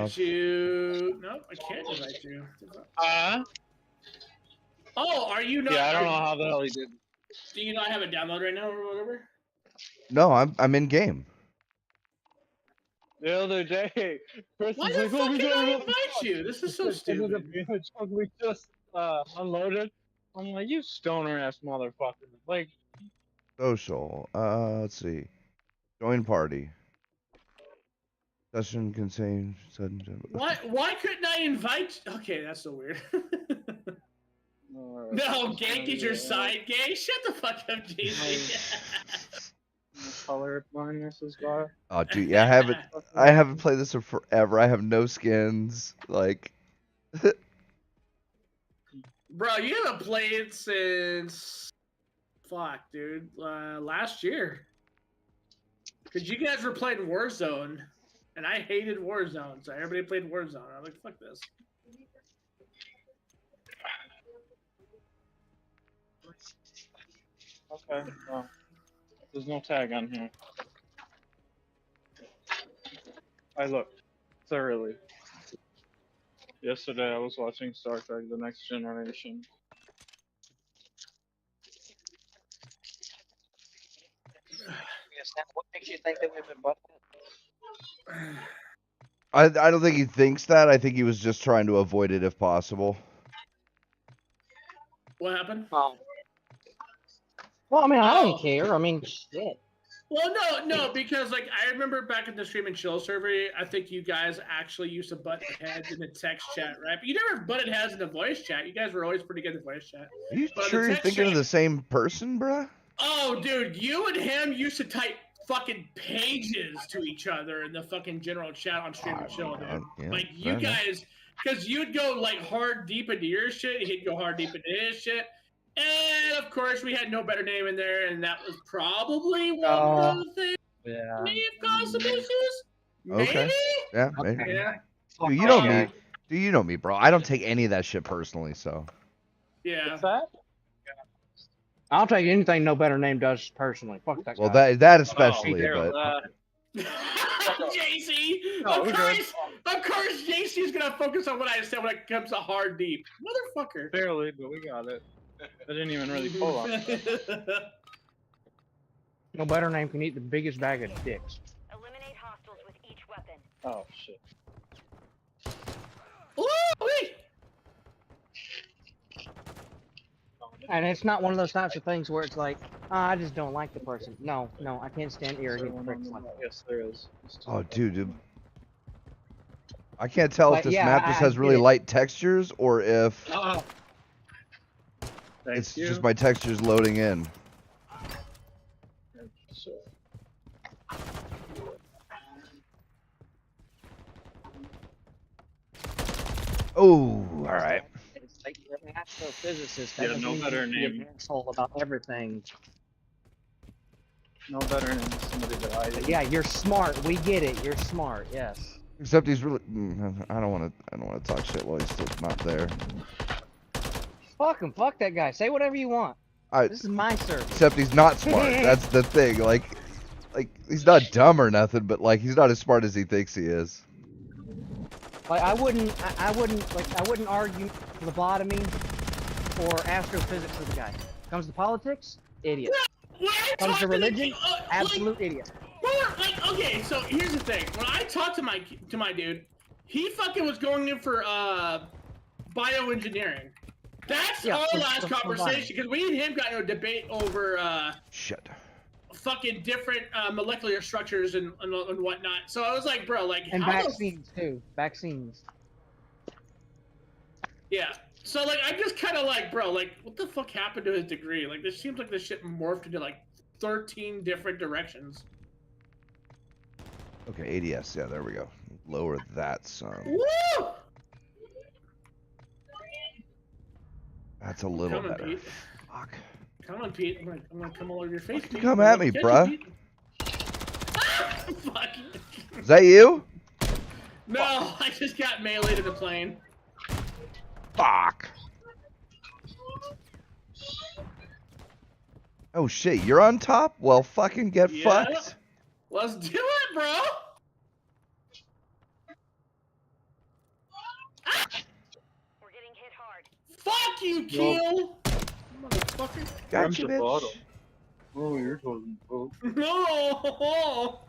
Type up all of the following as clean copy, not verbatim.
invite you. Nope, I can't invite you. Oh, are you not? Yeah, I don't know how the hell he did. Do you not have it downloaded right now or whatever? No, I'm in game. The other day, Chris Why was the like, fuck "Oh, we can got I another invite truck." you? This is so It ended up stupid. being a truck we just unloaded. I'm like, you stoner ass motherfucker. Like, Social. Let's see. Join party. Session contains sudden. Why couldn't I invite? Okay, that's so weird. No, Gank is your side gay. Shut the fuck up, JC. color blindness is why. Oh, dude, yeah, I haven't played this in forever. I have no skins. Like, Bro, you haven't played since fuck, dude. Last year. Cause you guys were playing Warzone, and I hated Warzone, so everybody played Warzone. I'm like, fuck this. Okay, well, there's no tag on here. I looked thoroughly. Yesterday I was watching Star Trek: The Next Generation. What makes you think that we've been busted? I don't think he thinks that. I think he was just trying to avoid it if possible. What happened? Well, I mean, I don't care. I mean, shit. Well, no, because like I remember back in the Stream and Chill server, I think you guys actually used to butt heads in the text chat, right? But you never butted heads in the voice chat. You guys were always pretty good in the voice chat. Are you But sure the you're text thinking of chat- the same person, bruh? Oh, dude, you and him used to type fucking pages to each other in the fucking general chat on Stream and Chill, dude. Yeah, Like you fair enough. guys, because you'd go like hard deep into your shit, he'd go hard deep into his shit. And of course, we had no better name in there, and that was probably one of the things Yeah. may have caused some issues. Okay. Maybe? Yeah, maybe. Yeah. Dude, you know me. Do you know me, bro? I don't take any of that shit personally, so. Yeah. What's that? I'll take anything no better name does personally. Fuck that Well, guy. that especially, Daryl, but JC, No, we're good. of course, JC is gonna focus on what I said when it comes to hard deep, motherfucker. Barely, but we got it. I didn't even really pull on it. No better name can eat the biggest bag of dicks. Eliminate hostiles with each weapon. Oh shit. Ooh-wee! And it's not one of those types of things where it's like, I just don't like the person. No, I can't stand arrogant pricks like that. Yes, there is. oh, dude. I can't tell if But this yeah, map just I has really get it. light textures or if Oh. Thank it's you. just my textures loading in. So, Oh, all right. It's like you're an astrophysicist. Yeah, That doesn't no mean better you can be name. an asshole about everything. no better than somebody that I. But yeah, you're smart. We get it. You're smart. Yes. Except he's really. I don't want to talk shit while he's still not there. Fuck him. Fuck that guy. Say whatever you want. This is my service. Except he's not smart. That's the thing. Like he's not dumb or nothing, but like he's not as smart as he thinks he is. Like I wouldn't argue lobotomy or astrophysics with the guy. Comes to politics, idiot. Comes to religion, absolute idiot. Okay, so here's the thing. When I talked to my dude, he fucking was going in for bioengineering. That's our last conversation because we and him got into a debate over Shit. fucking different molecular structures and whatnot. So I was like, bro, like And how vaccines too. Vaccines. Yeah. So like I'm just kind of like, bro, like what the fuck happened to his degree? Like this seems like this shit morphed into like 13 different directions. Okay, ADS. Yeah, there we go. Lower that some. Woo! That's a little Come on, better. Pete. Fuck. Come on, Pete. I'm gonna come all over your face. Pete. Come at me, Catch bruh. you, Pete. Ah, fuck. Is that you? No, I just got meleeed in the plane. Fuck. Oh shit, you're on top? Well, fucking get Yeah. fucked. Let's do it, bro. you, Keel! Motherfucker. Gotcha, the bitch. bottom. Oh, you're talking about. No!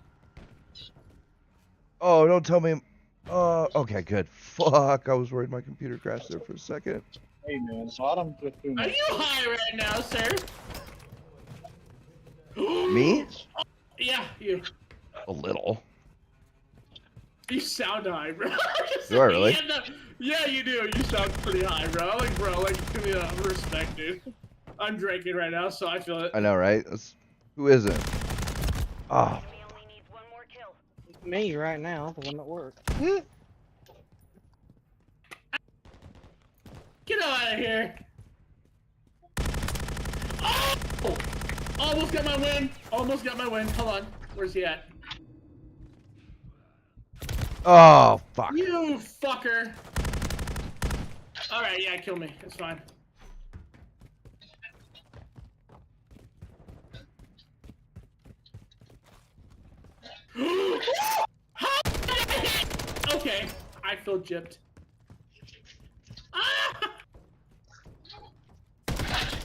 Oh, don't tell me. Okay, good. Fuck, I was worried my computer crashed there for a second. Hey man, bottom just too Are much. you high right now, sir? Me? Yeah, you. A little. You sound high, bro. Do I really? Yeah, you do. You sound pretty high, bro. Like, bro, like, give me respect, dude. I'm drinking right now, so I feel it. I know, right? Who isn't? Oh, Enemy only needs one more kill. Me right now, the one that worked. Get out of here. Oh! Almost got my win. Almost got my win. Hold on. Where's he at? oh, fuck. You fucker. Alright, yeah, kill me. It's fine. Okay, I feel gypped. Ah!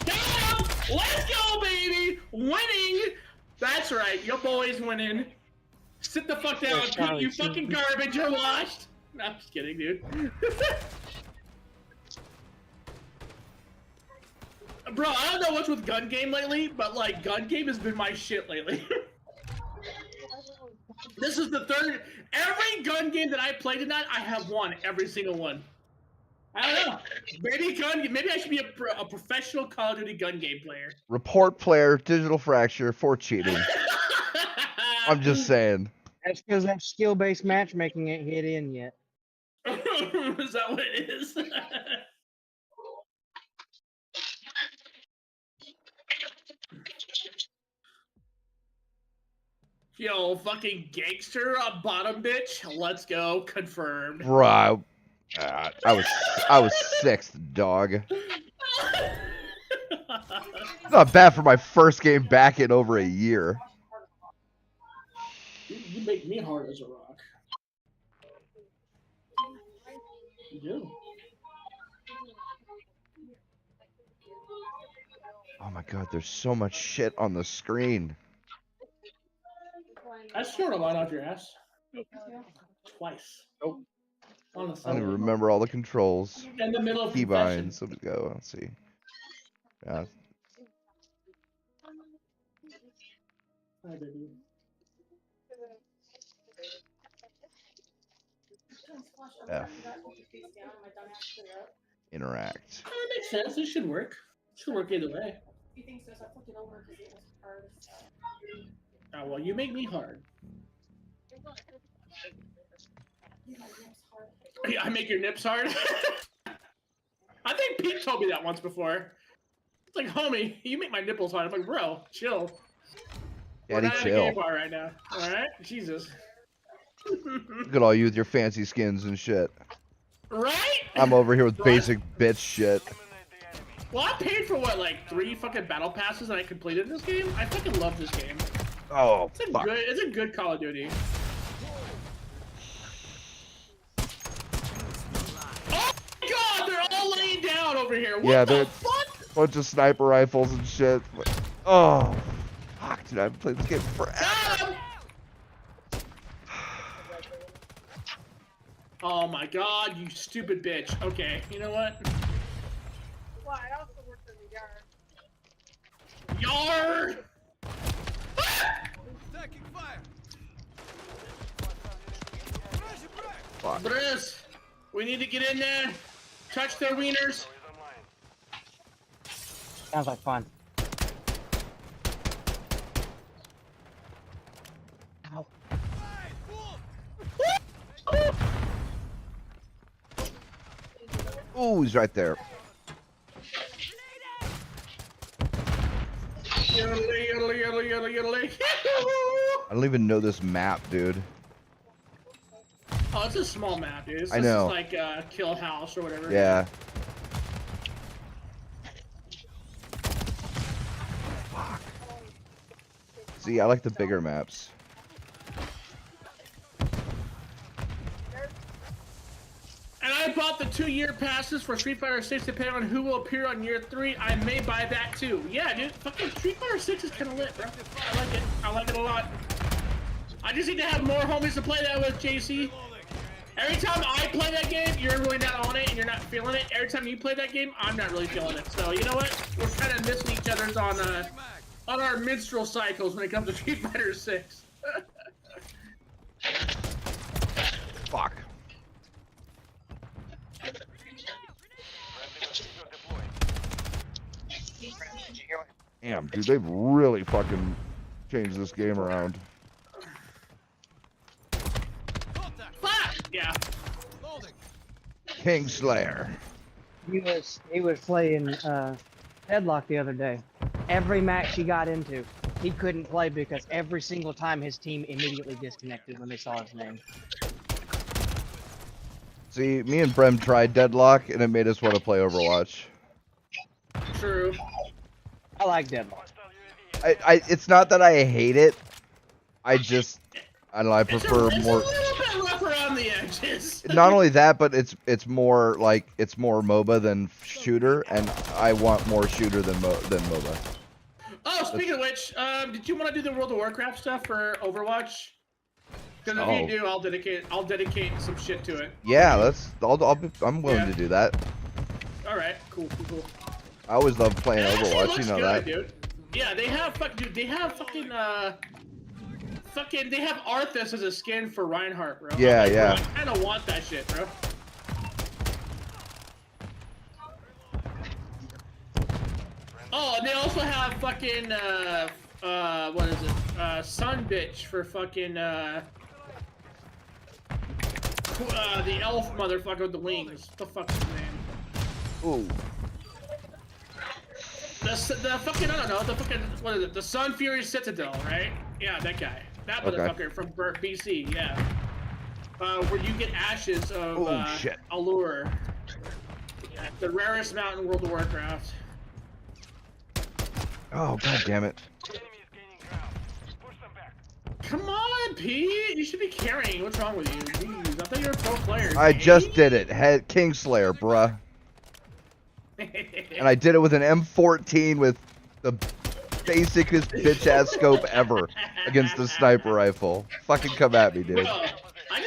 Damn! Let's go, baby! Winning! That's right, your boy's winning. Sit the fuck down, Yeah, Charlie, you fucking garbage, you're washed! No, I'm just kidding, dude. Bro, I don't know what's with gun game lately, but like, gun game has been my shit lately. This is the third. Every gun game that I played tonight, I have won every single one. I don't know. Maybe I should be a professional Call of Duty gun game player. Report player, digital fracture for cheating. I'm just saying. That's because that skill-based matchmaking ain't hit in yet. Is that what it is? Yo, fucking gangster, a bottom bitch. Let's go, confirmed. Bro, I was sixth, dog. Not bad for my first game back in over a year. You make me hard as a rock. You do. Oh my god, there's so much shit on the screen. I snorted a lot off your ass. Twice. Nope. On the I don't side. even remember all the controls. In the middle of confession. Keybinds. Let's go. Let's see. Yeah. Hi, baby. F. Interact. Oh, that makes sense. It should work. It should work either way. Oh, well, you make me hard. I make your nips hard? I think Pete told me that once before. It's like, homie, you make my nipples hard. I'm like, bro, chill. We're Daddy, not at a chill. game bar right now. Alright? Jesus. Look at all you with your fancy skins and shit. Right? I'm over here with basic bitch shit. Well, I paid for what, like 3 fucking battle passes that I completed in this game? I fucking love this game. Oh, It's fuck. it's a good Call of Duty. Oh my god, they're all laying down over here. What Yeah, the they're- fuck? Bunch of sniper rifles and shit. Oh, fuck, dude, I haven't played this game forever. Got him! Oh my god, you stupid bitch. Okay, you know what? Well, I also worked in the yard. Yard! Taking fire. Fuck. Briz, we need to get in there, touch their wieners. Sounds like fun. Ow. Ooh, he's right there. Yiddly, yiddly, yiddly, yiddly, yiddly. I don't even know this map, dude. Oh, it's a small map, dude. This I know. is like Kill House or whatever. Yeah. Fuck. See, I like the bigger maps. And I I bought the 2-year passes for Street Fighter 6 depending on who will appear on year 3. I may buy that too. Yeah, dude. Fucking Street Fighter 6 is kind of lit, bro. I like it. I like it a lot. I just need to have more homies to play that with, JC. Every time I play that game, you're really not on it and you're not feeling it. Every time you play that game, I'm not really feeling it. So you know what? We're kind of missing each other's on our menstrual cycles when it comes to Street Fighter 6. Fuck. Damn, dude, they've really fucking changed this game around. Fuck! Yeah. Kingslayer. He was playing Headlock the other day. Every match he got into, he couldn't play because every single time his team immediately disconnected when they saw his name. See, me and Brem tried Deadlock, and it made us want to play Overwatch. True. I like Deadlock. It's not that I hate it. I don't know. I prefer it's more. a little bit rough around the edges. Not only that, but it's more like it's more MOBA than shooter, and I want more shooter than MOBA. Oh, speaking of which, did you want to do the World of Warcraft stuff for Overwatch? Because if you do, I'll dedicate some shit to it. Yeah, I'm willing to do that. All right, cool. I always love playing It actually Overwatch, looks you know good, that. dude. Yeah, they have they have fucking they have Arthas as a skin for Reinhardt, bro. Yeah, Bro, yeah. I kind of want that shit, bro. Oh, and they also have fucking what is it? Sun Bitch for fucking the elf motherfucker with the wings. What the fuck's his name? Ooh. The fucking, I don't know, the fucking, what is it? The Sun Fury Citadel, right? Yeah, that guy. That motherfucker from BC, yeah. Where you get ashes of shit. Allure. Yeah, the rarest mountain in World of Warcraft. Oh, god damn it. Come on, Pete! You should be carrying. What's wrong with you? Jeez, I thought you were a pro player. I just did it. Kingslayer, bruh. And I did it with an M14 with the basicest bitch-ass scope ever against the sniper rifle. Fucking come at me, dude. Bro, I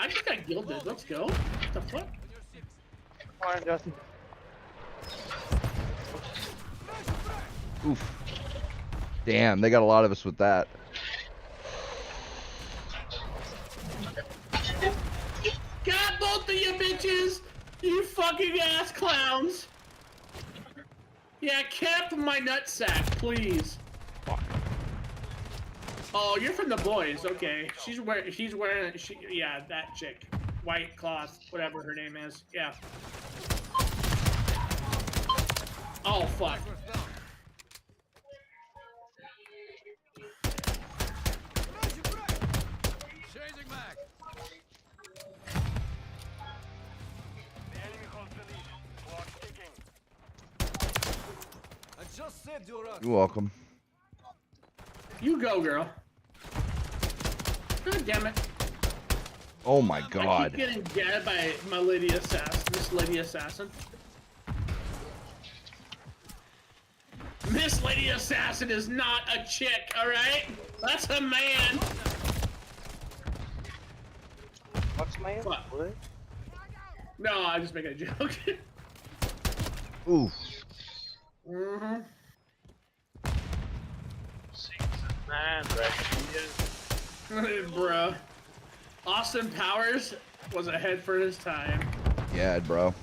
just got gilded. Let's go. What the fuck? Come on, Justin. Oof. Damn, they got a lot of us with that. Got both of you bitches! You fucking ass clowns! Yeah, cap my nutsack, please. Oh, you're from the boys. Okay, she's wearing. Yeah, that chick, white cloth, whatever her name is. Yeah. Oh fuck. You're welcome. You go, girl. God damn it. Oh my I keep god. getting gabbed by my lady assassin. Miss Lady Assassin. Miss Lady Assassin is not a chick, alright? That's a man. What's my What? No, I'm just making a joke. Oof. Mm-hmm. Bruh. Austin Powers was ahead for his time. Yeah, bro.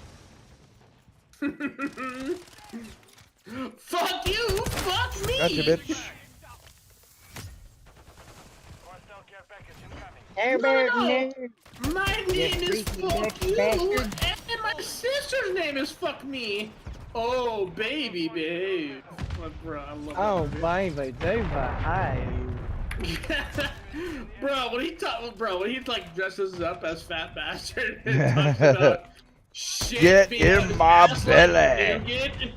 Fuck you! Fuck me! Gotcha, bitch. No. My name is freaky Fuck You, bastard. and my sister's name is Fuck Me. Oh, baby, babe. Bro, I love Oh, that. baby, dude, hi. Bro, when he like dresses up as Fat Bastard and talks about shit Get being out of in his my ass like belly. nougat.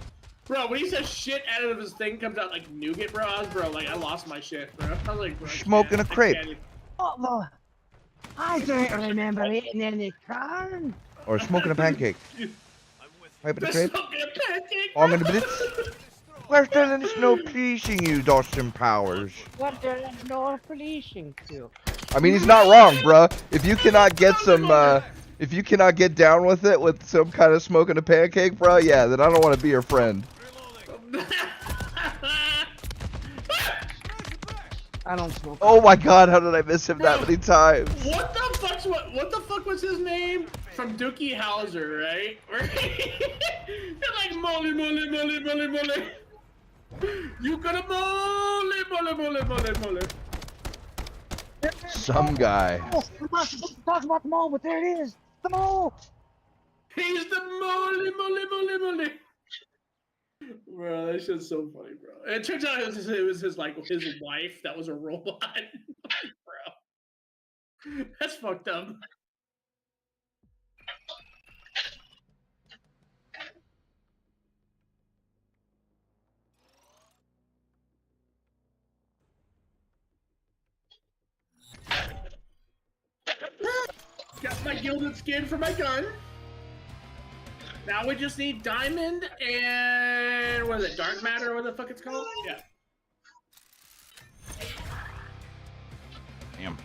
Bro, when he says shit out of his thing comes out like nougat, bro, I lost my shit, bro. I was like, bro, Smoking a crepe. Oh, I don't remember eating any corn. Or smoking a pancake. Pipe the The crepe. smoking a pancake. On in the blitz. Where's there no pleasing you, Dawson Powers? What the no policing to? I mean, he's not wrong, bruh. If you cannot get some, if you cannot get down with it with some kind of smoking a pancake, bruh, yeah, then I don't want to be your friend. I don't smoke. Oh my god, how did I miss him that many times? What the fuck was his name from Dookie Howser, right? They're like molly. You gotta molly. Some guy. Oh, we're not supposed to talk about the mall, but there it is. The mall. He's the molly. Bro, that shit's so funny, bro. It turns out it was his wife that was a robot. Bro, that's fucked up. Got my gilded skin for my gun. Now we just need diamond and what is it, dark matter or what the fuck it's called? Yeah. Damn.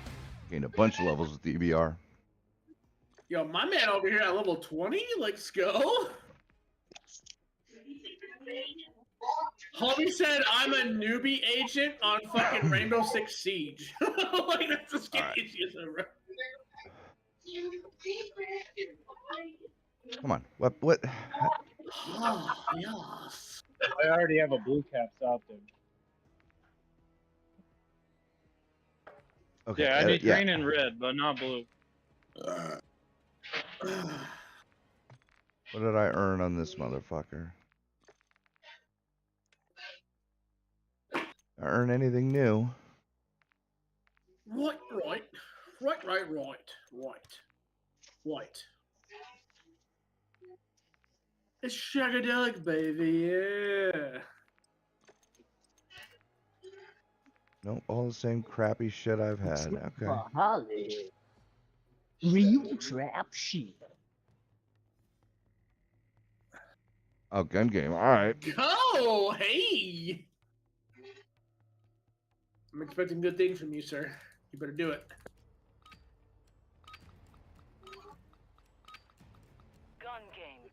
Gained a bunch of levels with the EBR. Yo, my man over here at level 20, let's go. Homie said I'm a newbie agent on fucking Rainbow Six Siege. Like that's the sketchiest ever. Come on. What? Oh, yes. I already have a blue caps out there. Okay. Yeah, I need green and red, but not blue. What did I earn on this motherfucker? I earn anything new? Right. It's Shagadelic, baby, yeah. Nope, all the same crappy shit I've had. Okay. Holly. Real trap shit. Oh, gun game. All right. Go, hey. I'm expecting good things from you, sir. You better do it. Gun game.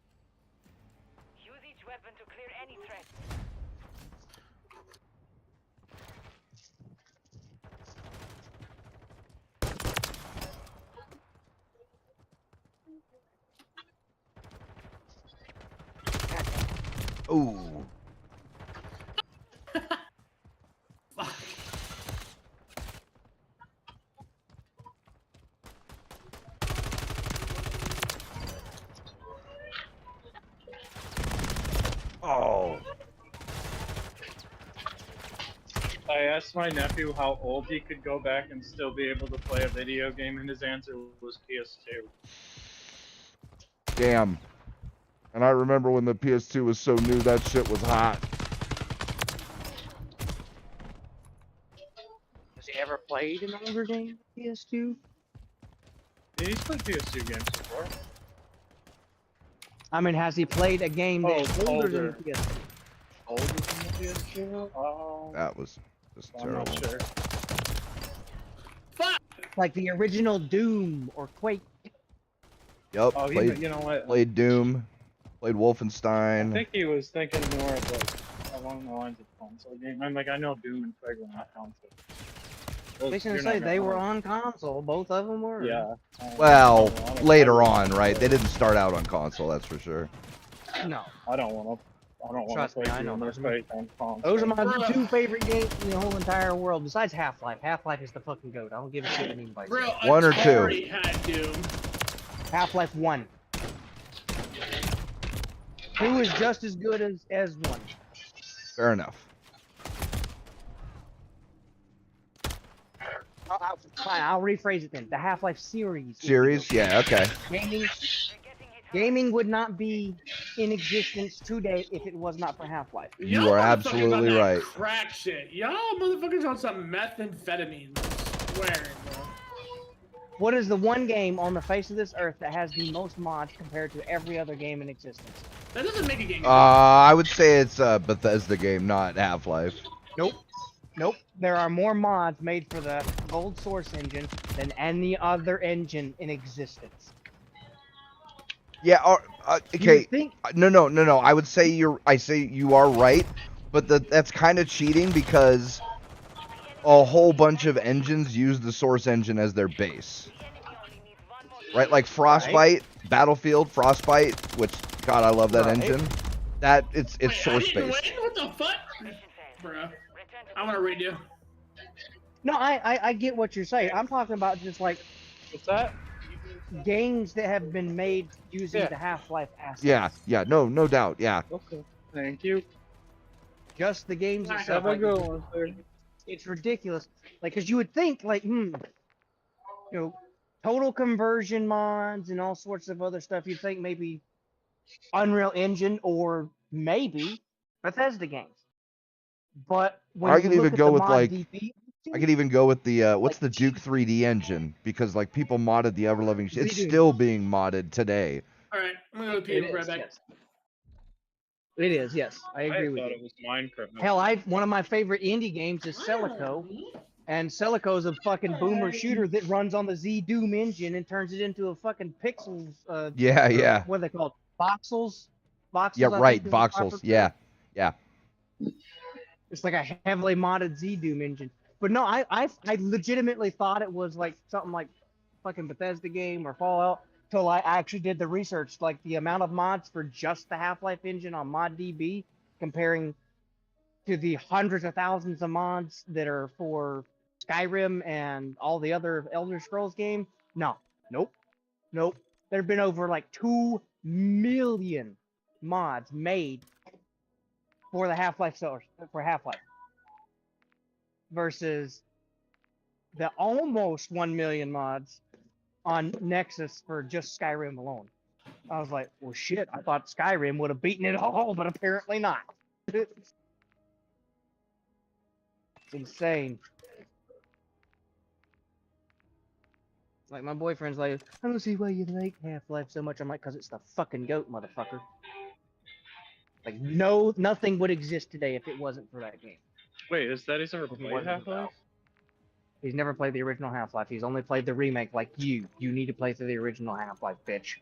Use each weapon to clear any threat. Ooh. Fuck. Oh. I asked my nephew how old he could go back and still be able to play a video game, and his answer was PS2. Damn. And I remember when the PS2 was so new, that shit was hot. Has he ever played an older game? PS2. Yeah, he's played PS2 games before. I mean, has he played a game that's older than older. the PS2? Older than the PS2? Oh, That was just I'm terrible. not sure. Fuck. Like the original Doom or Quake. Yup. Oh, Played, you know what? played Doom. Played I Wolfenstein. think he was thinking more of like along the lines of console game. I'm like, I know Doom and Quake were not console. I was gonna say they were on console. Both of them were. Yeah. Well, later on, right? They didn't start out on console, that's for sure. No. I don't want to Trust me, play I know Doom or those are Quake on console. Those are my two favorite games in the whole entire world, besides Half-Life. Half-Life is the fucking goat. I don't give a shit what anybody Bro, says. One or two? Atari had Doom. Half-Life 1. 2 is just as good as 1. Fair enough. Fine, I'll rephrase it then. The Half-Life series. Series? Yeah, okay. Gaming would not be in existence today if it was not for Half-Life. You Y'all are motherfuckers absolutely on that right. Crack shit. Y'all motherfuckers on some methamphetamine. I swear, bro. What is the one game on the face of this earth that has the most mods compared to every other game in existence? That doesn't make a game. I would say it's Bethesda game, not Half-Life. Nope. Nope. There are more mods made for the Gold Source engine than any other engine in existence. Yeah. Okay. You think? No. I would say you are right, but that's kind of cheating because a whole bunch of engines use the Source engine as their base. Right, like Frostbite, Battlefield, Frostbite, which God, I love that engine. That it's Wait, source I didn't based. win? What the fuck? Bruh. I want to redo. No, I get what you're saying. I'm talking about just like What's that? games that have been made using the Half-Life assets. Yeah, no doubt, yeah. Okay. Thank you. Just the games Have itself. Have a Like, good one, sir. it's ridiculous. Like, because you would think, like, you know, total conversion mods and all sorts of other stuff. You'd think maybe Unreal Engine or maybe Bethesda games. But when I you could look even at go the with mod like DB, I could even go with the what's Like, the Duke 3D engine, because like people modded the ever loving shit. It's Redo. still being modded today. All right, I'm gonna go it pee. Right is, back. yes. It is, yes. I agree with thought you. it was Minecraft. Hell, one of my favorite indie games is Celico, and Celico's a fucking boomer shooter that runs on the Z Doom engine and turns it into a fucking pixels. Yeah. What are they called? Voxels. Voxels. Yeah, I right. think, is the proper Voxels. term. Yeah. It's like a heavily modded Z Doom engine. But no, I legitimately thought it was like something like fucking Bethesda game or Fallout till I actually did the research. Like the amount of mods for just the Half-Life engine on ModDB comparing to the hundreds of thousands of mods that are for Skyrim and all the other Elder Scrolls game. Nope. There have been over like 2 million mods made for the Half-Life source for Half-Life versus the almost 1 million mods on Nexus for just Skyrim alone. I was like, well, shit, I thought Skyrim would have beaten it all, but apparently not. It's insane. Like, my boyfriend's like, I don't see why you like Half-Life so much. I'm like, because it's the fucking GOAT, motherfucker. Like, no, nothing would exist today if it wasn't for that game. Wait, is that he's ever If it played wasn't Half-Life? about- He's never played the original Half-Life. He's only played the remake like you. You need to play through the original Half-Life, bitch.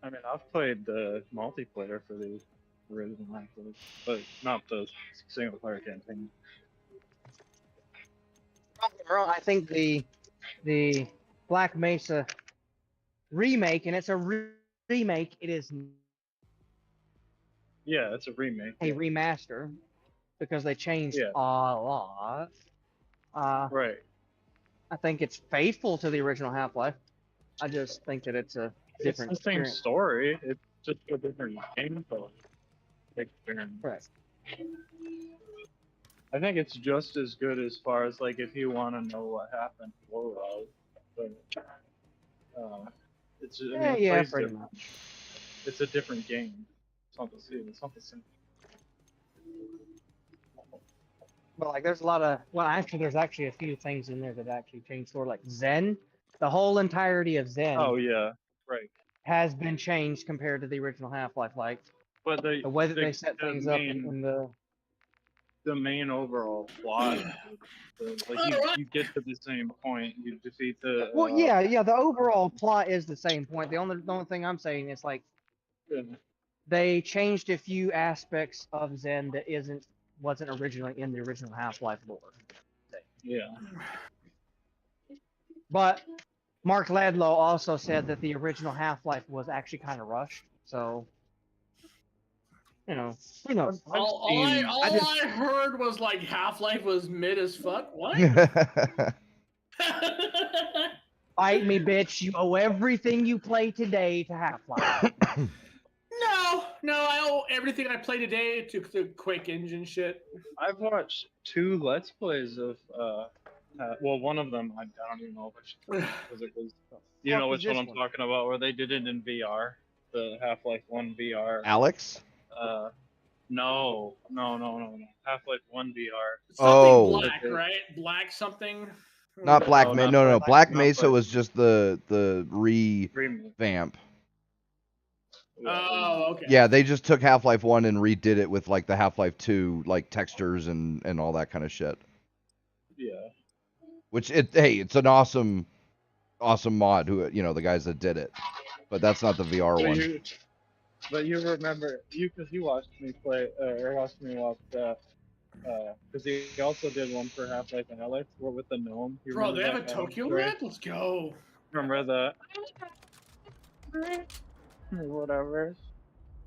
I mean, I've played the multiplayer for the original Half-Life, but not the single-player campaign. Don't get me wrong, I think the Black Mesa remake, and it's a remake, it is Yeah, it's a remake. a remaster because they changed Yeah. a lot. Right. I think it's faithful to the original Half-Life. I just think that it's a different It's the same experience. story. It's just a different gameplay experience. Right. I think it's just as good as far as like if you want to know what happened overall. But it's I mean, it Yeah, plays pretty different. much. It's a different game. It's not the same. It's not the same. But like, there's a lot of there's actually a few things in there that actually changed. Sort of like Zen, the whole entirety of Zen Oh yeah, right. has been changed compared to the original Half-Life. Like But the way that they set things up in the main overall plot, you get to the same point. You defeat the. Well, yeah. The overall plot is the same point. The only thing I'm saying is like they changed a few aspects of Zen that wasn't originally in the original Half-Life lore. Yeah. But Mark Ladlow also said that the original Half-Life was actually kind of rushed. So, who knows? All I heard was like Half-Life was mid as fuck. What? Fight me, bitch. You owe everything you play today to Half-Life. No, I owe everything I play today to the Quake engine shit. I've watched 2 Let's Plays of well, one of them I don't even know which because it was. You know which one I'm talking about, where they did it in VR, the Half-Life 1 VR. Alex? No. Half-Life 1 VR. Something black, right? Black something. Not Black No, Mesa. not No, no, Black- Black not Mesa Black- was just the Remake. revamp. Oh, okay. Yeah, they just took Half-Life 1 and redid it with like the Half-Life 2 like textures and all that kind of shit. Yeah. Which it's an awesome mod. Who the guys that did it, but that's not the VR one. But you remember because you watched me play or watched me watch because he also did one for Half-Life and Alex with the gnome. You Bro, they remember have a that Tokyo story? map? Let's go. Remember the whatever?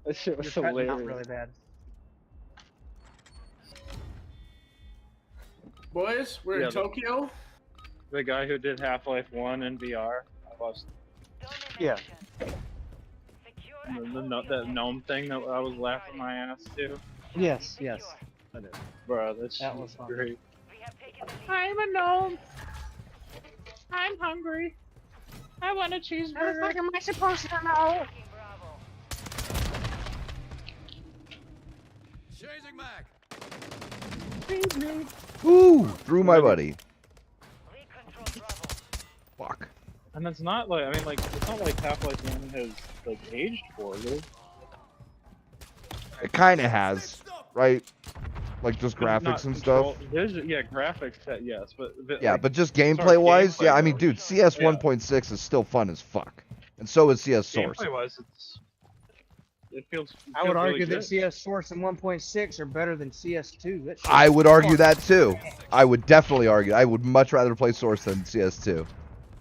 That shit was You're cutting hilarious. out really bad. Boys, we're Yeah, in Tokyo. The guy who did Half-Life 1 in VR. I watched Yeah. that gnome thing that I was laughing my ass to. Yes, yes. I do. Bro, that was fun. great. I'm a gnome. I'm hungry. I want a cheeseburger. How the fuck am I supposed to know? Changing back. Feed me. Ooh, through my buddy. Fuck. And it's not like it's not like Half-Life 1 has like aged poorly. It kind of has, right? Like just graphics and stuff. Yeah, graphics, yes, but Yeah, like, but just as far as gameplay wise, yeah. I mean, goes, dude, CS yeah. 1.6 is still fun as fuck, and so is CS Source. Gameplay wise, it feels. I would feels really argue that good. CS Source and 1.6 are better than CS2. That shit I would argue fun. that too. I would definitely argue. I would much rather play Source than CS2.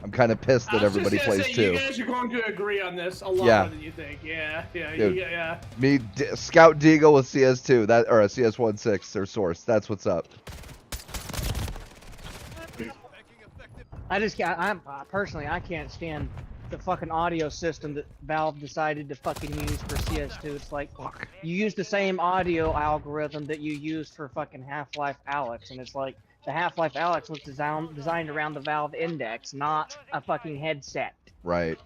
I'm kind of pissed that I was just everybody gonna plays say, 2. You guys are going to agree on this a lot Yeah. more than you think. Yeah, Dude. yeah. Me, Scout Deagle with CS2, that or a CS 1.6 or Source. That's what's up. I just can't. I'm personally, I can't stand the fucking audio system that Valve decided to fucking use for CS2. It's like you use the same audio algorithm that you used for fucking Half-Life Alyx, and it's like the Half-Life Alyx was designed around the Valve Index, not a fucking headset. Right.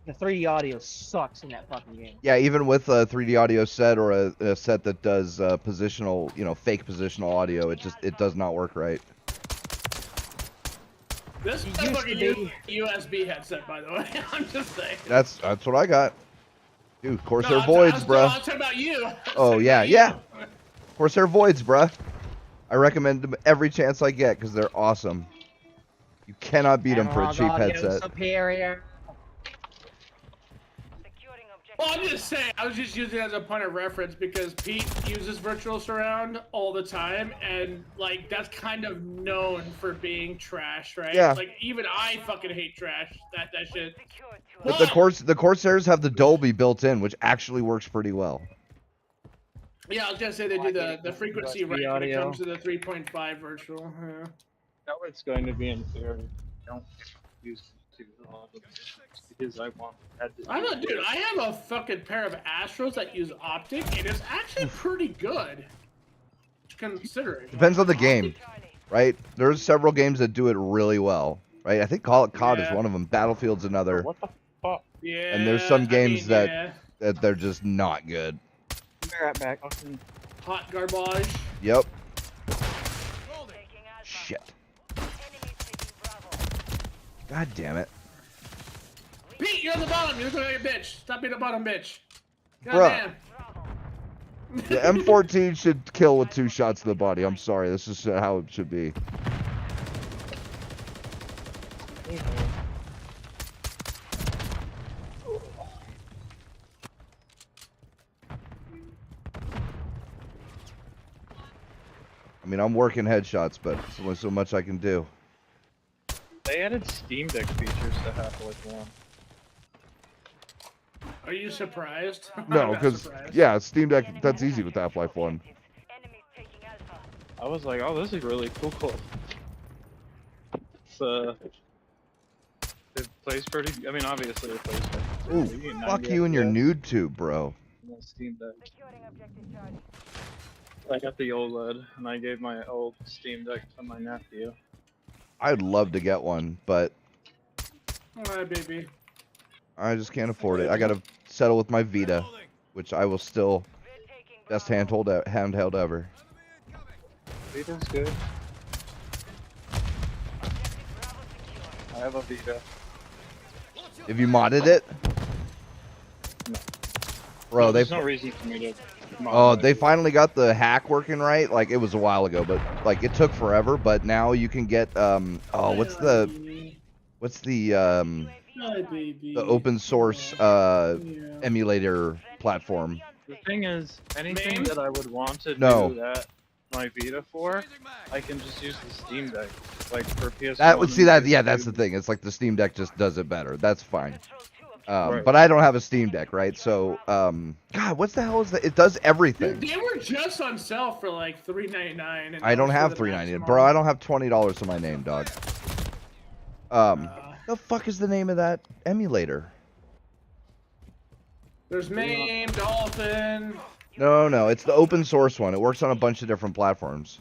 The 3D audio sucks in that fucking game. Yeah, even with a 3D audio set or a set that does positional, fake positional audio, it does not work right. This is It a used fucking to be- USB headset, by the way. I'm just saying. That's what I got. Dude, Corsair No, Voids, I'm bruh. talking about you. Oh yeah. Corsair Voids, bruh. I recommend them every chance I get because they're awesome. You cannot beat them for a Analog cheap audio headset. Superior. Well, I'm just saying, I was just using it as a point of reference because Pete uses virtual surround all the time, and like that's kind of known for being trash, right? Yeah. Like even I fucking hate trash. That shit. But the Corsairs have the Dolby built in, which actually works pretty well. Yeah, I was gonna say they do the frequency USB right when it audio. comes to the 3.5 virtual. Yeah. That way it's going to be in theory. Don't use it too long because I had to. I don't, dude. I have a fucking pair of Astros that use optic, and it's actually pretty good. Considering. Depends on the game, right? There's several games that do it really well, right? I think COD is Yeah. one of them. Battlefield's another, What the fuck? Yeah. and there's some games that yeah. they're just not good. Be right back. Fucking Hot garbage. Yep. Shit. God damn it. Pete, you're on the bottom. You're looking like a bitch. Stop being a bottom bitch. God Bruh. damn. The M14 should kill with 2 shots to the body. I'm sorry. This is how it should be. I mean, I'm working headshots, but there's only so much I can do. They added Steam Deck features to Half-Life 1. Are you surprised? I'm No, not because, surprised. yeah, Steam Deck, that's easy with Half-Life 1. I was like, oh, this is really cool. It plays pretty. I mean, obviously it plays pretty. Ooh, You get fuck 90 you and your FPS nude tube, bro. on the Steam Deck. I got the OLED, and I gave my old Steam Deck to my nephew. I'd love to get one, but Alright, baby. I just can't afford it. I gotta settle with my Vita, which I will still best handheld ever. Vita's good. have a Vita. Have you modded it? No. Bro, There's no reason for me to. Oh, they finally got the hack working right. Like it was a while ago, but like it took forever. But now you can get what's the open source emulator platform? The thing is, anything Name? that I would want to No. do that my Vita for, I can just use the Steam Deck, like for PS1. That would see and that. Yeah, PS2. that's the thing. It's like the Steam Deck just does it better. That's fine. Right. But I don't have a Steam Deck, right? So, God, what the hell is that? It does everything. Dude, they were just on sale for like $3.99. I don't have $3.99, bro. I don't have $20 to my name, dog. The fuck is the name of that emulator? There's MAME, Dolphin. No, it's the open source one. It works on a bunch of different platforms.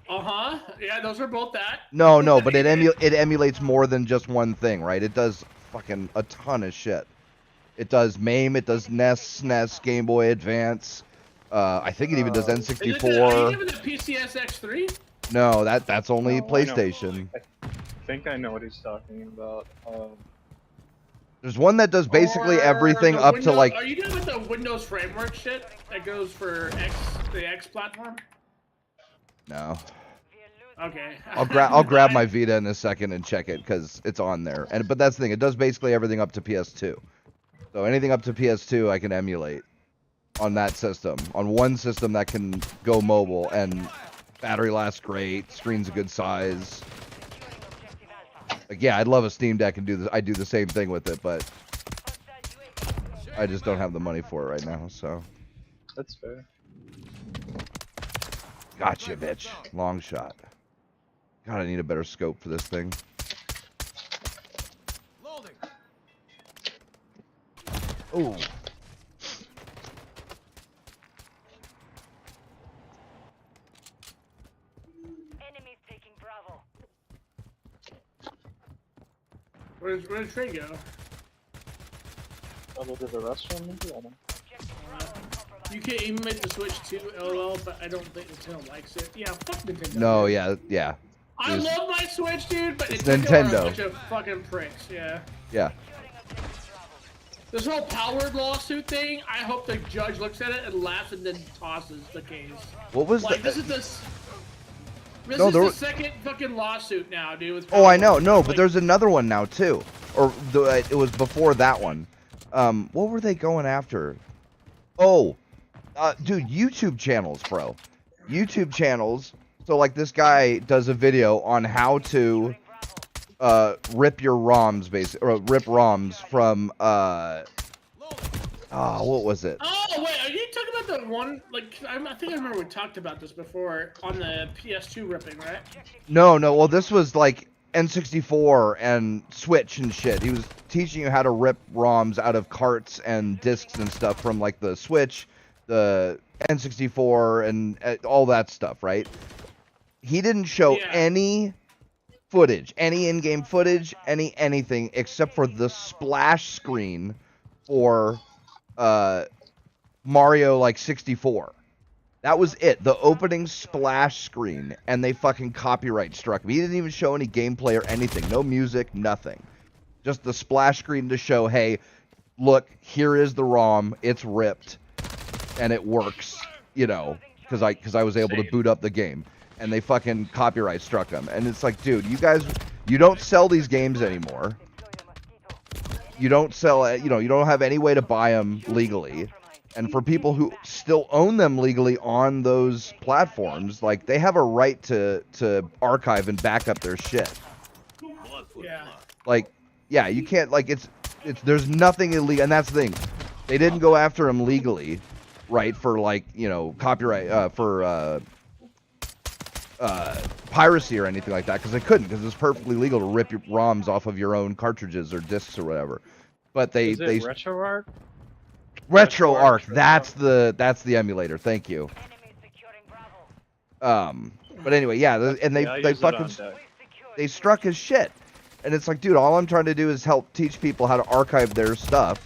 Yeah, those are both that. No, but it emulates more than just one thing, right? It does fucking a ton of shit. It does MAME, it does NES, SNES, Game Boy Advance. I think it even does Are N64. you giving the PCS X3? No, that's only No, I know. PlayStation. I think I know what he's talking about. There's one that does basically Or everything the up to Windows- like. Are you good with the Windows framework shit that goes for the X platform? No. Okay. I'll grab my Vita in a second and check it because it's on there. But that's the thing. It does basically everything up to PS2. So anything up to PS2 I can emulate on that system. On one system that can go mobile and battery lasts great, screen's a good size. Like yeah, I'd love a Steam Deck and do this. I do the same thing with it, but I just don't have the money for it right now. So. That's fair. Gotcha, bitch. Long shot. God, I need a better scope for this thing. Oh. Enemies taking Bravo. Where's Trey go? I'll go to the restroom maybe? I don't know. You can't even make the Switch 2, LOL, but I don't think Nintendo likes it. Yeah, fuck Nintendo. No, dude. yeah. I It's- love my Switch, dude, but it's Nintendo are a Nintendo. bunch of fucking pricks, yeah. Yeah. This whole powered lawsuit thing, I hope the judge looks at it and laughs and then tosses the case. What was Like, the... this is No, is there the was- second fucking lawsuit now, dude. With Oh, I know. powered. No, Like, but there's another one now, too. Or it was before that one. What were they going after? Oh. Dude, YouTube channels, bro. YouTube channels. So, like, this guy does a video on how to rip your ROMs, basically, or rip ROMs from, what was it? Oh, wait, are you talking about the one, like, I think I remember we talked about this before on the PS2 ripping, right? No, well, this was, like, N64 and Switch and shit. He was teaching you how to rip ROMs out of carts and discs and stuff from, like, the Switch, the N64, and all that stuff, right? He didn't show any footage, any in-game footage, anything, except for the splash screen for Mario, like, 64. That was it. The opening splash screen, and they fucking copyright struck me. He didn't even show any gameplay or anything. No music, nothing. Just the splash screen to show, hey, look, here is the ROM. It's ripped, and it works, you know, because I was able to boot up the game. And they fucking copyright struck them. And it's like, dude, you guys, you don't sell these games anymore. You don't sell, you don't have any way to buy them legally. And for people who still own them legally on those platforms, like, they have a right to archive and back up their shit. Yeah. Like, yeah, you can't, like, there's nothing illegal, and that's the thing. They didn't go after him legally, right, for, like, copyright, for piracy or anything like that, because they couldn't, because it's perfectly legal to rip your ROMs off of your own cartridges or discs or whatever. But they RetroArch? RetroArch, that's the emulator. Thank you. But anyway, yeah, and they fucking they struck his shit, and it's like, dude, all I'm trying to do is help teach people how to archive their stuff,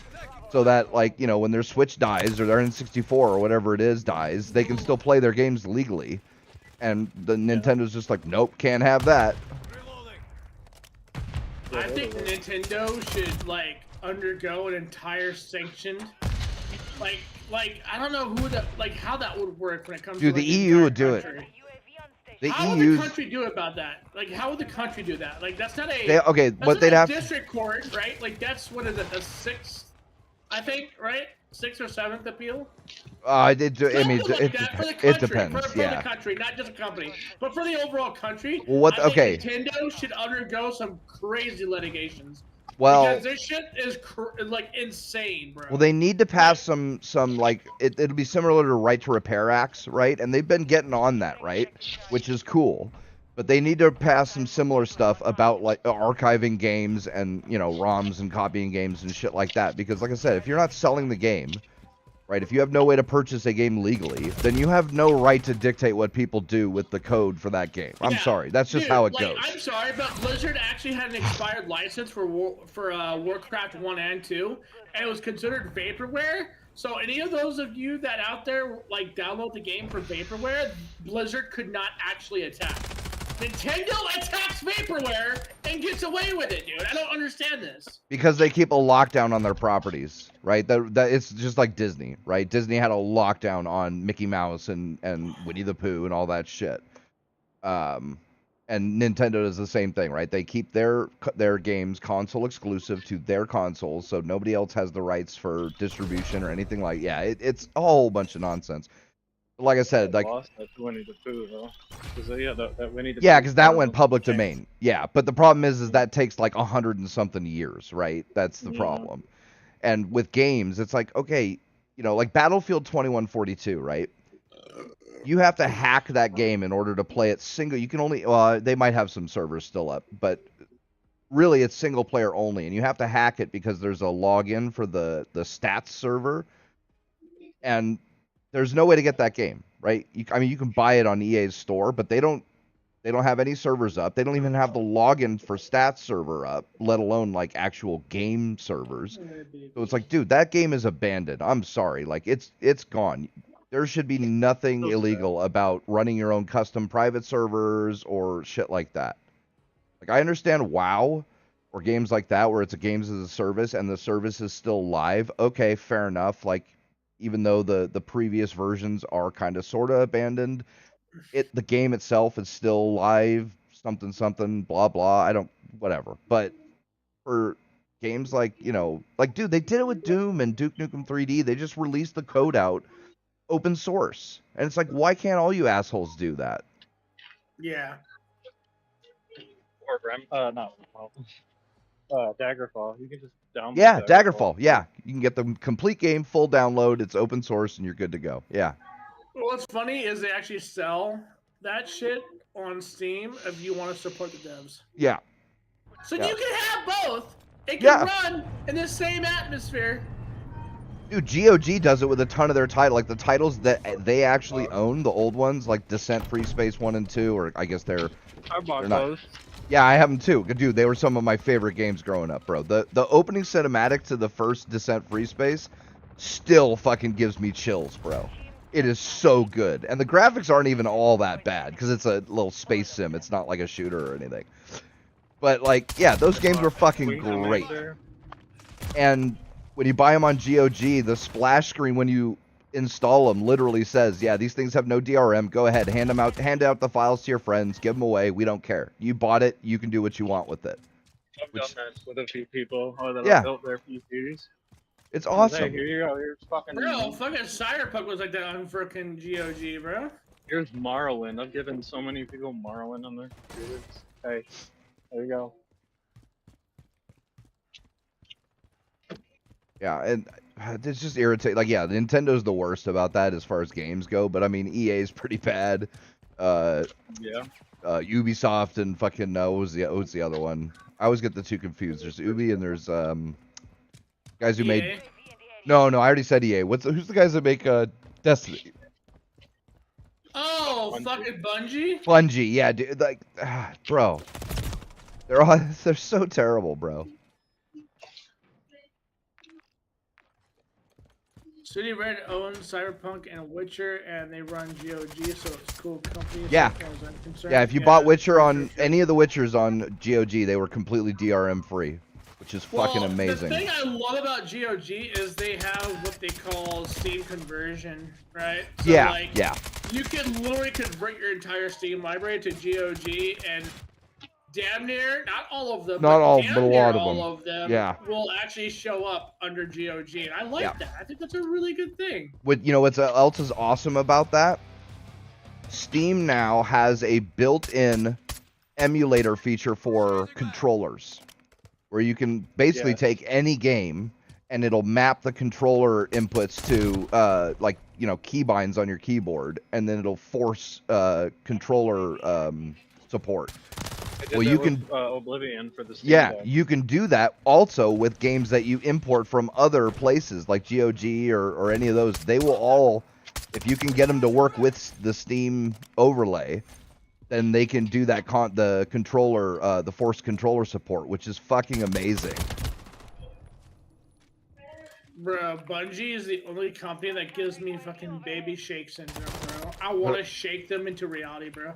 so that, like, when their Switch dies or their N64 or whatever it is dies, they can still play their games legally. And the Nintendo's just like, nope, can't have that. I think Nintendo should like undergo an entire sanctioned, like I don't know who that like how that would work when it comes Dude, to like, the EU would entire do it. country. The How would EU's the country do about that? Like, how would the country do that? Like, that's not a okay. that's What not they'd a have district court, right? Like, that's what is it, a sixth, I think, right? Sixth or seventh appeal. I mean, Something like that for the country, it depends. for Yeah. the country, not just a company, but for the overall country. Well, what? I Okay. think Nintendo should undergo some crazy litigations. Well, because this shit is like insane, bro. well, they need to pass some like it'll be similar to right to repair acts, right? And they've been getting on that, right? Which is cool. But they need to pass some similar stuff about like archiving games and, you know, ROMs and copying games and shit like that. Because like I said, if you're not selling the game, right, if you have no way to purchase a game legally, then you have no right to dictate what people do with the code for that game. I'm sorry. That's just how it goes. I'm sorry, but Blizzard actually had an expired license for Warcraft 1 and 2, and it was considered vaporware. So any of those of you that out there like download the game for vaporware, Blizzard could not actually attack. Nintendo attacks vaporware and gets away with it, dude. I don't understand this. Because they keep a lockdown on their properties, right? That it's just like Disney, right? Disney had a lockdown on Mickey Mouse and Winnie the Pooh and all that shit. And Nintendo does the same thing, right? They keep their games console exclusive to their consoles, so nobody else has the rights for distribution or anything like. Yeah, it's a whole bunch of nonsense. Like I said, like lost that to Winnie the Pooh though. That Winnie the yeah, Pooh because that part went of public domain. Yeah, but the problem is that takes like 100 and something years, right? That's the problem. And with games, it's like, okay, you know, like Battlefield 2142, right? You have to hack that game in order to play it single. You can only, they might have some servers still up, but really it's single player only. And you have to hack it because there's a login for the stats server. And there's no way to get that game, right? I mean, you can buy it on EA's store, but they don't have any servers up. They don't even have the login for stats server up, let alone like actual game servers. So it's like, dude, that game is abandoned. I'm sorry, like it's gone. There should be nothing illegal about running your own custom private servers or shit like that. Like I understand WoW or games like that where it's a games as a service and the service is still live. Okay, fair enough. Like even though the previous versions are kind of sort of abandoned, the game itself is still live, something, blah, blah, whatever. But for games like, you know, like, dude, they did it with Doom and Duke Nukem 3D. They just released the code out open source. And it's like, why can't all you assholes do that? Yeah. Or Daggerfall. You can just download. Yeah, Daggerfall. Yeah, you can get the complete game, full download. It's open source, and you're good to go. Yeah. Well, what's funny is they actually sell that shit on Steam if you want to support the devs. Yeah. So Yeah. you can have both. It can Yeah. run in the same atmosphere. Dude, GOG does it with a ton of their titles. Like the titles that they actually own, the old ones, like Descent, Free Space 1 and 2, or I guess they're bought not. those. Yeah, I have them too. Dude, they were some of my favorite games growing up, bro. The opening cinematic to the first Descent Free Space still fucking gives me chills, bro. It is so good. And the graphics aren't even all that bad because it's a little space sim. It's not like a shooter or anything. But like, yeah, those games were fucking great. And when you buy them on GOG, the splash screen when you install them literally says, yeah, these things have no DRM. Go ahead, hand out the files to your friends, give them away. We don't care. You bought it, you can do what you want with it. I've done that with a few people that Yeah. built their PCs. It's awesome. Hey, here you go. Here's fucking. Bro, fucking Cyberpunk was like that on freaking GOG, bro. Here's Morrowind. I've given so many people Morrowind on their computers. Hey, there you go. Yeah, and it's just irritating. Like, yeah, Nintendo's the worst about that as far as games go, but I mean, EA's pretty bad. Yeah. Ubisoft and fucking what was the other one? I always get the two confused. There's Ubi and there's guys who made. No, I already said EA. Who's the guys that make Destiny? Oh, fucking Bungie? Bungie, yeah, dude. Like, bro, they're so terrible, bro. City Red owns Cyberpunk and Witcher, and they run GOG, so it's a cool company. Yeah. As far as I'm concerned. Yeah, if you bought Witcher on any of the Witchers on GOG, they were completely DRM free, which is fucking amazing. The thing I love about GOG is they have what they call Steam conversion, right? So Yeah, like, yeah. You can literally convert your entire Steam library to GOG, and damn near, not all of them, Not but all, damn but a near lot of all them. of them Yeah. will actually show up under GOG, and I like Yeah. that. I think that's a really good thing. What what's else is awesome about that? Steam now has a built-in emulator feature for controllers, where you can basically take any game and it'll map the controller inputs to like keybinds on your keyboard, and then it'll force controller support. Well, you can Oblivion for the Steam Deck. You can do that also with games that you import from other places like GOG or any of those. They will all, if you can get them to work with the Steam overlay, then they can do that the controller, the force controller support, which is fucking amazing. Bro, Bungie is the only company that gives me fucking baby shake syndrome, bro. I want to shake them into reality, bro.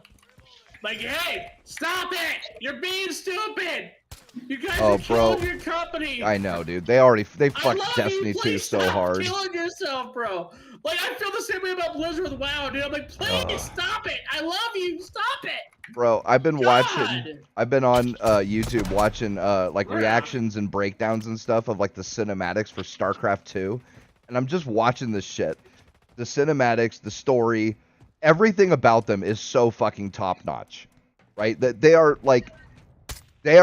Like, hey, stop it! You're being stupid! You guys are killing your company! I know, dude. They fucked Destiny 2 so hard. Killing yourself, bro. Like, I feel the same way about Blizzard with WoW, dude. I'm like, please stop it! I love you! Stop it! Bro, I've been on YouTube watching like reactions and breakdowns and stuff of like the cinematics for StarCraft 2, and I'm just watching this shit. The cinematics, the story, everything about them is so fucking top notch, right? That they are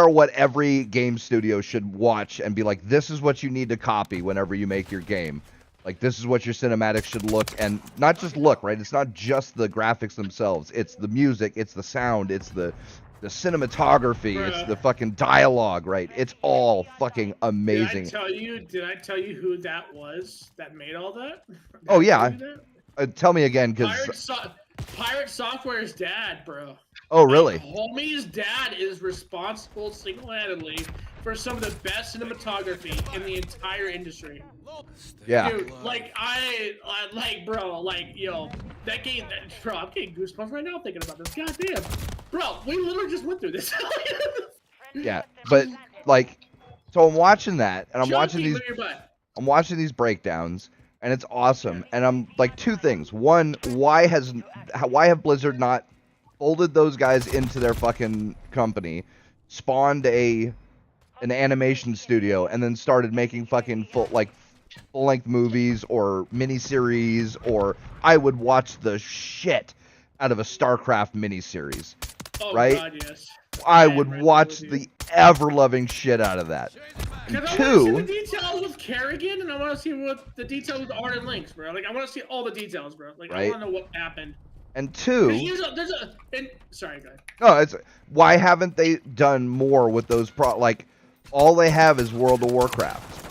what every game studio should watch and be like, this is what you need to copy whenever you make your game. Like, this is what your cinematics should look, and not just look, right? It's not just the graphics themselves. It's the music, it's the sound, it's the cinematography, it's the fucking dialogue, right? It's all fucking amazing. Did I tell you who that was that made all that? Oh, yeah. Tell me again, because Pirate Software's dad, bro. Oh, really? Homie's dad is responsible single-handedly for some of the best cinematography in the entire industry. Yeah. Dude, yo, that game, bro, I'm getting goosebumps right now thinking about this. Goddamn. Bro, we literally just went through this. Yeah, but, so I'm watching that, and I'm watching these breakdowns, and it's awesome. And I'm like, two things. One, why have Blizzard not folded those guys into their fucking company, spawned an animation studio, and then started making fucking full-length movies or miniseries? Or I would watch the shit out of a StarCraft miniseries, right? God, yes. I would watch the ever-loving shit out of that. Because I want to see the details with Kerrigan, and I want to see what the details with Arden Lynx, bro. Like, I want to see all the details, bro. Like, I want to know what happened. And two, sorry, guys. No, why haven't they done more with those all they have is World of Warcraft.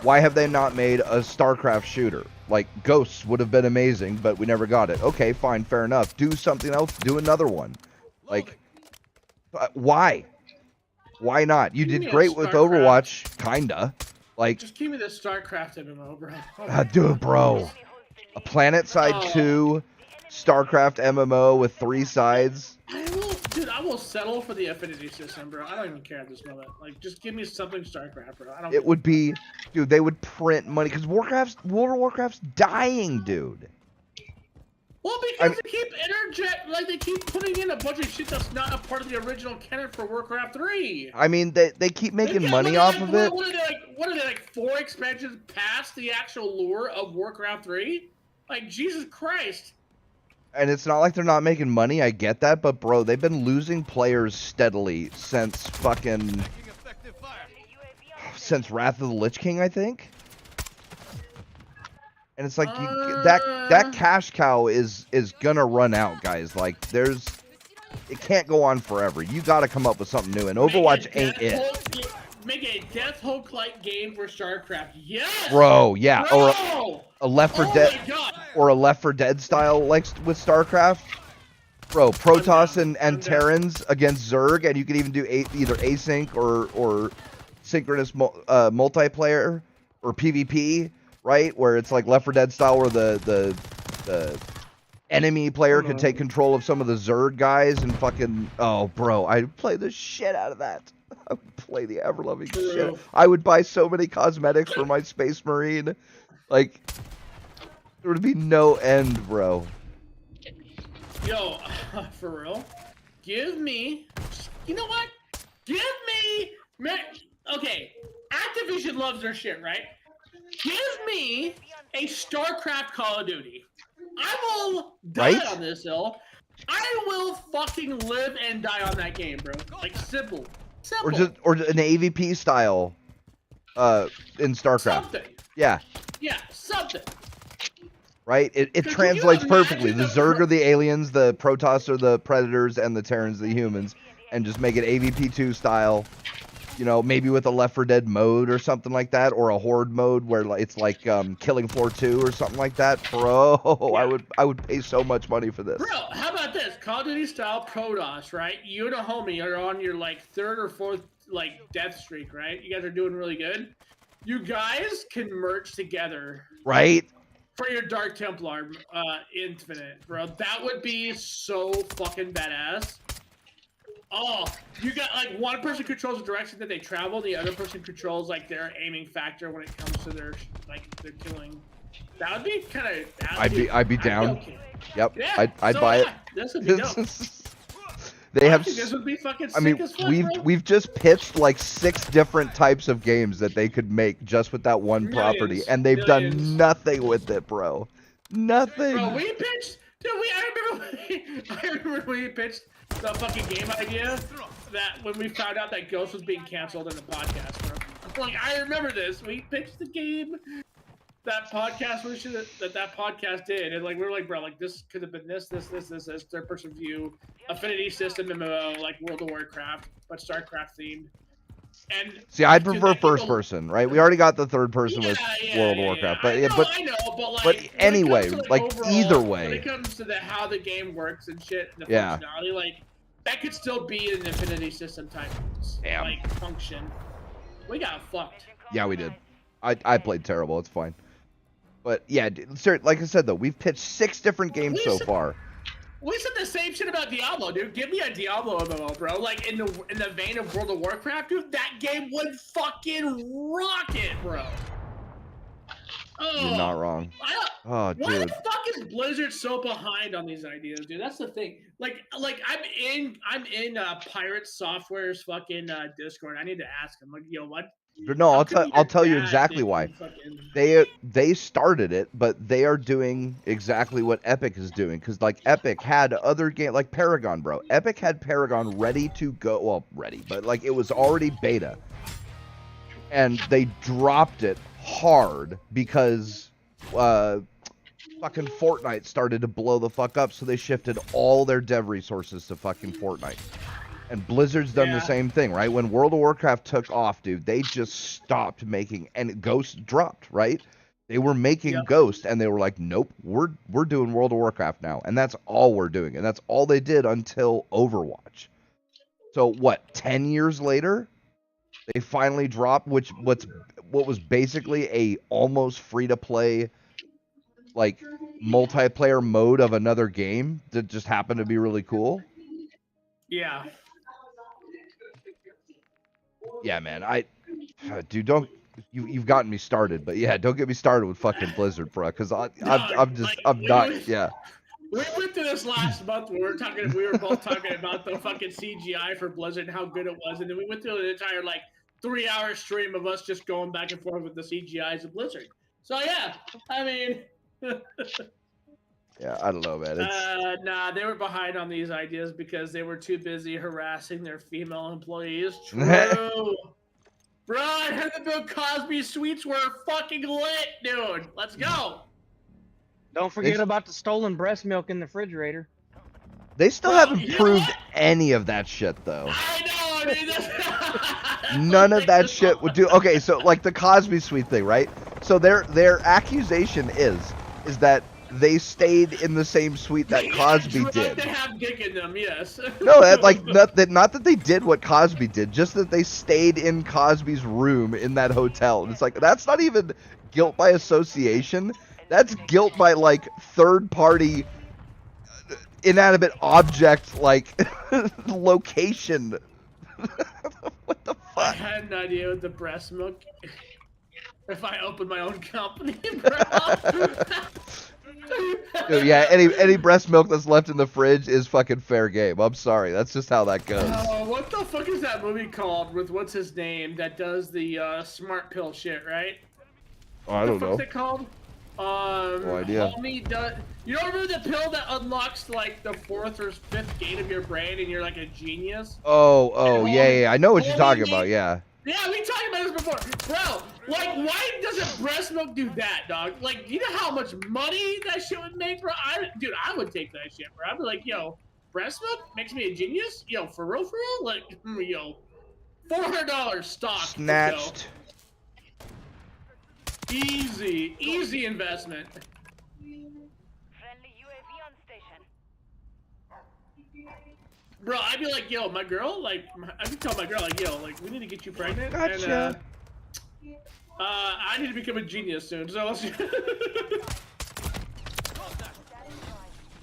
Why have they not made a StarCraft shooter? Like, Ghosts would have been amazing, but we never got it. Okay, fine, fair enough. Do something else. Do another one. Like, why? Why not? You did great with Overwatch, kinda. Like, just give me the StarCraft MMO, bro. Dude, bro. A PlanetSide 2 StarCraft MMO with 3 sides. I will settle for the Affinity system, bro. I don't even care at this moment. Like, just give me something StarCraft, bro. It would be, dude, they would print money, because World of Warcraft's dying, dude. Well, because they keep putting in a bunch of shit that's not a part of the original canon for Warcraft 3. I mean, they keep making money off of it. What are they, 4 expansions past the actual lore of Warcraft 3? Like, Jesus Christ. And it's not like they're not making money, I get that, but bro, they've been losing players steadily since Wrath of the Lich King, I think. And it's like that cash cow is gonna run out, guys. Like, it can't go on forever. You got to come up with something new, and Overwatch ain't it. Make a Death Hook-like game for StarCraft. Yes, bro. Yeah, bro! or a Left 4 Dead, or a Left 4 Dead style like with StarCraft. Bro, Protoss and Terrans against Zerg, and you can even do either async or synchronous multiplayer or PvP. right? Where it's like Left 4 Dead style, where the enemy player could take control of some of the Zerg guys and fucking. Oh, bro, I'd play the shit out of that. I would play the ever-loving shit. I would buy so many cosmetics for my Space Marine. Like, there would be no end, bro. Yo, for real? Give me... You know what? Give me... Okay, Activision loves their shit, right? Give me a StarCraft Call of Duty. I will die on this hill. I will fucking live and die on that game, bro. Like, simple. Or an AVP style in StarCraft. Something. Yeah. Yeah, something. Right? It translates perfectly. The Zerg are the aliens, the Protoss are the Predators, and the Terrans the humans. And just make it AVP2 style. You know, maybe with a Left 4 Dead mode or something like that, or a Horde mode where it's like Killing Floor 2 or something like that. Bro, yeah. I would pay so much money for this. Bro, how about this? Call of Duty style Protoss, right? You and a homie are on your like 3rd or 4th like death streak, right? You guys are doing really good. You guys can merge together. Right? For your Dark Templar Infinite, bro. That would be so fucking badass. Oh, you got like one person controls the direction that they travel, the other person controls like their aiming factor when it comes to their their killing. That would be kind of. I'd be down. Okay. Yep. Yeah, I'd buy it. This would be dope. They have. This would be fucking sick. I mean, as fuck, we've just pitched like 6 different types of games that they could make just with that one property, and they've done nothing with it, bro. Nothing. Bro, we pitched. Dude, I remember we pitched the fucking game idea that when we found out that Ghost was being canceled in the podcast, bro. Like, I remember this. We pitched the game that podcast that podcast did, and like we were like, bro, like this could have been this, third person view, affinity system MMO, like World of Warcraft, but StarCraft themed. And see, I'd prefer first person, right? We already got the third person with World of Warcraft, but I know, but like, anyway, like overall, either way, when it comes to how the game works and shit, and the functionality, like that could still be an affinity system type like function. We got fucked. Yeah, we did. I played terrible. It's fine. But yeah, like I said though, we've pitched 6 different games so far. We said the same shit about Diablo, dude. Give me a Diablo MMO, bro. Like in the vein of World of Warcraft, dude. That game would fucking rock it, bro. Oh, you're not wrong. Oh, dude. Why the fuck is Blizzard so behind on these ideas, dude? That's the thing. Like I'm in Pirate Software's fucking Discord. I need to ask him. Like, yo, what? No, I'll tell you exactly why. They started it, but they are doing exactly what Epic is doing. Because like Epic had other game like Paragon, bro. Epic had Paragon ready to go. Well, ready, but like it was already beta, and they dropped it hard because fucking Fortnite started to blow the fuck up. So they shifted all their dev resources to fucking Fortnite. And Blizzard's done the same thing, right? When World of Warcraft took off, dude, they just stopped making, and Ghost dropped, right? They were making Ghost, and they were like, nope, we're doing World of Warcraft now, and that's all we're doing, and that's all they did until Overwatch. So what? 10 years later, they finally dropped what was basically a almost free to play, like multiplayer mode of another game that just happened to be really cool. Yeah. Yeah, man, dude, you've gotten me started, but yeah, don't get me started with fucking Blizzard, bro, because I'm not, yeah. We went through this last month where we were both talking about the fucking CGI for Blizzard and how good it was, and then we went through an entire like 3-hour stream of us just going back and forth with the CGIs of Blizzard. So yeah, I mean. Yeah, I don't know, man. Nah, they were behind on these ideas because they were too busy harassing their female employees. True. Bro, I heard the Bill Cosby suites were fucking lit, dude. Let's go. Don't forget about the stolen breast milk in the refrigerator. They still haven't proved any of that shit, though. I know, dude. None of that shit would do. Okay, so like the Cosby suite thing, right? So their accusation is that they stayed in the same suite that Cosby did. They have dick in them, yes. No, that like not that they did what Cosby did, just that they stayed in Cosby's room in that hotel. And it's like that's not even guilt by association. That's guilt by like third party inanimate object like location. What the I fuck? had an idea with the breast milk. If I opened my own company, bro. Dude, yeah, any breast milk that's left in the fridge is fucking fair game. I'm sorry, that's just how that goes. What the fuck is that movie called with what's his name that does the smart pill shit, right? Oh, I don't know. What's it called? No idea. Homie does. You don't remember the pill that unlocks like the 4th or 5th gate of your brain and you're like a genius? Oh, yeah, I know what you're talking about, yeah. Yeah, we talked about this before. Bro, like, why doesn't breast milk do that, dog? Like, you know how much money that shit would make, bro? Dude, I would take that shit, bro. I'd be like, yo, breast milk makes me a genius? Yo, for real? Like, yo, $400 stock. Snatched. Easy investment. Friendly UAV on station. Bro, I'd be like, yo, my girl, like, I could tell my girl, like, yo, like, we need to get you pregnant. Gotcha. And, I need to become a genius soon, so let's.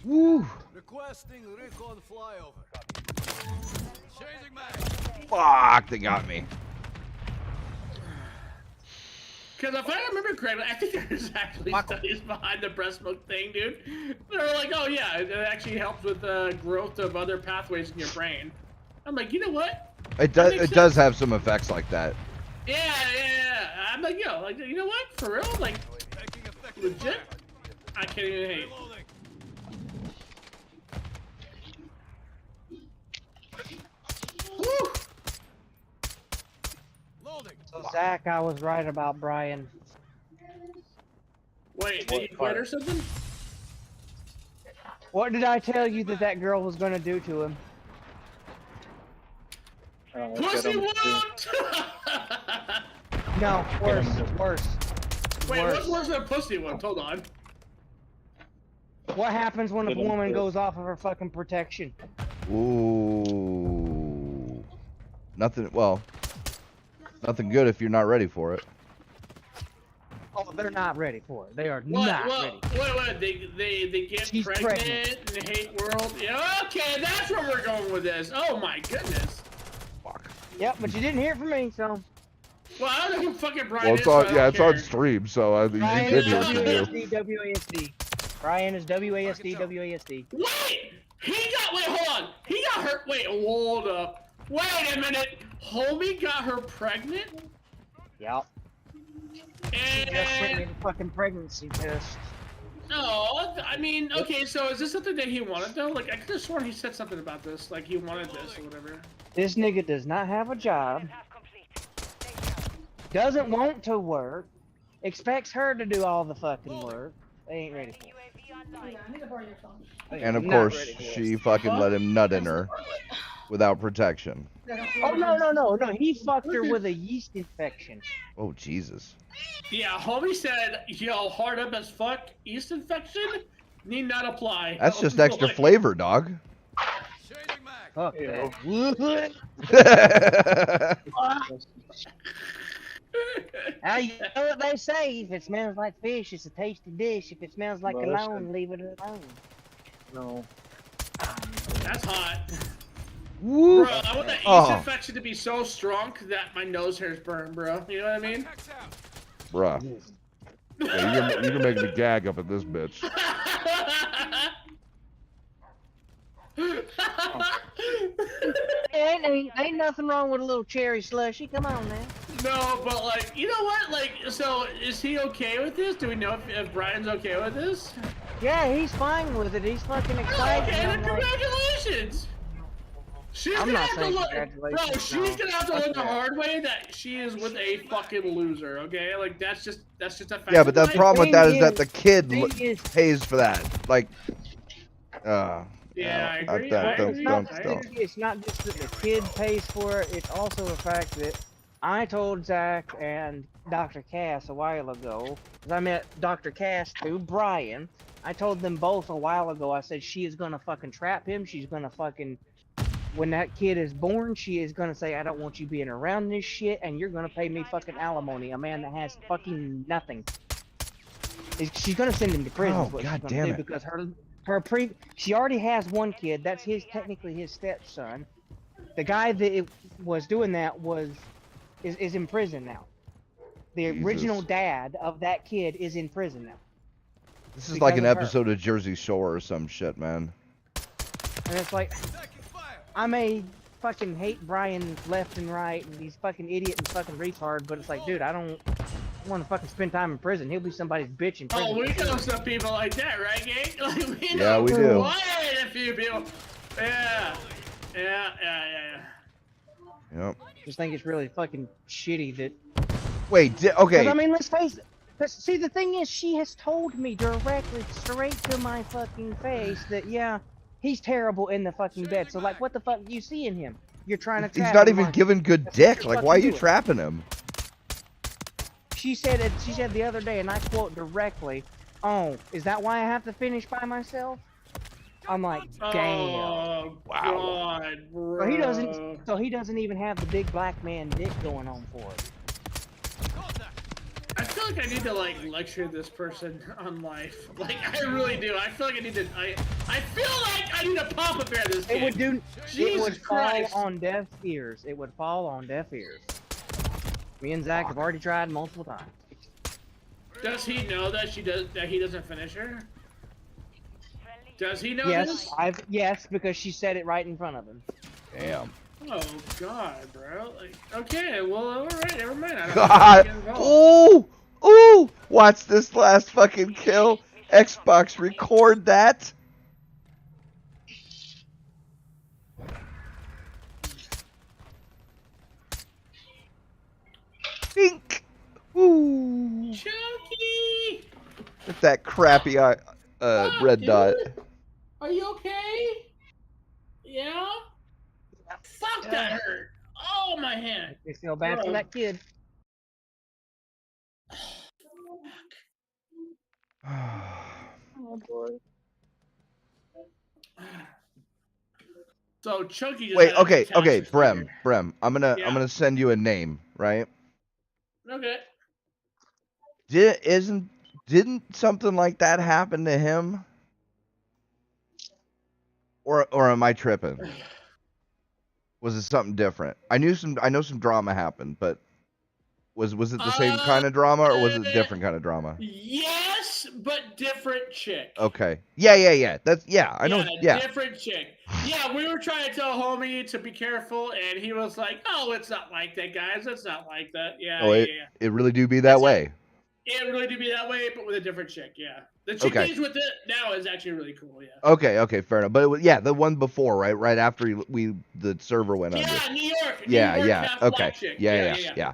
Woo. Requesting recon flyover. Changing mag. Fuck, they got me. Because if I remember correctly, I think there's actually studies behind the breast milk thing, dude. They're like, oh yeah, it actually helps with the growth of other pathways in your brain. I'm like, you know what? It does have some effects like that. Yeah. I'm like, yo, like, you know what? For real? Like, legit? I can't even hate. Woo! So Zach, I was right about Brian. Wait, did you quit or something? What did I tell you that girl was gonna do to him? Pussy whooped! No, worse. Wait, what's worse than a pussy whooped? Hold on. What happens when a woman goes off of her fucking protection? Ooh. Nothing, well, nothing good if you're not ready for it. Oh, they're not ready for it. They are not ready. Wait, they get She's pregnant in the hate world? Yeah, okay, that's where we're going with this. Oh my goodness. Fuck. Yep, but you didn't hear it from me, so. Well, I don't know who fucking Brian Well, is. it's so I on, don't yeah, it's care. on stream, so you Brian did is hear from you. WASD. Brian is WASD. Wait! Hold on. He got hurt. Wait, hold up. Wait a minute. Homie got her pregnant? Yep. And... Just sent me the fucking pregnancy test. No, I mean, okay, so is this something that he wanted, though? Like, I could have sworn he said something about this. Like, he wanted this or whatever. This nigga does not have a job. Doesn't want to work. Expects her to do all the fucking work. They ain't ready for it. And of Not course, ready for it. she fucking let him nut in her without protection. Oh, no. He fucked her with a yeast infection. Oh, Jesus. Yeah, homie said, yo, hard up as fuck, yeast infection, need not apply. That's just extra flavor, dog. Fuck Ew. that. Now you know what they say. If it smells like fish, it's a tasty dish. If it smells like cologne, leave it alone. No. That's hot. Woo. Bro, I want that yeast Oh. infection to be so strong that my nose hairs burn, bro. You know what I mean? Bruh. Yeah, you're making me gag up at this bitch. Ain't nothing wrong with a little cherry slushy. Come on, man. No, but like, you know what? Like, so is he okay with this? Do we know if Brian's okay with this? Yeah, he's fine with it. He's fucking excited. Okay, I'm then like, congratulations. She's I'm gonna not have to saying look, congratulations, bro. She's no. gonna have to Fuck learn the that. hard way that she is with a fucking loser. Okay, like that's just a fact. Yeah, but the of life. problem with that is that the kid thing is- pays for that. Like, Yeah, I agree. don't- I agree. don't- I don't. agree. It's not just that the kid pays for it. It's also the fact that I told Zach and Dr. Cass a while ago, because I met Dr. Cass through Brian. I told them both a while ago, I said she is gonna fucking trap him. She's gonna fucking, when that kid is born, she is gonna say, I don't want you being around this shit, and you're gonna pay me fucking alimony. A man that has fucking nothing. She's gonna send him to prison. Oh, Is what God she's gonna damn do it. because she already has one kid. That's technically his stepson. The guy that was doing that is in prison now. The original Jesus. dad of that kid is in prison now. This is because like an of her. episode of Jersey Shore or some shit, man. And it's like, Taking fire. I may fucking hate Brian left and right, and he's fucking idiot and fucking retard, but it's like, dude, I don't want to fucking spend time in prison. He'll be somebody's bitch in prison. Oh, we know some people like that, right, gang? Like, we Yeah, know we do. quite a few people. Yeah. Yep. Just think it's really fucking shitty that. Wait, Because okay. I mean, let's face it. See, the thing is, she has told me directly, straight to my fucking face, that yeah, he's terrible in the fucking bed. So like, what the fuck do you see in him? You're trying to He's trap not him, even aren't you? giving good That's what dick. you're Like, why are fucking you doing. trapping him? She said it. She said the other day, and I quote directly, "Oh, is that why I have to finish by myself?" I'm like, damn. Oh, Wow. God, bro. So he doesn't. So he doesn't even have the big black man dick going on for it. I feel like I need to like lecture this person on life. Like I really do. I feel like I need to. I feel like I need to pop up at this It kid. would do. It Jesus would Christ. fall on deaf ears. It would fall on deaf ears. Me and Zach have already tried multiple times. Does he know that he doesn't finish her? Does he know this? Yes, because she said it right in front of him. Damn. Oh God, bro. Like, okay, well, all right, never mind. I don't God. get involved. Ooh. Ooh. Watch this last fucking kill. Xbox, record that. Pink. Ooh. Chucky, With that crappy red dude? dot. Are you okay? Yeah. Fuck, that hurt. Oh, my hand. I feel bad for Bro. that kid. Oh boy. So Chucky just Wait, had a okay, catastrophe Brem, here. I'm gonna Yeah. send you a name, right? Okay. Didn't something like that happen to him? Or am I tripping? Was it something different? I know some drama happened, but was it the same kind of drama or was it a different kind of drama? Yes, but different chick. Okay. Yeah. That's I know. Yeah. Different chick. Yeah, we were trying to tell homie to be careful, and he was like, "Oh, it's not like that, guys. It's not like that." Yeah, Oh, yeah. it really do be that That's it. way. It really do be that way, but with a different chick. Yeah, the chick Okay. he's with it now is actually really cool. Yeah. Okay, fair enough. But it was, the one before, right? Right after the server went under. Yeah, New York. Yeah, New York yeah. half Okay. black chick. Yeah.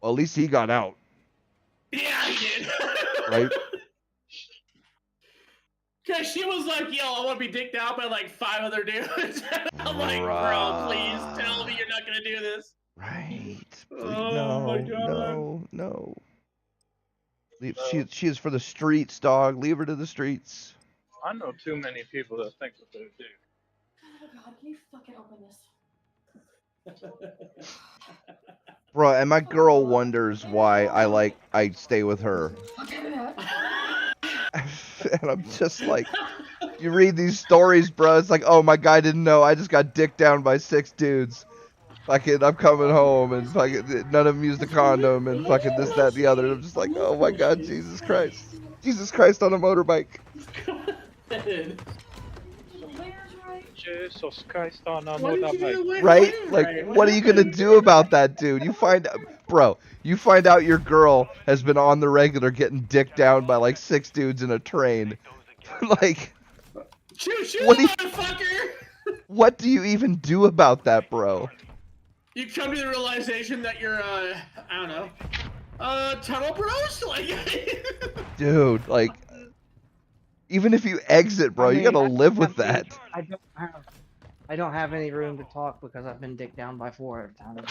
Well, at least he got out, Yeah, he did. right? Cause she was like, "Yo, I want to be dicked out by like 5 other dudes." I'm like, "Bro, please tell me you're not gonna do this." Right. Oh my God. No. She is for the streets, dog. Leave her to the streets. I know too many people that think that they do. Oh God, can you fucking open this? Bro, and my girl wonders why I stay with her. And I'm just like, you read these stories, bro. It's like, oh, my guy didn't know. I just got dicked down by 6 dudes. Fucking, I'm coming home, and fucking, none of them used a condom, and fucking this, that, and the other. And I'm just like, oh my God, Jesus Christ. Jesus Christ on a motorbike. Jesus Christ on a What did you motorbike. do? Right? Like, what are you gonna do about that, dude? You find out your girl has been on the regular getting dicked down by like 6 dudes in a train. Like, Shoot, What do you- motherfucker! what do you even do about that, bro? You come to the realization that you're, I don't know, tunnel bros? Like, Dude, like, even if you exit, bro, I you mean, gotta live with that. I don't have. I don't have any room to talk because I've been dicked down by 4 at a time.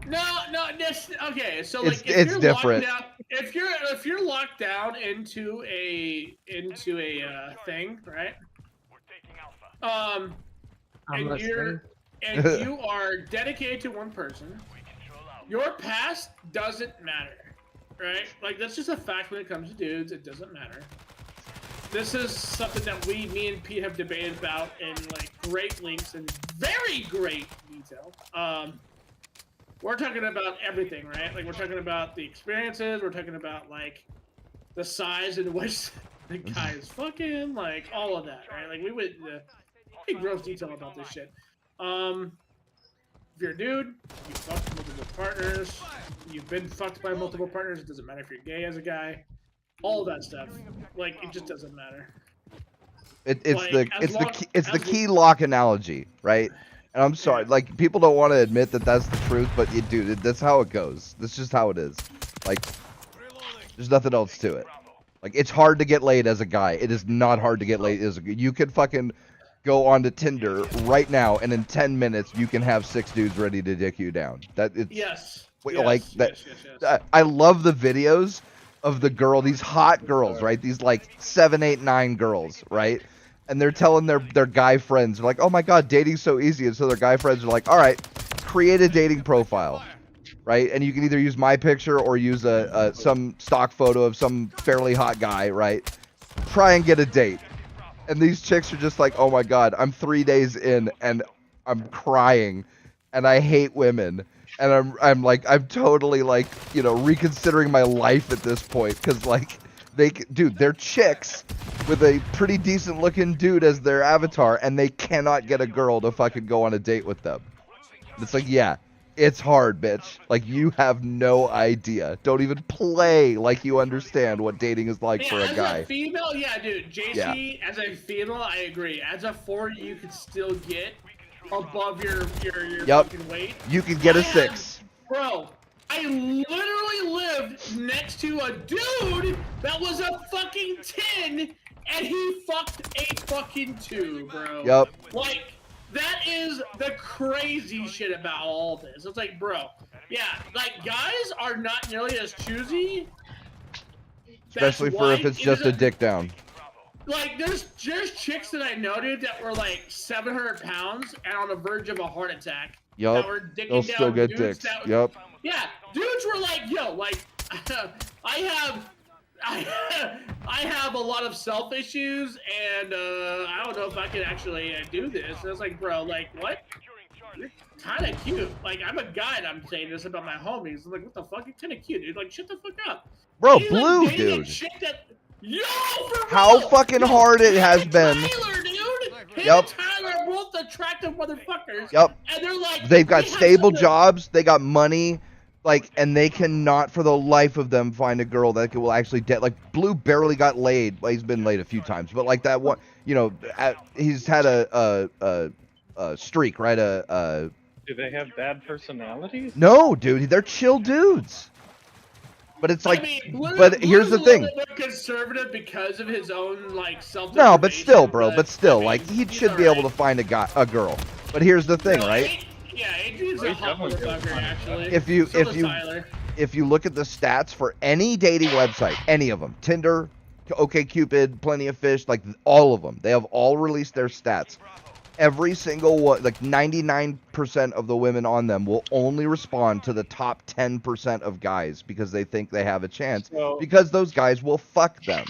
No, this okay. So like, if it's you're different. locked down, if you're locked down into a thing, right? I'm And listening. you are dedicated to one person. Your past doesn't matter, right? Like that's just a fact when it comes to dudes. It doesn't matter. This is something that me and Pete have debated about in like great lengths and very great detail. We're talking about everything, right? Like we're talking about the experiences. We're talking about like the size in which the guy is fucking, like all of that, right? Like we went into gross detail about this shit. If you're a dude, you fucked multiple partners. You've been fucked by multiple partners. It doesn't matter if you're gay as a guy. All that stuff, like it just doesn't matter. It's the key lock analogy, right? And I'm sorry, like people don't want to admit that that's the truth, but dude, that's how it goes. That's just how it is. Like, there's nothing else to it. Like, it's hard to get laid as a guy. It is not hard to get laid as a guy. You could fucking go onto Tinder right now, and in 10 minutes you can have 6 dudes ready to dick you down. Yes. I love the videos of the girl, these hot girls, right? These like 7, 8, 9 girls, right? And they're telling their guy friends, they're like, oh my god, dating's so easy. And so their guy friends are like, all right, create a dating profile, right? And you can either use my picture or use some stock photo of some fairly hot guy, right? Try and get a date. And these chicks are just like, oh my god, I'm 3 days in and I'm crying and I hate women. And I'm totally like, you know, reconsidering my life at this point, because like they're chicks with a pretty decent looking dude as their avatar, and they cannot get a girl to fucking go on a date with them. It's like, yeah, it's hard, bitch. Like, you have no idea. Don't even play like you understand what dating is like for a guy. As a female, yeah, dude. JC, as a female, I agree. As a 4, you could still get above your fucking weight. You can get a 6. Bro, I literally lived next to a dude that was a fucking 10, and he fucked a fucking 2, bro. Yep. Like, that is the crazy shit about all this. It's like, bro, yeah, like, guys are not nearly as choosy. Especially for if it's just a dick down. Like, there's chicks that I noted that were like 700 pounds and on the verge of a heart attack. Yup. They'll still get dicks. Yup. Yeah, dudes were like, yo, like, I have a lot of self issues, and I don't know if I can actually do this. And I was like, bro, like, what? You're kind of cute. Like, I'm a guy, and I'm saying this about my homies. I'm like, what the fuck? You're kind of cute, dude. Like, shut the fuck up. Bro, He's Blue, like, dude. Yo, how fucking hard it has been. Tyler, dude. Yep. Tyler are both attractive motherfuckers. Yep. And they're like, they've got stable jobs, they got money, like, and they cannot for the life of them find a girl that will actually like Blue barely got laid. Well, he's been laid a few times, but like that one, you know, he's had a streak, right? Do they have bad personalities? No, dude, they're chill dudes. But it's like, I mean, but here's the thing. Conservative because of his own like self. No, but still, bro. But still, like, he should be able to find a girl. But here's the thing, right? Yeah, Adrian's a hot motherfucker, actually. If you look at the stats for any dating website, any of them, Tinder, OkCupid, Plenty of Fish, like all of them, they have all released their stats. Every single one, like 99% of the women on them will only respond to the top 10% of guys because they think they have a chance, because those guys will fuck them.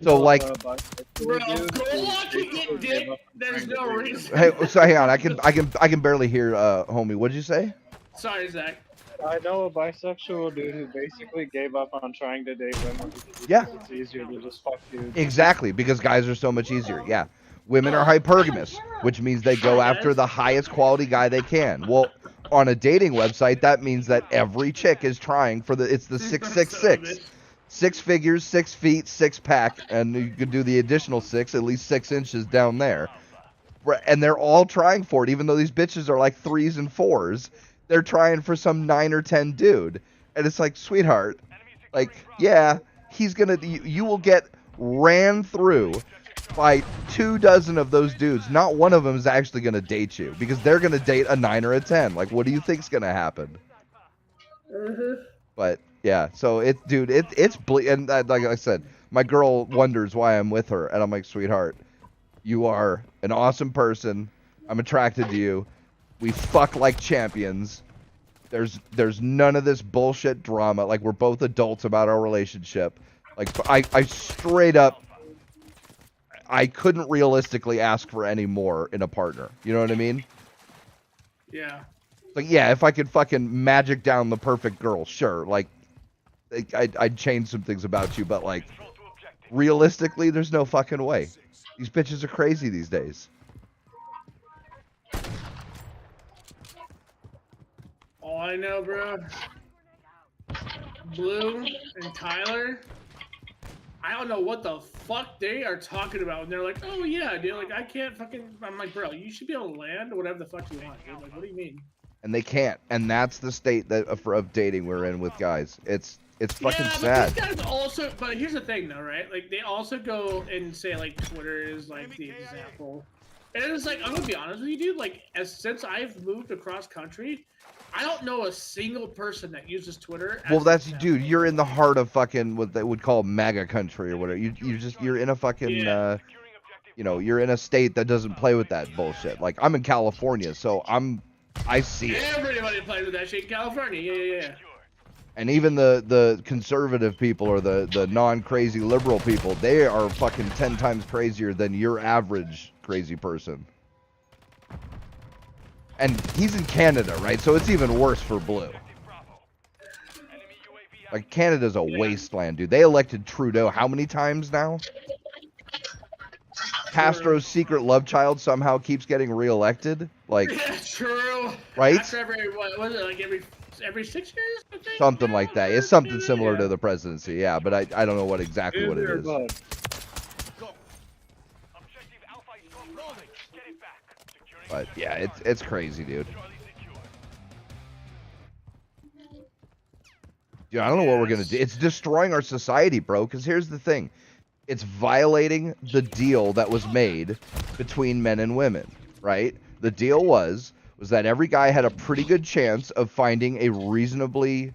So like, bro, go watch it get dick. There's no reason. Hey, so hang on, I can barely hear, homie. What'd you say? Sorry, Zach. I know a bisexual dude who basically gave up on trying to date women because it's easier to just fuck dudes. Exactly, because guys are so much easier. Yeah. Women are hypergamous, which means they go after the highest quality guy they can. Well, on a dating website, that means that every chick is trying for it's the 666. 6 figures, 6 feet, 6 pack, and you could do the additional 6, at least 6 inches down there. And they're all trying for it, even though these bitches are like 3s and 4s. They're trying for some 9 or 10 dude. And it's like, sweetheart, like, yeah, he's gonna, you will get ran through by 24 of those dudes, not one of them is actually going to date you because they're going to date a 9 or a 10. Like, what do you think's going to happen? But yeah, so it's and like I said, my girl wonders why I'm with her, and I'm like, sweetheart, you are an awesome person. I'm attracted to you. We fuck like champions. There's none of this bullshit drama. Like, we're both adults about our relationship. Like, I straight up, I couldn't realistically ask for any more in a partner. You know what I mean? Yeah. Like, yeah, if I could fucking magic down the perfect girl, sure. Like, I'd change some things about you, but like, realistically, there's no fucking way. These bitches are crazy these days. All I know, bro, Blue and Tyler, I don't know what the fuck they are talking about. And they're like, oh yeah, dude, like I can't fucking, I'm like, bro, you should be able to land whatever the fuck you want, dude. Like, what do you mean? And they can't. And that's the state that of dating we're in with guys. It's fucking yeah, sad. But these guys also, but here's the thing though, right? Like they also go and say like Twitter is like the example. And it's like, I'm gonna be honest with you, dude, like since I've moved across country, I don't know a single person that uses Twitter. Well, that's, dude, you're in the heart of fucking what they would call MAGA country or whatever. You're in a fucking, you know, you're in a state that doesn't play with that bullshit. Like, I'm in California, so I see it. Everybody plays with that shit in California, yeah. And even the conservative people or the non-crazy liberal people, they are fucking 10 times crazier than your average crazy person. And he's in Canada, right? So it's even worse for Blue. Like, Canada's a wasteland, dude. They elected Trudeau how many times now? Castro's secret love child somehow keeps getting reelected. Like, yeah, true. Right? After every, what was it, like every 6 years? I think? Something like that. It's something similar to the presidency, yeah. But I don't know what exactly what it is. But yeah, it's crazy, dude. Dude, I don't know what we're gonna do. It's destroying our society, bro. Because here's the thing, it's violating the deal that was made between men and women, right? The deal was that every guy had a pretty good chance of finding a reasonably,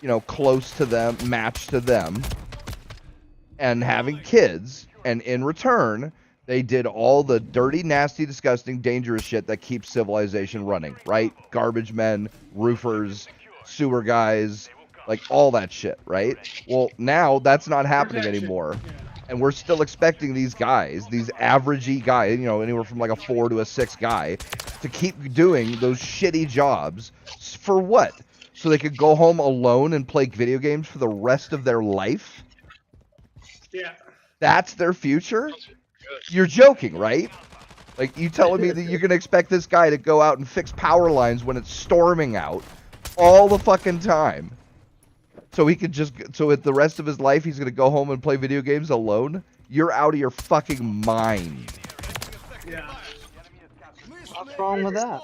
you know, close to them, match to them, and having kids. And in return, they did all the dirty, nasty, disgusting, dangerous shit that keeps civilization running, right? Garbage men, roofers, sewer guys, like all that shit, right? Well, now that's not happening anymore. And we're still expecting these guys, these averagey guys, you know, anywhere from like a 4 to a 6 guy, to keep doing those shitty jobs for what? So they could go home alone and play video games for the rest of their life? Yeah. That's their future? You're joking, right? Like, you telling me that you're gonna expect this guy to go out and fix power lines when it's storming out all the fucking time, so he could just, so at the rest of his life he's gonna go home and play video games alone? You're out of your fucking mind. Yeah. What's wrong with that?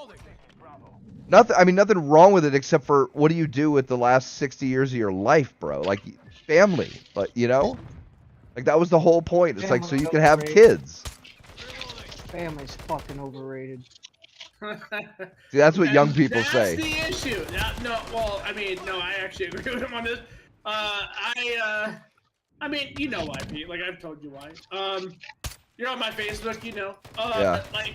Nothing. I mean, nothing wrong with it except for what do you do with the last 60 years of your life, bro? Like, family, but you know. Like, that was the whole point. It's like, so you can have kids. Family's fucking overrated. See, that's what young people say. That's the issue. No, well, I mean, no, I actually agree with him on this. I mean, you know why, Pete. Like, I've told you why. You're on my Facebook, you know. Yeah. Like,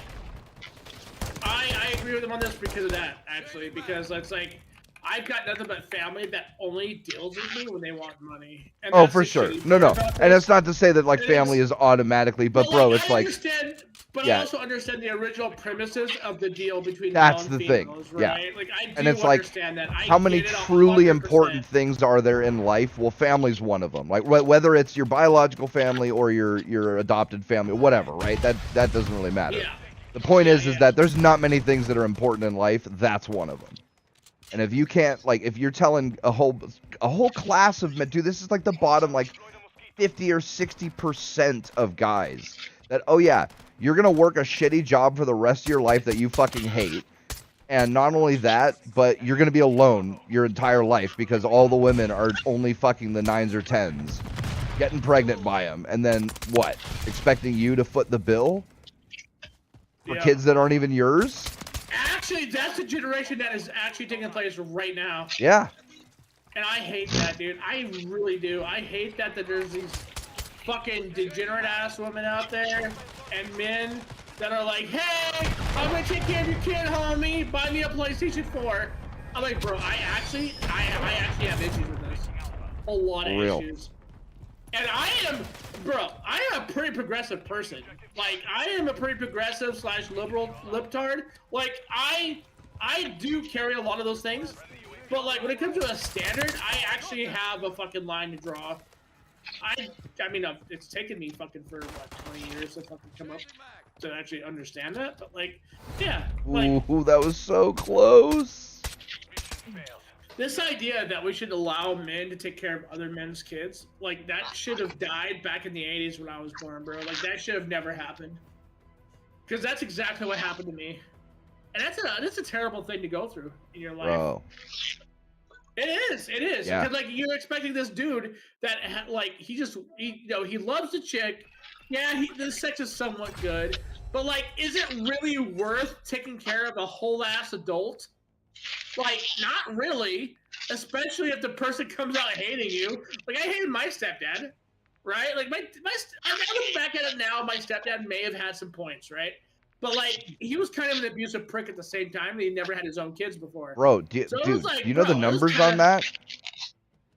I agree with him on this because of that, actually. Because it's like, I've got nothing but family that only deals with me when they want money. And Oh, that's for the sure. shitty No, part no. about And this. it's not to say that, like, family is automatically, but bro, it's I like, understand, but yeah. I also understand the original premises of the deal between That's male and the thing, females, yeah. right? Like, I do and it's like, understand that. I how many get it truly 100%. important things are there in life? Well, family's one of them. Like, whether it's your biological family or your adopted family, whatever, right? That doesn't really matter. Yeah. The point is that there's not many things that are important in life. That's one of them. And if you can't, like, if you're telling a whole class of men, dude, this is like the bottom, like, 50 or 60% of guys that, oh yeah, you're gonna work a shitty job for the rest of your life that you fucking hate, and not only that, but you're gonna be alone your entire life because all the women are only fucking the 9s or 10s, getting pregnant by him, and then what? Expecting you to foot the bill for Yeah. kids that aren't even yours? Actually, that's the generation that is actually taking place right now. Yeah. And I hate that, dude. I really do. I hate that there's these fucking degenerate ass women out there and men that are like, hey, I'm gonna take care of your kid, homie. Buy me a PlayStation 4. I'm like, bro, I actually have issues with this. A lot of issues. And I am a pretty progressive person. Like, I am a pretty progressive / liberal libtard. Like, I do carry a lot of those things. But, like, when it comes to a standard, I actually have a fucking line to draw. I mean, it's taken me fucking for, what, 20 years to fucking come up to actually understand that. But, like, yeah. Like, Ooh, that was so close. this idea that we should allow men to take care of other men's kids, like, that should have died back in the 80s when I was born, bro. Like, that should have never happened. Because that's exactly what happened to me. And that's a terrible thing to go through in your life. Bro. It is. Yeah. Because, like, you're expecting this dude that, like, he loves the chick. Yeah, the sex is somewhat good. But, like, is it really worth taking care of a whole-ass adult? Like, not really. Especially if the person comes out hating you. Like, I hated my stepdad, right? Like, I look back at it now, my stepdad may have had some points, right? But, like, he was kind of an abusive prick at the same time, and he never had his own kids before. Bro, dude, Like, you know the bro, it was numbers on that?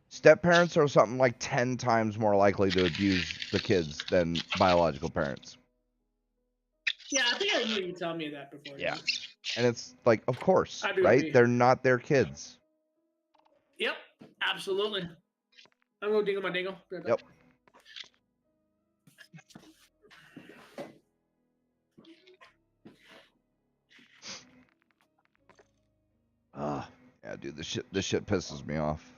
Step parents are something like 10 times more likely to abuse the kids than biological parents. Yeah, I think I remember you telling me that before. Yeah. And it's like, of course, I do right? agree. They're not their kids. Yep, absolutely. I'm gonna dingle my dingle. Yep. Yeah, dude, this shit pisses me off.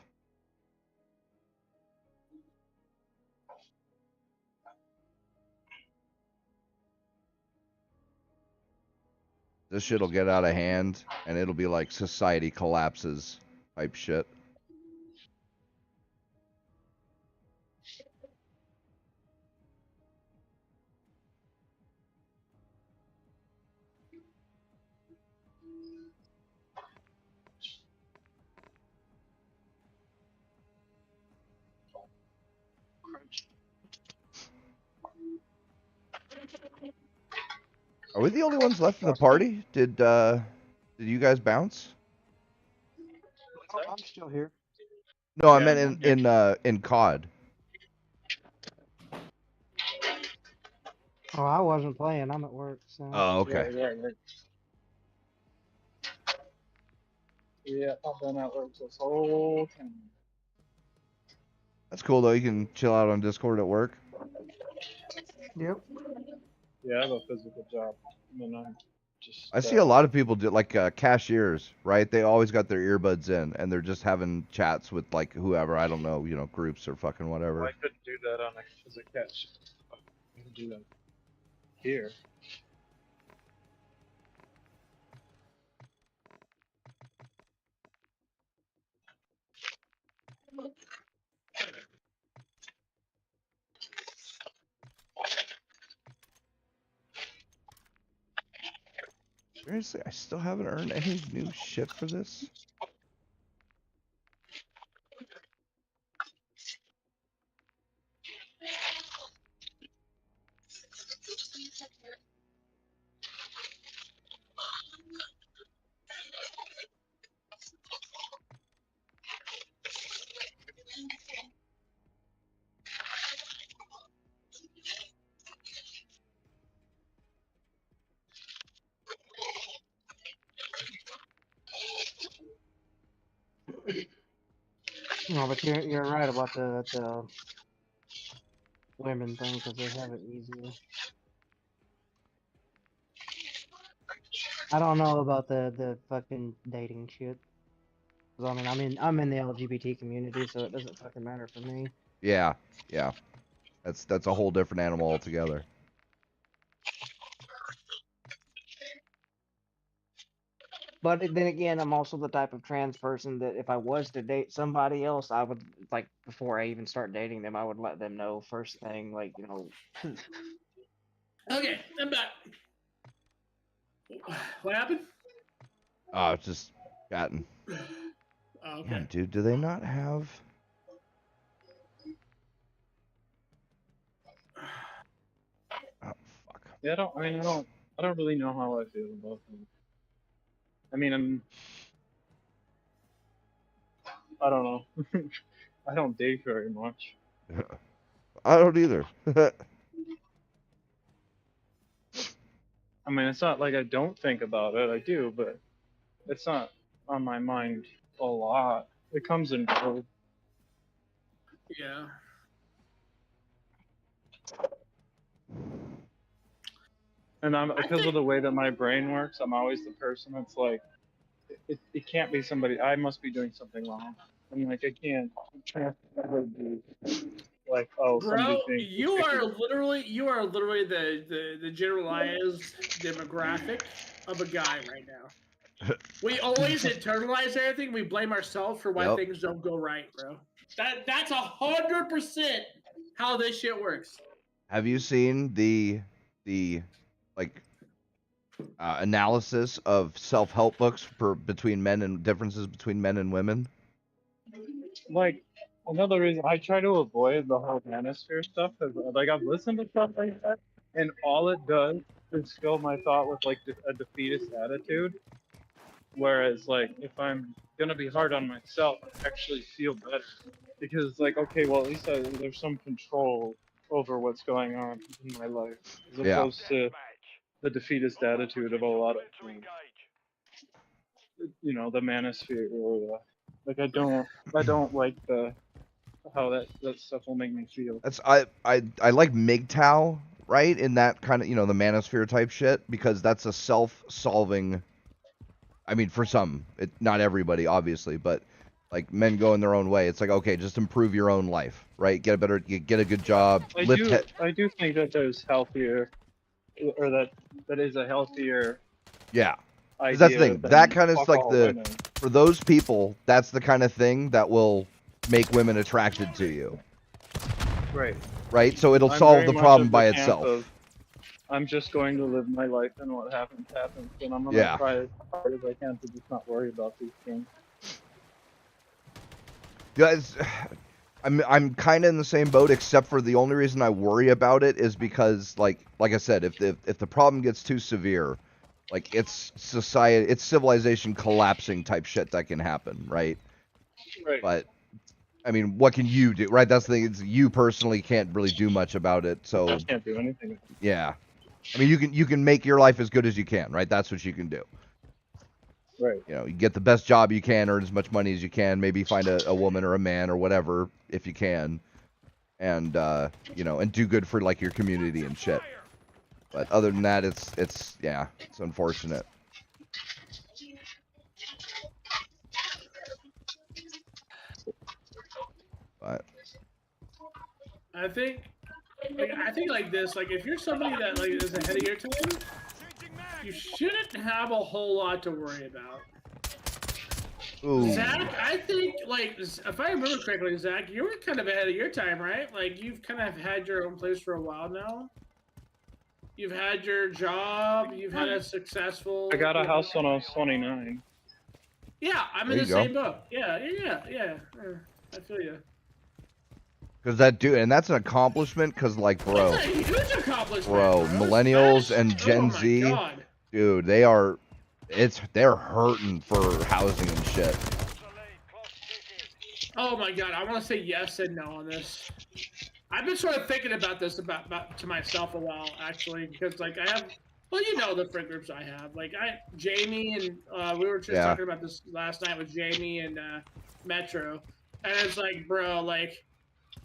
This shit'll get out of hand, and it'll be like society collapses type shit. Are we the only ones left in the party? Did you guys bounce? I'm still here. No, I Yeah, meant in COD. Oh, I wasn't playing. I'm at work. So. Oh, okay. Right. Yeah, I've been at work this whole time. That's cool though. You can chill out on Discord at work. Yep. Yeah, I have a physical job. I mean, I'm just. I see a lot of people do like cashiers, right? They always got their earbuds in and they're just having chats with like whoever, I don't know, groups or fucking whatever. I couldn't do that on as a catch. I can do that here. Seriously, I still haven't earned any new shit for this. No, but you're right about the women thing because they have it easier. I don't know about the fucking dating shit. 'Cause, I mean, I'm in the LGBT community, so it doesn't fucking matter for me. Yeah. That's a whole different animal altogether. But then again, I'm also the type of trans person that if I was to date somebody else, I would like before I even start dating them, I would let them know first thing, like Okay, I'm back. What happened? Oh, it's just chatting. Oh, okay. Damn, dude, do they not have? Oh, fuck. Yeah, I don't really know how I feel about them. I mean, I don't know. I don't date very much. I don't either. I mean, it's not like I don't think about it. I do, but it's not on my mind a lot. It comes and goes. Yeah. And because of the way that my brain works, I'm always the person that's like, it can't be somebody. I must be doing something wrong. I'm like, it can't ever be like, oh, Bro, somebody thinks. you are literally the generalized demographic of a guy right now. We always internalize everything. We blame ourselves for why Yep. things don't go right, bro. That's 100% how this shit works. Have you seen the like analysis of self-help books for between men and differences between men and women? Like, another reason I try to avoid the whole manosphere stuff is like I've listened to stuff like that, and all it does is fill my thought with like a defeatist attitude. Whereas like if I'm gonna be hard on myself, I actually feel better because it's like, okay, well, at least there's some control over what's going on in my life, as Yeah. opposed to the defeatist attitude of a lot of the manosphere or like I don't like how that stuff will make me feel. That's I like MGTOW, right? In that kind of, the manosphere type shit, because that's a self-solving. I mean, for some, not everybody, obviously, but like men going their own way. It's like, okay, just improve your own life, right? Get a good job. I do think that there's healthier, or that is a healthier. Yeah. 'Cause Idea that's the thing. than That kind of fuck like all the women. for those people, that's the kind of thing that will make women attracted to you, Right. right? So it'll I'm solve very the much problem of by the camp itself. of, I'm just going to live my life, and what happens, happens. And I'm gonna Yeah. try as hard as I can to just not worry about these things. Guys, I'm kind of in the same boat, except for the only reason I worry about it is because, like I said, if the problem gets too severe, like it's civilization collapsing type shit that can happen, right? Right. But I mean, what can you do, right? That's the thing. Is you personally can't really do much about it. So I can't do anything. yeah, I mean, you can make your life as good as you can, right? That's what you can do. Right. You get the best job you can, earn as much money as you can, maybe find a woman or a man or whatever if you can, and and do good for like your community and shit. But other than that, it's unfortunate. But I think like this, like if you're somebody that like is ahead of your time, you shouldn't have a whole lot to worry about. ooh, Zach, I think like if I remember correctly, Zach, you were kind of ahead of your time, right? Like you've kind of had your own place for a while now. You've had your job. You've had a successful. I got a house when I was 29. Yeah, I'm There in the you go. same boat. Yeah. I feel you. because that's an accomplishment. Because like, bro, It's a huge accomplishment, bro, millennials and Gen Z, Oh my God. dude, they're hurting for housing and shit. Oh my God, I want to say yes and no on this. I've been sort of thinking about this about to myself a while, actually, because like I have, well, the friend groups I have. Like Jamie and we were just talking about this last night with Jamie and Metro, and it's like, bro, like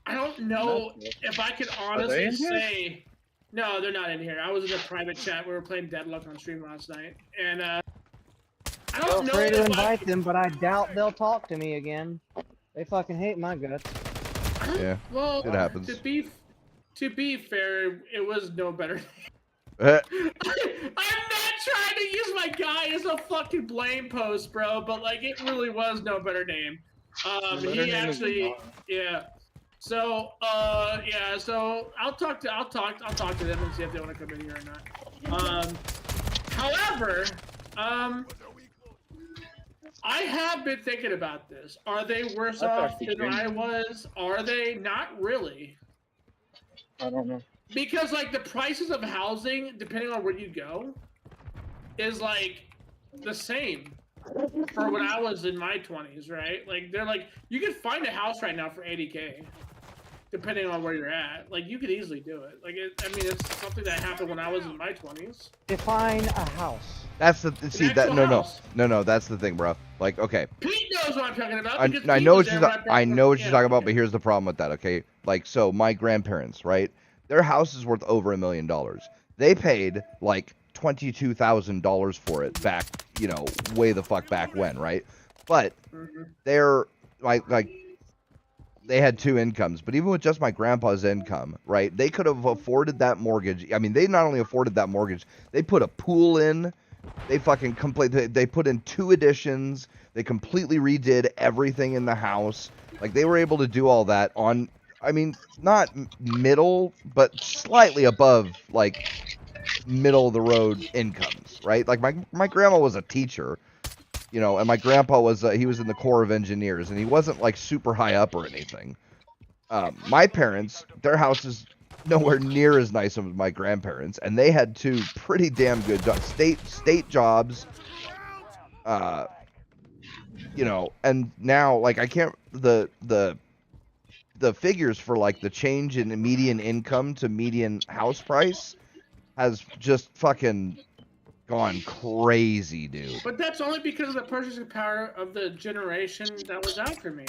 I don't know if I could honestly say. No, they're not in here. I was in a private chat. We were playing Deadlock on stream last night, and I don't know. Feel free to if invite them, but I doubt they'll talk to me again. They fucking hate my guts. Yeah, well, it happens. To be fair, it was no better. I'm not tried to use my guy as a fucking blame post, bro, but like it really was no better name. He actually, yeah. So, yeah. So I'll talk to them and see if they want to come in here or not. However, I have been thinking about this. Are they worse off than I was? Are they? Not really. I don't know. Because like the prices of housing, depending on where you go, is like the same for when I was in my 20s, right? Like they're like you can find a house right now for $80K, depending on where you're at. Like you could easily do it. Like I mean, it's something that happened when I was in my 20s. Define a house. That's the see that house. no. That's the thing, bro. Like okay. Pete knows what I'm talking about. I know what you're talking about, but here's the problem with that. Okay, like so my grandparents, right? Their house is worth over $1 million. They paid like $22,000 for it back, you know, way the fuck back when, right? But they're like they had two incomes, but even with just my grandpa's income, right? They could have afforded that mortgage. I mean, they not only afforded that mortgage, they put a pool in. They fucking they put in 2 additions. They completely redid everything in the house. Like they were able to do all that on, I mean, not middle, but slightly above like middle of the road incomes, right? Like my grandma was a teacher, you know, and my grandpa was he was in the Corps of Engineers, and he wasn't like super high up or anything. My parents, their house is nowhere near as nice as my grandparents, and they had 2 pretty damn good state jobs. You know, and now like I can't the figures for like the change in median income to median house price has just fucking gone crazy, dude. But that's only because of the purchasing power of the generation that was after me.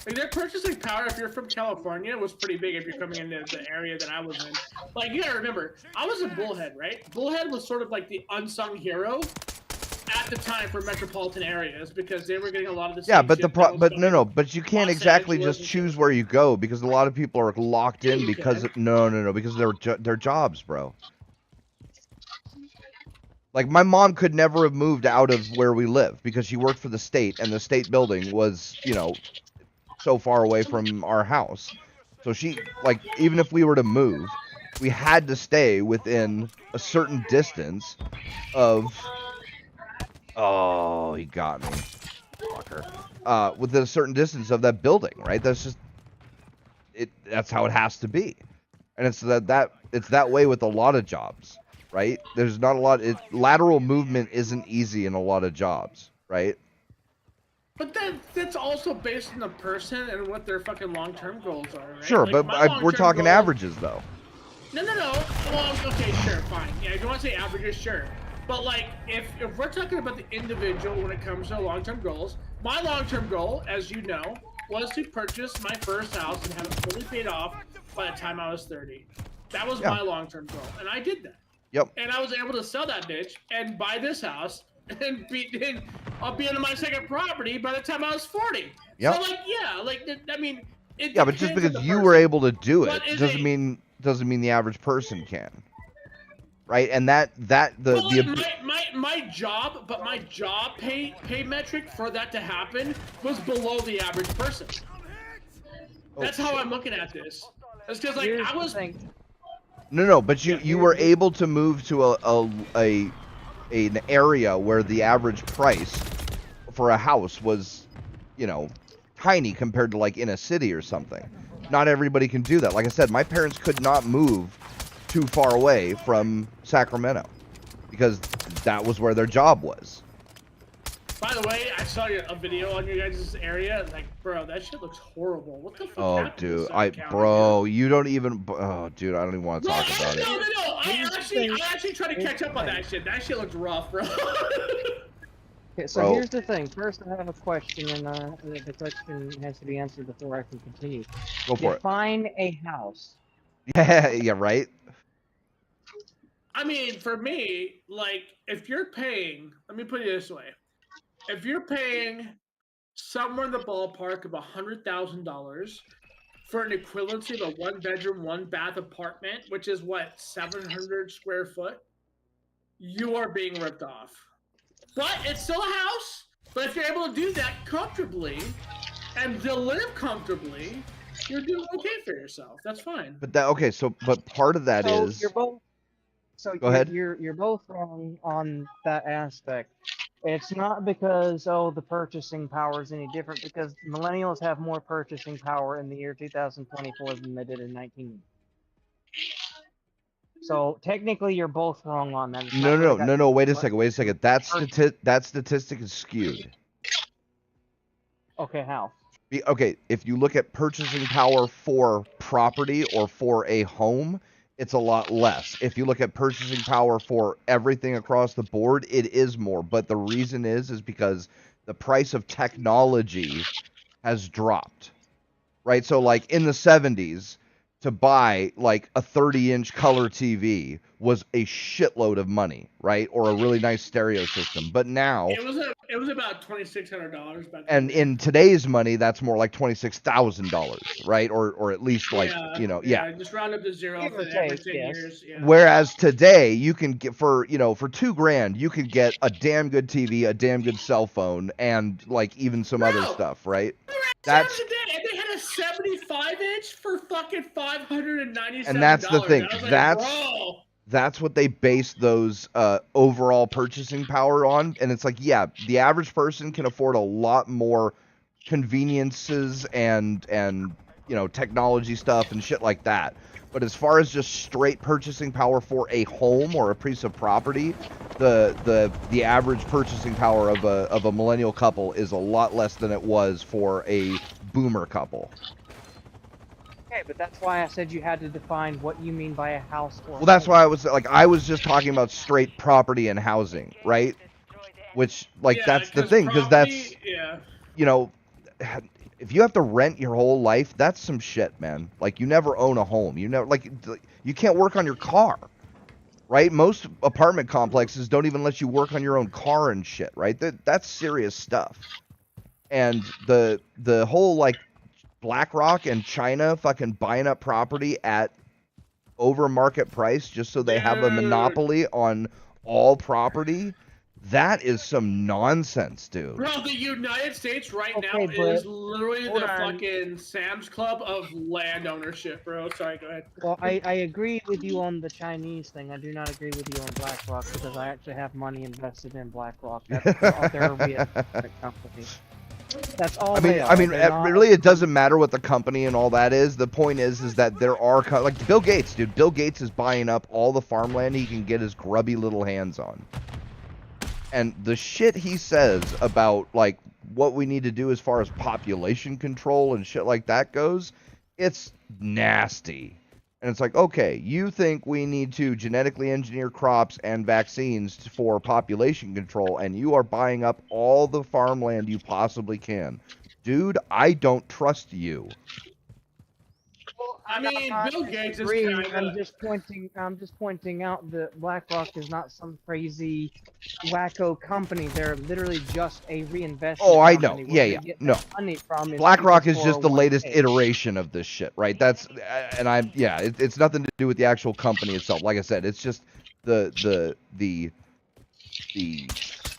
Like their purchasing power, if you're from California, was pretty big if you're coming into the area that I was in. Like you gotta remember, I was in Bullhead, right? Bullhead was sort of like the unsung hero at the time for metropolitan areas because they were getting a lot of the same but shit but you can't exactly just choose where you go because a lot of people are locked in because because of their jobs, bro. Like my mom could never have moved out of where we live because she worked for the state, and the state building was, you know, so far away from our house. So she, like, even if we were to move, we had to stay within a certain distance of. Oh, he got me, fucker. Within a certain distance of that building, right? That's just it. That's how it has to be, and it's it's that way with a lot of jobs, right? There's not a lot. Lateral movement isn't easy in a lot of jobs, right? But that's also based on the person and what their fucking long-term goals are, right? Sure, like but we're talking averages, though. No. Well, okay, sure, fine. Yeah, if you want to say averages, sure. But like, if we're talking about the individual when it comes to long-term goals, my long-term goal, as you know, was to purchase my first house and have it fully paid off by the time I was 30. That was my long-term goal, and I did that. Yep. And I was able to sell that bitch and buy this house and I'll be into my second property by the time I was 40. Yep. So like, yeah, like I mean, but just because you were able to do it doesn't mean the average person can. Right, and my job pay metric for that to happen was below the average person. That's how I'm looking at this. It's because like I was. No, but you were able to move to an area where the average price for a house was, you know, tiny compared to like in a city or something. Not everybody can do that. Like I said, my parents could not move too far away from Sacramento because that was where their job was. By the way, I saw a video on your guys' area. Like, bro, that shit looks horrible. What the fuck? Oh, dude, you don't even. Oh, dude, I don't even want to talk about it. No. I actually tried to catch up on that shit. That shit looks rough, bro. Okay, so here's the thing. First, I have a question, and the question has to be answered before I can continue. Go for it. Define a house. Yeah, right. I mean, for me, like, if you're paying, let me put it this way. If you're paying somewhere in the ballpark of $100,000 for an equivalency of a 1-bedroom, 1-bath apartment, which is what, 700 square foot, you are being ripped off. But it's still a house. But if you're able to do that comfortably and to live comfortably, you're doing okay for yourself. That's fine. But that okay, so but part of that So is you're both. So Go ahead. You're both wrong on that aspect. It's not because the purchasing power is any different, because millennials have more purchasing power in the year 2024 than they did in 19. So technically, you're both wrong on that. It's not really got to do Wait a with second. That statistic is skewed. Okay, how? Okay, if you look at purchasing power for property or for a home, it's a lot less. If you look at purchasing power for everything across the board, it is more. But the reason is because the price of technology has dropped, right? So like in the 70s, to buy like a 30-inch color TV was a shitload of money, right? Or a really nice stereo system. But now it was about $2,600 back and then. in today's money, that's more like $26,000, right? Or at least like Just round up to zero Give or every take, 10 yes. years. Yeah. Whereas today, you can get for $2,000, you can get a damn good TV, a damn good cell phone, and like even some other stuff, right? That's and they had a 75-inch for fucking $597. and that's the thing. I was like, That's that's what they base those overall purchasing power on, and it's like, yeah, the average person can afford a lot more conveniences and technology stuff and shit like that. But as far as just straight purchasing power for a home or a piece of property, the average purchasing power of a millennial couple is a lot less than it was for a boomer couple. Okay, but that's why I said you had to define what you mean by a house or. Well, that's why I was just talking about straight property and housing, right? Which that's the thing, because that's if you have to rent your whole life, that's some shit, man. Like, you never own a home. You never you can't work on your car, right? Most apartment complexes don't even let you work on your own car and shit, right? That's serious stuff. And the whole BlackRock and China fucking buying up property at over market price just so they have a monopoly on all property. That is some nonsense, dude. Bro, the United States right now is literally the fucking Sam's Club of land ownership, bro. Sorry, go ahead. Well, I agree with you on the Chinese thing. I do not agree with you on BlackRock, because I actually have money invested in BlackRock. They're a company. That's all. Really, it doesn't matter what the company and all that is. The point is that there are like Bill Gates, dude. Bill Gates is buying up all the farmland he can get his grubby little hands on. And the shit he says about like what we need to do as far as population control and shit like that goes, it's nasty. And it's like, okay, you think we need to genetically engineer crops and vaccines for population control, and you are buying up all the farmland you possibly can. Dude, I don't trust you. I mean, Bill Gates is I'm just pointing out that BlackRock is not some crazy wacko company. They're literally just a reinvestment. Oh, I know. Yeah. No. BlackRock is just the latest iteration of this shit, right? That's it's nothing to do with the actual company itself. Like I said, it's just the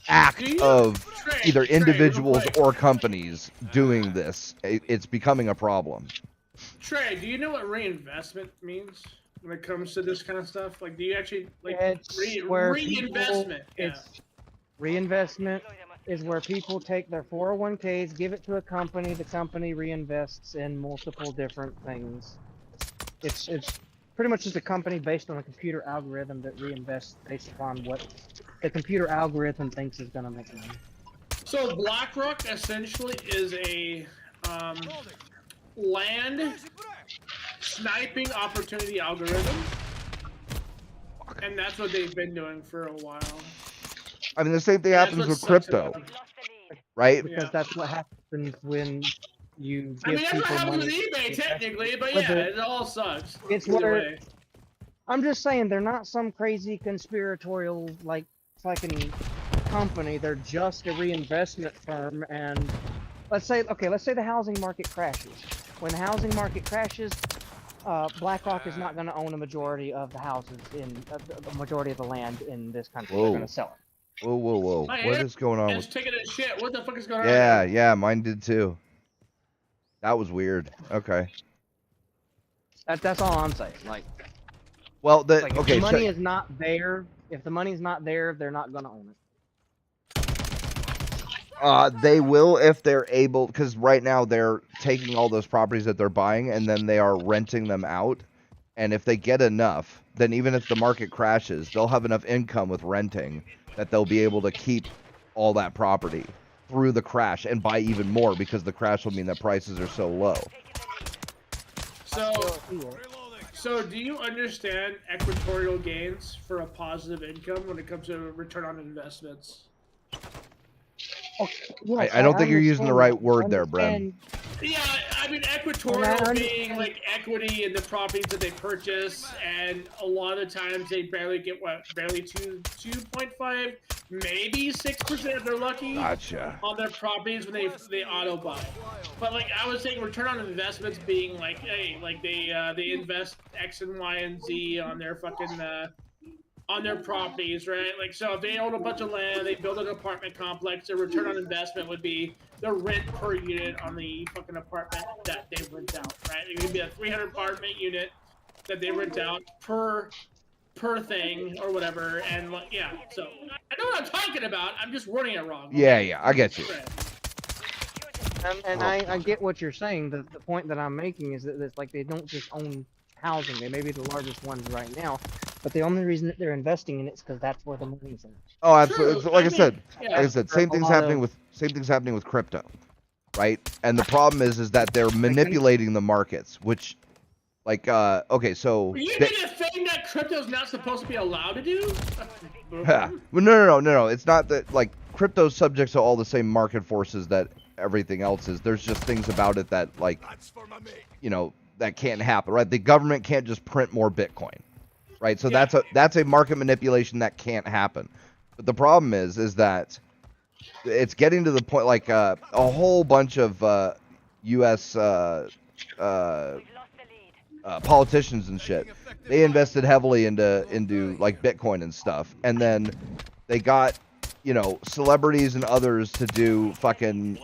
act of either individuals or companies doing this. It's becoming a problem. Trey, do you know what reinvestment means when it comes to this kind of stuff? Like, do you actually reinvestment? Reinvestment is where people take their 401ks, give it to a company, the company reinvests in multiple different things. It's pretty much just a company based on a computer algorithm that reinvests based upon what the computer algorithm thinks is going to make money. So BlackRock essentially is a land sniping opportunity algorithm, and that's what they've been doing for a while. I mean, the same thing happens with crypto, right? Because that's what happens when you give that's people what happens money. with eBay, technically, but yeah, it all sucks. It's where I'm just saying they're not some crazy conspiratorial fucking company. They're just a reinvestment firm, and let's say the housing market crashes. When the housing market crashes, BlackRock is not going to own a majority of the houses in the majority of the land in this country. Whoa. They're going to sell it. Whoa, whoa, whoa. My What hair is going on is with... taking a shit. What the fuck is going on? Yeah, here? yeah, mine did too. That was weird. Okay. That's all I'm saying. Like, Well, like if okay, the money so, is not there, if the money's not there, they're not going to own it. they will if they're able, because right now they're taking all those properties that they're buying and then they are renting them out. And if they get enough, then even if the market crashes, they'll have enough income with renting that they'll be able to keep all that property through the crash and buy even more, because the crash will mean that prices are so low. So do you understand equatorial gains for a positive income when it comes to return on investments? Yes, I don't think you're using the understand right that. word I there, Bren. understand- Yeah, I mean And I equatorial understand- being like equity in the properties that they purchase, and a lot of times they barely get barely 2.5, maybe 6% if they're lucky Gotcha. on their properties when they auto buy. But like I was saying, return on investments being like, hey, like they invest X and Y and Z on their fucking on their properties, right? Like, so if they own a bunch of land, they build an apartment complex, their return on investment would be the rent per unit on the fucking apartment that they rent out, right? It could be a 300 apartment unit that they rent out per thing or whatever, and like, yeah. So I know what I'm talking about. I'm just wording it wrong. Yeah, yeah, I get you. And I get what you're saying. The point that I'm making is that it's like they don't just own housing. They may be the largest ones right now, but the only reason that they're investing in it is because that's where the money's in. Oh, absolutely. True. Like I I said, mean, like I said, same thing's happening with crypto, right? And the problem is that they're manipulating the markets, which, like, okay, so. Are you doing a thing that crypto's not supposed to be allowed to do? Yeah. Well, no. It's not that, like, crypto's subject to all the same market forces that everything else is. There's just things about it that, like, you know, that can't happen, right? The government can't just print more Bitcoin, right? So Yeah. that's a market manipulation that can't happen. But the problem is that it's getting to the point, like, a whole bunch of U.S. Politicians and shit. They invested heavily into like Bitcoin and stuff, and then they got, you know, celebrities and others to do fucking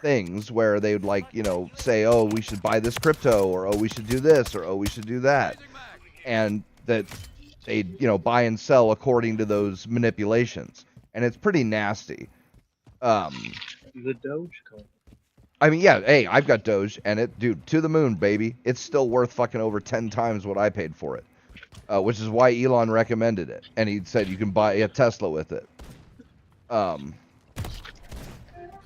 things where they would, like, you know, say, oh, we should buy this crypto, or oh, we should do this, or oh, we should do that, and that they, you know, buy and sell according to those manipulations, and it's pretty nasty. The Dogecoin. I mean, yeah, hey, I've got Doge, and it, dude, to the moon, baby. It's still worth fucking over 10 times what I paid for it, which is why Elon recommended it, and he said you can buy a Tesla with it.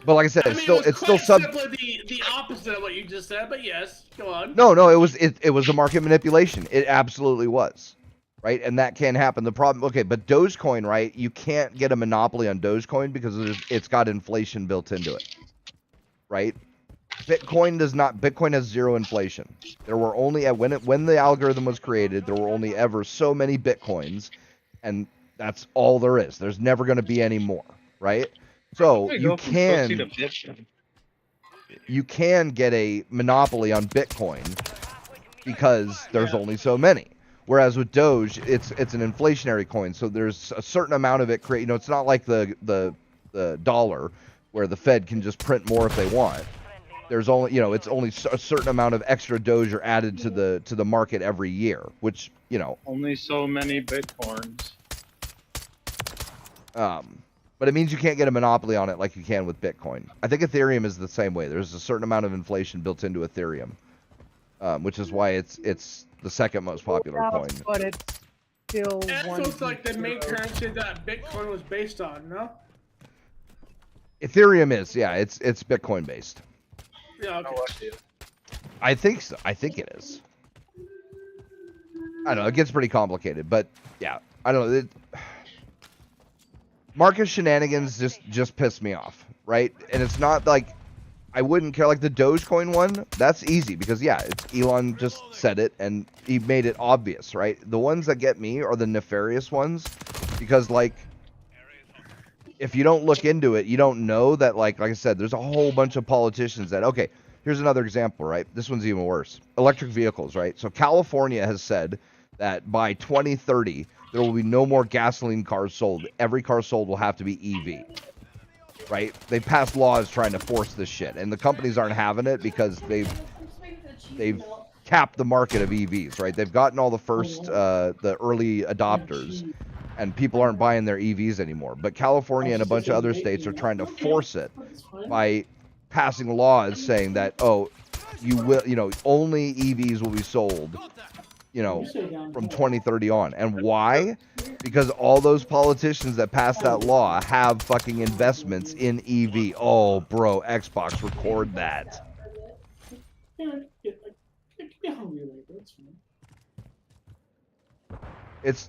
But like I said, it's still simply the opposite of what you just said. But yes, go on. No, it was a market manipulation. It absolutely was, right? And that can happen. The problem, okay, but Dogecoin, right? You can't get a monopoly on Dogecoin because it's got inflation built into it, right? Bitcoin does not. Bitcoin has zero inflation. There were only when the algorithm was created, there were only ever so many Bitcoins, and that's all there is. There's never going to be any more, right? So you can get a monopoly on Bitcoin because there's only so many. Whereas with Doge, it's an inflationary coin, so there's a certain amount of it create. You know, it's not like the dollar where the Fed can just print more if they want. There's only, you know, it's only a certain amount of extra Doge are added to the market every year, which, you know, only so many Bitcoins. But it means you can't get a monopoly on it like you can with Bitcoin. I think Ethereum is the same way. There's a certain amount of inflation built into Ethereum, which is why it's the second most popular coin. But it's still So it's like the main currency that Bitcoin was based on, no? Ethereum is, yeah, it's Bitcoin based. Yeah, okay. I think so. I think it is. I don't know. It gets pretty complicated, but yeah, I don't know. Marcus shenanigans just piss me off, right? And it's not like I wouldn't care. Like the Dogecoin one, that's easy because yeah, it's Elon just said it and he made it obvious, right? The ones that get me are the nefarious ones because like if you don't look into it, you don't know that like I said, there's a whole bunch of politicians that okay, here's another example, right? This one's even worse. Electric vehicles, right? So California has said that by 2030 there will be no more gasoline cars sold. Every car sold will have to be EV. Right? They passed laws trying to force this shit, and the companies aren't having it because they've capped the market of EVs, right? They've gotten all the first, the early adopters, and people aren't buying their EVs anymore. But California and a bunch of other states are trying to force it by passing laws saying that, oh, you will, only EVs will be sold, from 2030 on. And why? Because all those politicians that passed that law have fucking investments in EV. Oh, bro, Xbox, record that. It's.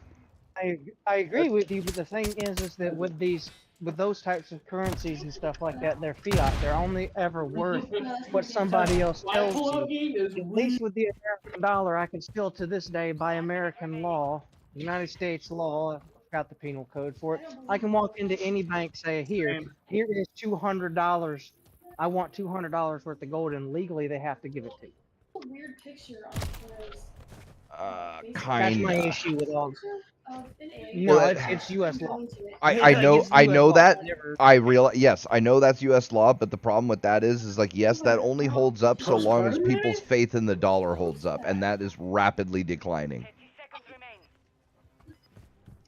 I agree with you, but the thing is that with those types of currencies and stuff like that, they're fiat. They're only ever worth what somebody else tells you. At least with the American dollar, I can still to this day, by American law, United States law, I forgot the penal code for it, I can walk into any bank, say, here is $200. I want $200 worth of gold, and legally they have to give it to you. A weird picture on hers. That's my Kinda. issue with all. No, Well, it's U.S. law. I know It's US law, that. never- I realize, yes, I know that's U.S. law, but the problem with that is like, yes, that only holds up so long as people's faith in the dollar holds up, and that is rapidly declining. 30 seconds remain.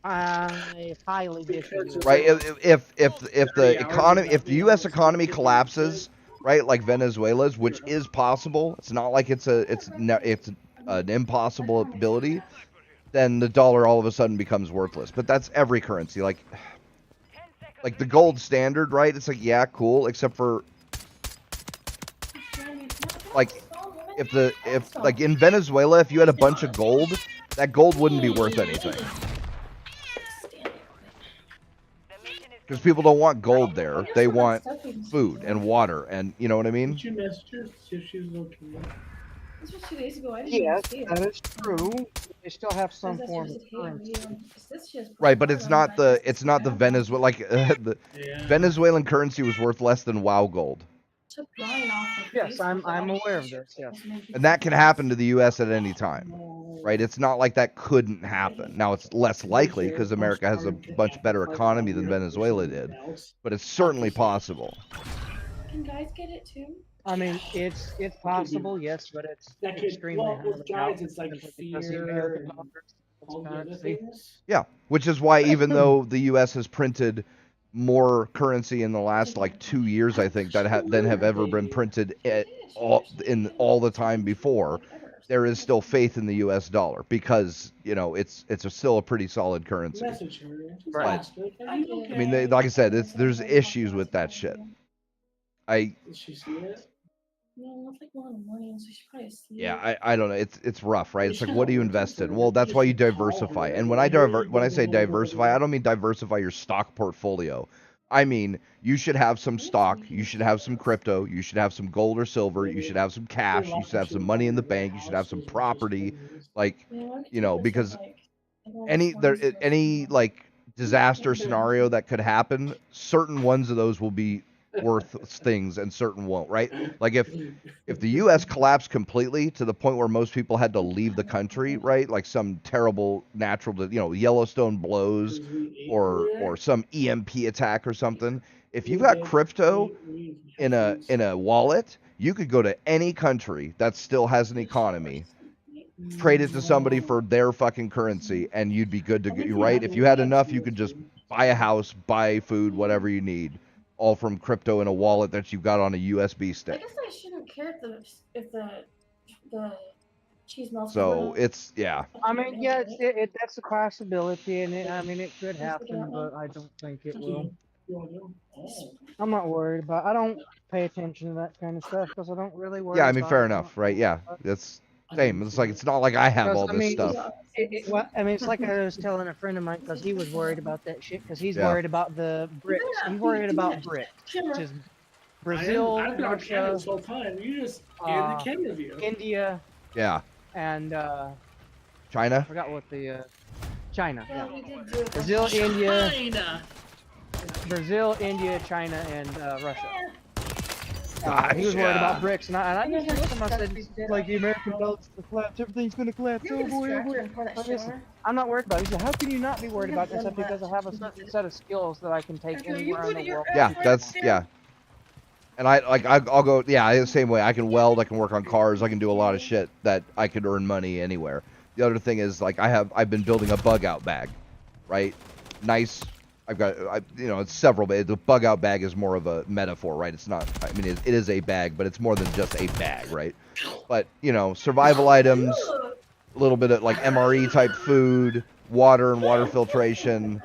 I highly disagree. Right? If the U.S. economy collapses, right, like Venezuela's, which is possible, it's not like it's an impossible ability, then the dollar all of a sudden becomes worthless. But that's every currency. Like the gold standard, right? It's like, yeah, cool, except for like if like in Venezuela, if you had a bunch of gold, that gold wouldn't be worth anything. Because people don't want gold there. They want food and water, and you know what I mean? Did you message her? See if she's looking. This was 2 days ago. I didn't Yes, even see it. that is true. They still have some Says form there's of a pay currency. video. This just Right, but it's not the Venezuela. Venezuela, like the Yeah. Venezuelan currency was worth less than WoW gold. Took Brian off of Yes, Facebook, I'm like, aware of this. Yes. And that can happen to the U.S. at any time, right? It's not like that couldn't happen. Now, it's less likely because America has a much better economy than Venezuela did, but it's certainly possible. Can guys get it too? I mean, it's possible, yes, but it's That could, extremely well, highly with guys, it's like doubtful because the fear American and dollar all the other currency. things. Yeah, which is why even though the U.S. has printed more currency in the last like 2 years, I think, than have ever been printed all the time before, there is still faith in the U.S. dollar because it's still a pretty solid currency. Message her. Just Right. ask her, are you I mean, okay? like I said, there's issues with that shit. Did she see it? No, it's like 1 in the morning, so she's probably asleep. Yeah, I don't know. It's rough, right? It's like, what do you invest in? Well, that's why you diversify. And when I say diversify, I don't mean diversify your stock portfolio. I mean, you should have some stock, you should have some crypto, you should have some gold or silver, you should have some cash, you should have some money in the bank, you should have some property, like, because any like disaster scenario that could happen, certain ones of those will be worth things and certain won't, right? Like if the US collapsed completely to the point where most people had to leave the country, right? Like some terrible natural, Yellowstone blows or some EMP attack or something. If you've got crypto in a wallet, you could go to any country that still has an economy, trade it to somebody for their fucking currency, and you'd be good to go, right? If you had enough, you could just buy a house, buy food, whatever you need, all from crypto in a wallet that you've got on a USB I stick. guess I shouldn't care if the cheese melts. So it's, yeah. I mean, yeah, that's a possibility, and it could happen, but I don't think it will. I'm not worried about. I don't pay attention to that kind of stuff because I don't really worry. Yeah, I mean, about fair it. enough, right? Yeah, that's same. It's like, it's not like I have all Because, I this mean, stuff. It's like I was telling a friend of mine because he was worried about that shit because he's Yeah. worried about the BRICS. He's worried about BRICS, which is Brazil, I've been on camera Russia, this whole time. You just in the camera view. India, Yeah. and I China? forgot what the China. Yeah, Yeah. we did do it. Brazil, India, China. Brazil, India, China, and Russia. He was worried about yeah. bricks, and I You just told him, I said, distracted like, the American dollar's gonna collapse, everything's gonna collapse, You're oh gonna boy, oh distract boy. her and pour that But shit listen, on her. I'm not worried about it. He said, how can you not be worried You about have this? one Because I left. have a You certain did it. set of skills that I can take After you anywhere in put the your world. Yeah, effort that's in, yeah. And I'll go the same way. I can weld, I can work on cars, I can do a lot of shit that I could earn money anywhere. The other thing is like I've been building a bug out bag, right? Nice. It's several, but the bug out bag is more of a metaphor, right? It's not. I mean, it is a bag, but it's more than just a bag, right? But survival items, a little bit of like MRE type food, water and water filtration.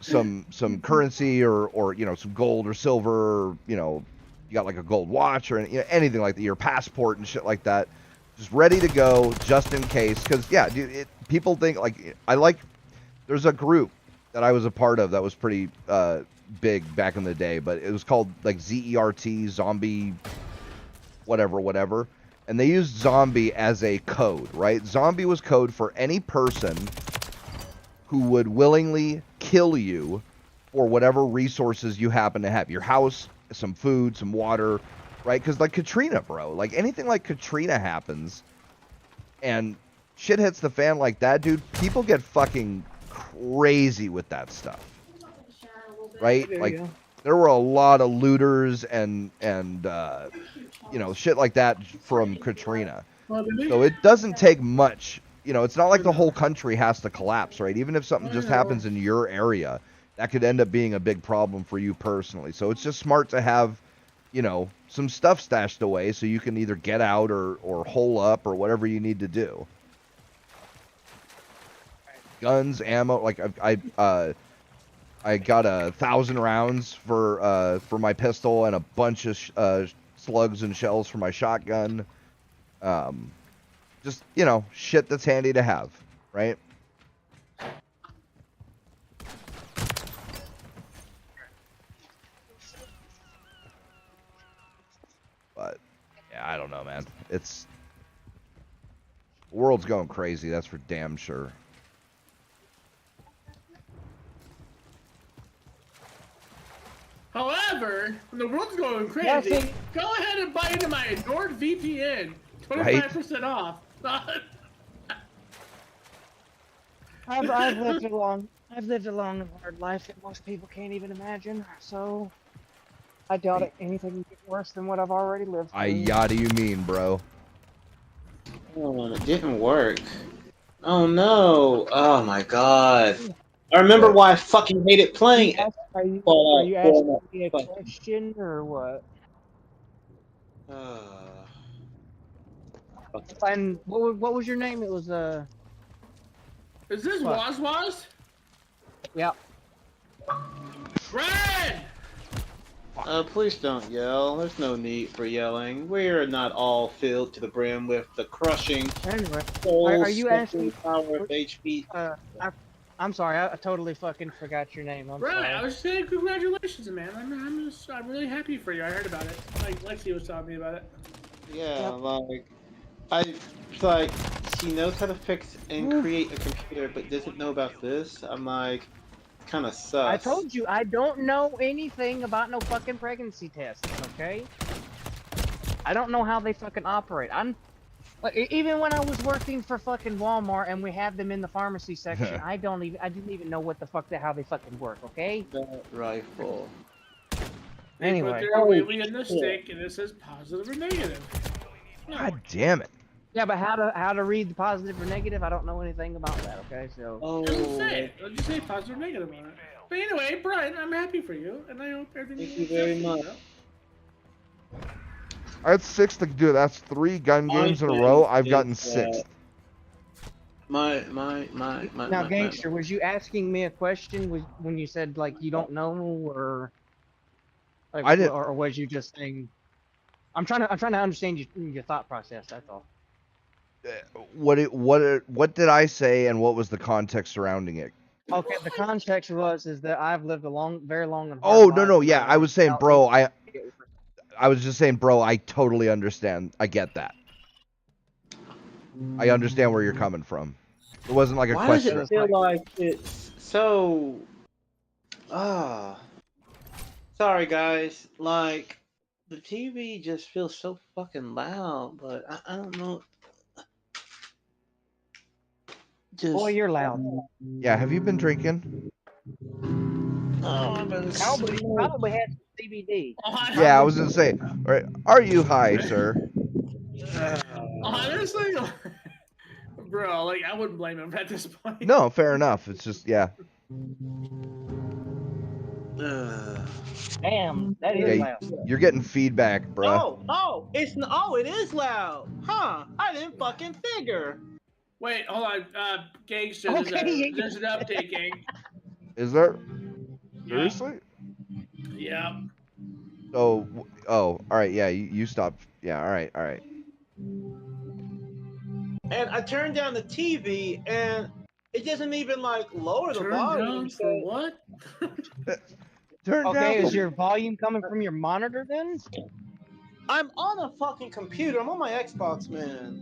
Some currency or some gold or silver, or, you got like a gold watch or anything like that, your passport and shit like that, just ready to go just in case. Because yeah, dude, people think there's a group that I was a part of that was pretty big back in the day, but it was called like ZERT, zombie whatever, and they used zombie as a code, right? Zombie was code for any person who would willingly kill you for whatever resources you happen to have. Your house, some food, some water, right? Because like Katrina, bro, like anything like Katrina happens and shit hits the fan like that, dude, people get fucking crazy with that stuff, right? Like there were a lot of looters and shit like that from Katrina. So it doesn't take much. It's not like the whole country has to collapse, right? Even if something just happens in your area, that could end up being a big problem for you personally. So it's just smart to have, some stuff stashed away so you can either get out or hole up or whatever you need to do. Guns, ammo, like I got 1,000 rounds for my pistol and a bunch of slugs and shells for my shotgun. Just, shit that's handy to have, right? But, yeah, I don't know, man. The world's going crazy, that's for damn sure. However, when the world's going crazy, go ahead and buy into my NordVPN. 25% off. I've lived a long and hard life that most people can't even imagine. So I doubt anything can get worse than what I've already lived through. Yada you mean, bro? Oh, it didn't work. Oh no! Oh my god! I remember why I fucking hated playing it. Are you asking me a question or what? And what was your name? It was Is this Waz? Yeah. Fred! Please don't yell. There's no need for yelling. We're not all filled to the brim with the crushing Anyway, soul are you asking power of HP. I'm sorry, I totally fucking forgot your name. I'm sorry. I was saying congratulations, man. I'm really happy for you. I heard about it. Like Lexi was telling me about it. Yeah, she knows how to fix and create a computer, but doesn't know about this. I'm like, kind of sus. I told you, I don't know anything about no fucking pregnancy tests, okay? I don't know how they fucking operate. Even when I was working for fucking Walmart and we had them in the pharmacy section, I didn't even know what the fuck how they fucking work, okay? That rifle. Anyway. They put their wheelie in the stick and it says positive or negative. God damn it. Yeah, but how to read the positive or negative, I don't know anything about that, okay? So Doesn't say it. It'll just say positive or negative on it. But anyway, Brian, I'm happy for you, and I hope everything. Thank you very much. I had 6 to do. That's 3 gun games in a row. I've gotten 6. Now, Gangster, was you asking me a question when you said like you don't know, or like, I didn't, or was you just saying? I'm trying to understand your thought process. That's all. What did I say, and what was the context surrounding it? Okay, the context is that I've lived a very long and hard Oh life. no, yeah, I was saying, bro, I was just saying, bro, I totally understand. I get that. I understand where you're coming from. It wasn't like a question. Why does it feel like it's so? Sorry guys, like The TV just feels so fucking loud, but I don't know. Just Boy, you're loud. Yeah, have you been drinking? I've been Probably, sleeping. probably had some CBD. Yeah, I was gonna say, are you high, sir? Honestly, bro, like I wouldn't blame him at this point. No, fair enough. It's just, yeah. Damn, that is Yeah, loud. you're getting feedback, bruh. It is loud. Huh? I didn't fucking figure. Wait, hold on, gangster. Okay. There's an update, gang. Is there? Yeah. Seriously? Yeah. So, oh, alright, yeah, you stopped. Yeah, alright. And I turned down the TV, and it doesn't even like lower the Turn volume. down So for what? Turn Okay, down. is your volume coming from your monitor then? I'm on a fucking computer. I'm on my Xbox, man.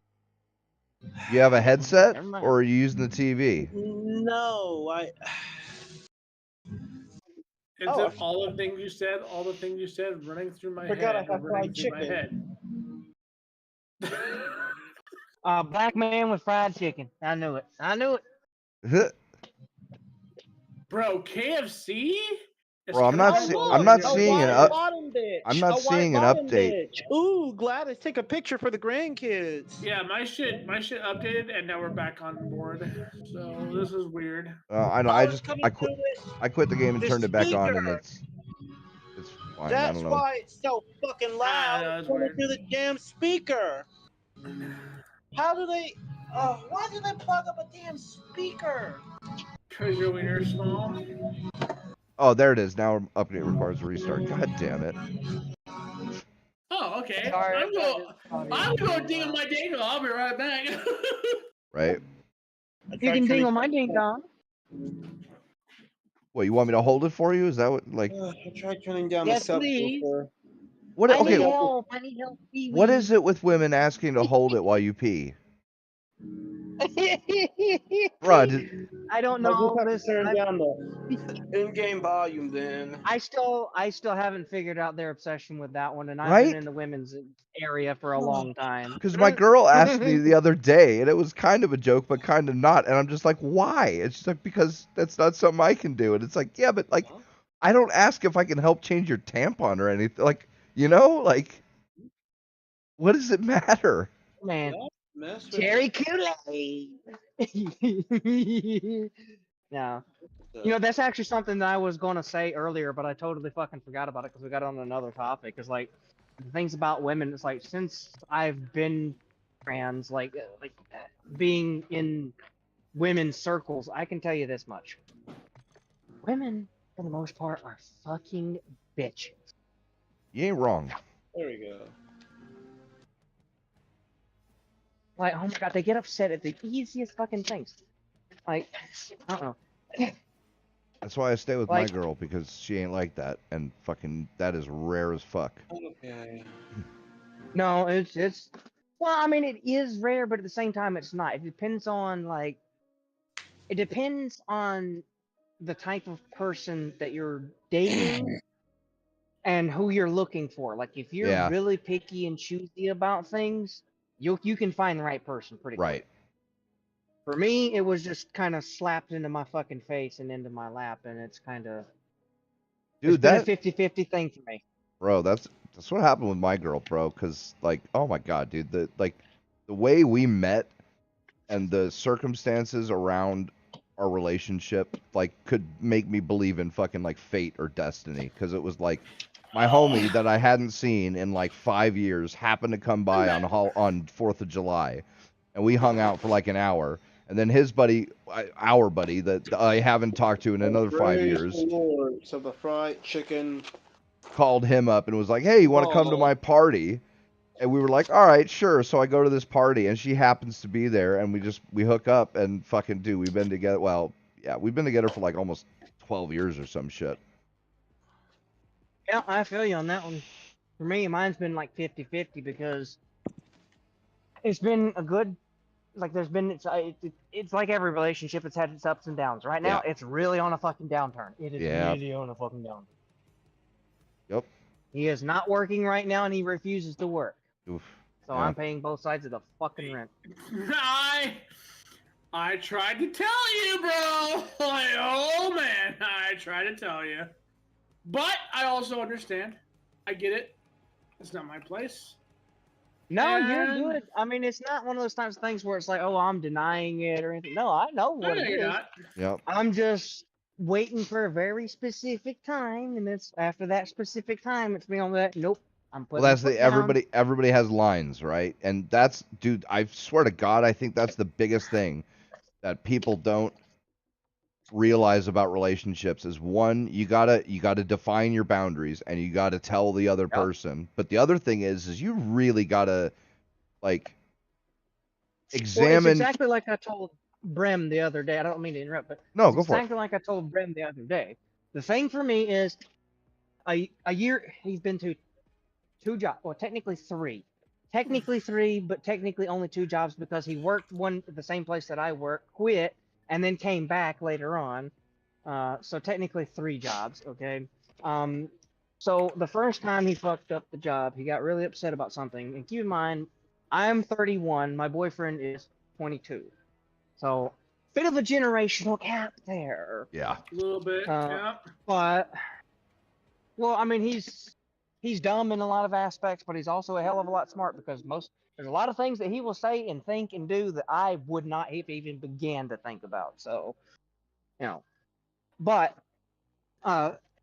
You have a headset, Never mind. or are you using the TV? No, Is Oh, it all the things you said? All the things you said running through my Forgot I head. have Running fried through my chicken. head. Black man with fried chicken. I knew it. Bro, KFC? It's Bro, I'm not coming see- out I'm with not a seeing an white up- bottom bitch. I'm not seeing an bottom update. Bitch. Ooh, Gladys, take a picture for the grandkids. Yeah, my shit updated, and now we're back on board. So this is weird. I know. I quit the game and The turned it back on, and speaker. it's fine. I That's don't know. why it's so fucking loud. know, It's it's coming weird. through the damn speaker. How do they? Why do they plug up a damn speaker? Cause your wiener's small. Oh, there it is. Now update requires a restart. God damn it. Oh, okay. Sorry, I'm going ding my dingle. I'll be right back. Right? You can dingle my ding dong. What, you want me to hold it for you? Is that what, like? I tried turning down Yes, the please. subwoofer. What? I need Okay. help. I need help. What is it with women asking to hold it while you pee? Bruh, I don't I know. just have to Listen, turn down the in-game volume then. I still haven't figured out their obsession with that one, and I've Right? been in the women's area for a long time. Because my girl asked me the other day, and it was kind of a joke, but kind of not. And I'm just like, why? It's just like, because that's not something I can do. And it's like, yeah, but like, I don't ask if I can help change your tampon or anything. Like, you know, like, what does it matter? Man, Mess with cherry Kool-Aid. No. You know, that's actually something that I was going to say earlier, but I totally fucking forgot about it because we got on another topic. Because, like, the things about women, it's like, since I've been trans, like being in women's circles, I can tell you this much. Women, for the most part, are fucking bitches. You ain't wrong. There we go. Like, oh my god, they get upset at the easiest fucking things. Like, I don't know. That's why I stay with Like- my girl, because she ain't like that. And fucking, that is rare as fuck. Okay. No, it's well, I mean, it is rare, but at the same time, it's not. It depends on the type of person that you're dating and who you're looking for. Like, if you're Yeah. really picky and choosy about things, you can find the right person pretty quick. Right. For me, it was just kind of slapped into my fucking face and into my lap, and it's kind of Dude, been that, a 50-50 thing for me. bro, that's what happened with my girl, bro. Because, like, oh my god, dude, the way we met and the circumstances around our relationship, like, could make me believe in fucking, like, fate or destiny. Because it was like, my homie that I hadn't seen in like 5 years happened to come by on 4th of July, and we hung out for like an hour. And then his buddy, our buddy that I haven't talked to in another 5 years, Praise the Lord. So the fried chicken. called him up and was like, "Hey, you want to come to my party?" And we were like, "All right, sure." So I go to this party, and she happens to be there, and we hook up, and fucking dude, we've been together. Well, yeah, we've been together for like almost 12 years or some shit. Yeah, I feel you on that one. For me, mine's been like 50-50 because it's been a good, like, there's been, it's like every relationship, it's had its ups and downs. Right now, Yeah. it's really on a fucking downturn. It is Yeah. really on a fucking downturn. Yep. He is not working right now, and he refuses to work. Oof. So Yeah. I'm paying both sides of the fucking rent. I tried to tell you, bro. Like, oh man, I tried to tell you. But I also understand. I get it. It's not my place. No, you're And- good. I mean, it's not one of those types of things where it's like, oh, I'm denying it or anything. No, I know No, what no, it you're is. not. Yep. I'm just waiting for a very specific time, and it's after that specific time, it's me on that. Nope, I'm Well, putting. that's my the foot down. everybody has lines, right? And that's, dude, I swear to God, I think that's the biggest thing that people don't realize about relationships is one, you gotta define your boundaries and you gotta tell the other person. But the other thing is you really gotta like Well, it's examine. exactly like I told Brem the other day. I don't mean to interrupt, but No, it's go for it. exactly like I told Brem the other day. The thing for me is a year. He's been to 2 jobs. Well, technically 3. Technically 3, but technically only 2 jobs because he worked one at the same place that I work, quit, and then came back later on. So technically 3 jobs. Okay. So the first time he fucked up the job, he got really upset about something. And keep in mind, I'm 31. My boyfriend is 22. So bit of a generational gap there. Yeah. A little bit. Yeah. But well, I mean, he's dumb in a lot of aspects, but he's also a hell of a lot smart because there's a lot of things that he will say and think and do that I would not have even began to think about. So, you know, but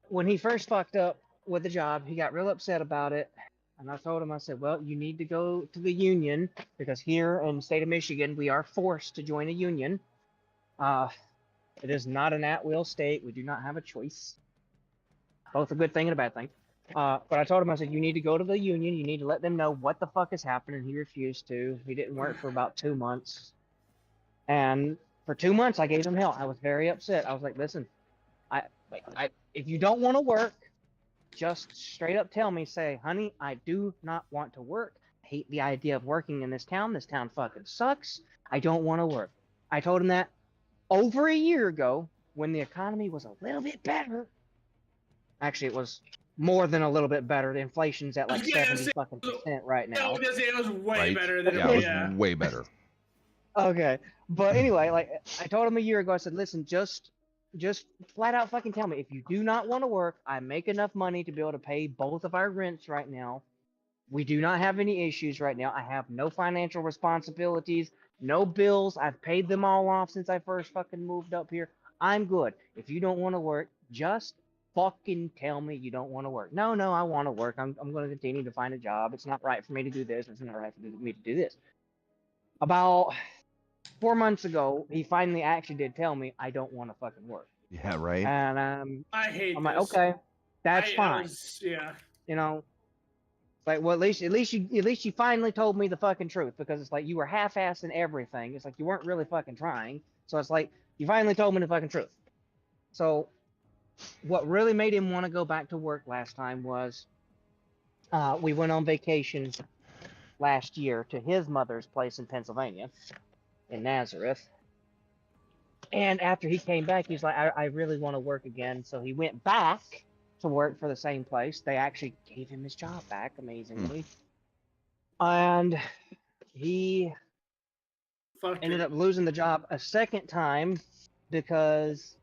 when he first fucked up with the job, he got real upset about it. And I told him, I said, well, you need to go to the union because here in the state of Michigan, we are forced to join a union. It is not an at-will state. We do not have a choice. Both a good thing and a bad thing. But I told him, I said, you need to go to the union. You need to let them know what the fuck is happening. He refused to. He didn't work for about 2 months. And for 2 months, I gave him hell. I was very upset. I was like, listen, if you don't want to work, just straight up tell me, say, honey, I do not want to work. I hate the idea of working in this town. This town fucking sucks. I don't want to work. I told him that over a year ago when the economy was a little bit better. Actually, it was more than a little bit better. The inflation's at like 70 fucking percent right now. I was gonna say it was way Right. better than Yeah, it it was. was way better. Okay, but anyway, like I told him a year ago, I said, listen, just flat out fucking tell me if you do not want to work. I make enough money to be able to pay both of our rents right now. We do not have any issues right now. I have no financial responsibilities, no bills. I've paid them all off since I first fucking moved up here. I'm good. If you don't want to work, just fucking tell me you don't want to work. No, I want to work. I'm going to continue to find a job. It's not right for me to do this. It's not right for me to do this. About 4 months ago, he finally actually did tell me I don't want to fucking work. Yeah, right. And I hate I'm this. like, okay, that's fine. Yeah. You know, like, well, at least you finally told me the fucking truth because it's like you were half-assing everything. It's like you weren't really fucking trying. So it's like you finally told me the fucking truth. So what really made him want to go back to work last time was we went on vacation last year to his mother's place in Pennsylvania, in Nazareth. And after he came back, he's like, I really want to work again. So he went back to work for the same place. They actually gave him his job back, amazingly. And he ended up losing the job a second time because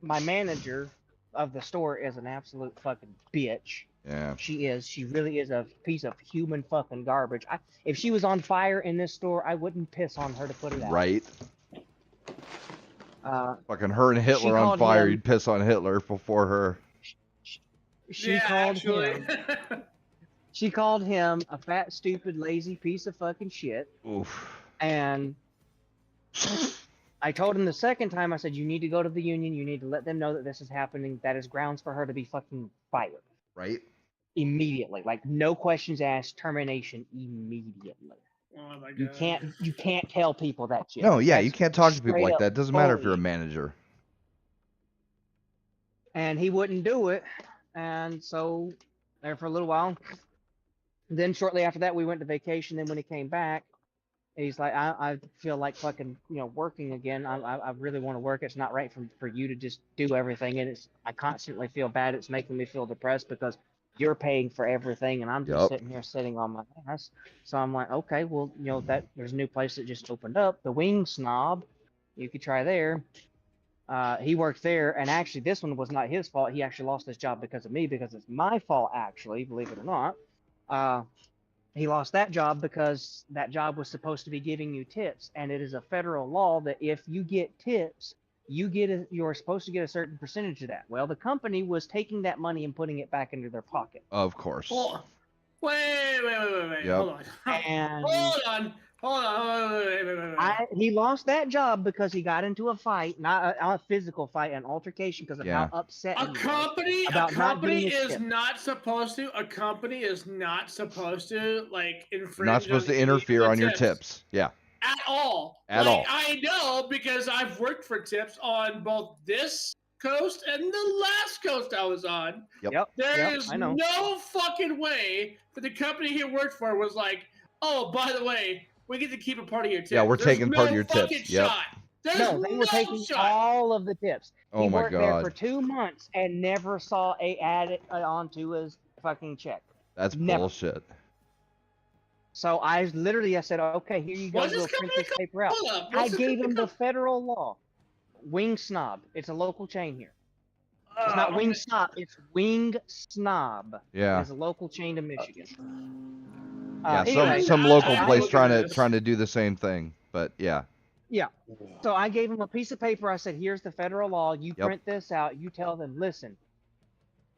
my manager of the store is an absolute fucking bitch. Yeah. She is. She really is a piece of human fucking garbage. If she was on fire in this store, I wouldn't piss on her to put it out. Right. Fucking her and Hitler on fire, you'd piss on Hitler before her. She called him a fat, stupid, lazy piece of fucking shit. Oof. And I told him the second time, I said, you need to go to the union. You need to let them know that this is happening. That is grounds for her to be fucking fired. Right. Immediately. Like, no questions asked. Termination immediately. Oh my God. You can't tell people that shit. No, yeah, That's you can't talk to people like that. It doesn't matter if you're a bullying. manager. And he wouldn't do it. And so, there for a little while. Then shortly after that, we went to vacation. Then when he came back, He's like, I feel like fucking, working again. I really want to work. It's not right for you to just do everything. And I constantly feel bad. It's making me feel depressed because you're paying for everything and I'm just Yep. sitting on my ass. So I'm like, okay, well, that there's a new place that just opened up, the Wing Snob. You could try there. He worked there, and actually this one was not his fault. He actually lost his job because of me, because it's my fault, actually, believe it or not. He lost that job because that job was supposed to be giving you tips, and it is a federal law that if you get tips, you're supposed to get a certain percentage of that. Well, the company was taking that money and putting it back into their pocket. Of course. Oh, wait. Yep. Hold on. And Hold on. Wait. he lost that job because he got into a fight, not a physical fight, an altercation because of how upset he A was company about not getting his is tips. not supposed to. A company is not supposed to like infringe. You're not supposed on to interfere on your tips tips. Yeah. at all. At all. I know because I've worked for tips on both this coast and the last coast I was on. Yep. There is I know. no fucking way that the company he worked for was like, oh, by the way, we get to keep a part of your tips. Yeah, we're There's taking no part of your fucking tips. Yep. Shot. There's No, they were taking shot. all of the tips. Oh he my worked there for God. 2 months and never saw a add onto his fucking check. That's Never. bullshit. So I said, okay, here you go. What's this Go print company this paper out. Hold up. I What's this gave company him the called? federal law. Wing Snob. It's a local chain here. It's not Wing Snob. It's Wing Snob. Yeah. It's a local chain to Michigan. Yeah. Anyway, Some local I place look at trying to do the same thing. But yeah. Yeah. So I gave him a piece of paper. I said, here's the federal law. You print this out. You tell them, listen,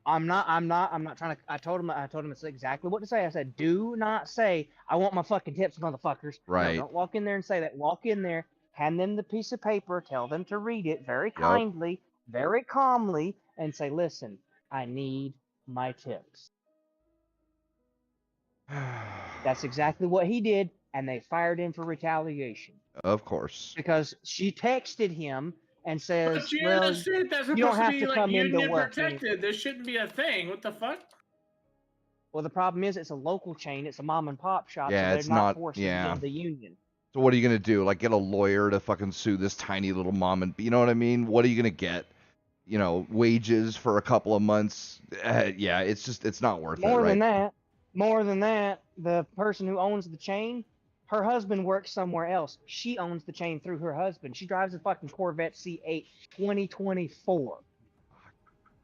I'm not trying to, I told him it's exactly what to say. I said, do not say, I want my fucking tips, motherfuckers. Right. No, don't walk in there and say that. Walk in there, hand them the piece of paper, tell them to read it very kindly, very calmly, and say, listen, I need my tips. That's exactly what he did, and they fired him for retaliation. Of course. Because she texted him and says, But well, that's supposed you don't have to be to like come into union work protected. This shouldn't be a thing. What the fuck? Well, the problem is it's a local chain. It's a mom and pop shop, Yeah, so they're it's not not- forced yeah. into the union. So what are you gonna do? Like get a lawyer to fucking sue this tiny little mom and you know what I mean? What are you gonna get? You know, wages for a couple of months? Yeah, it's not worth it. Right? More than that, the person who owns the chain, her husband works somewhere else. She owns the chain through her husband. She drives a fucking Corvette C8 2024.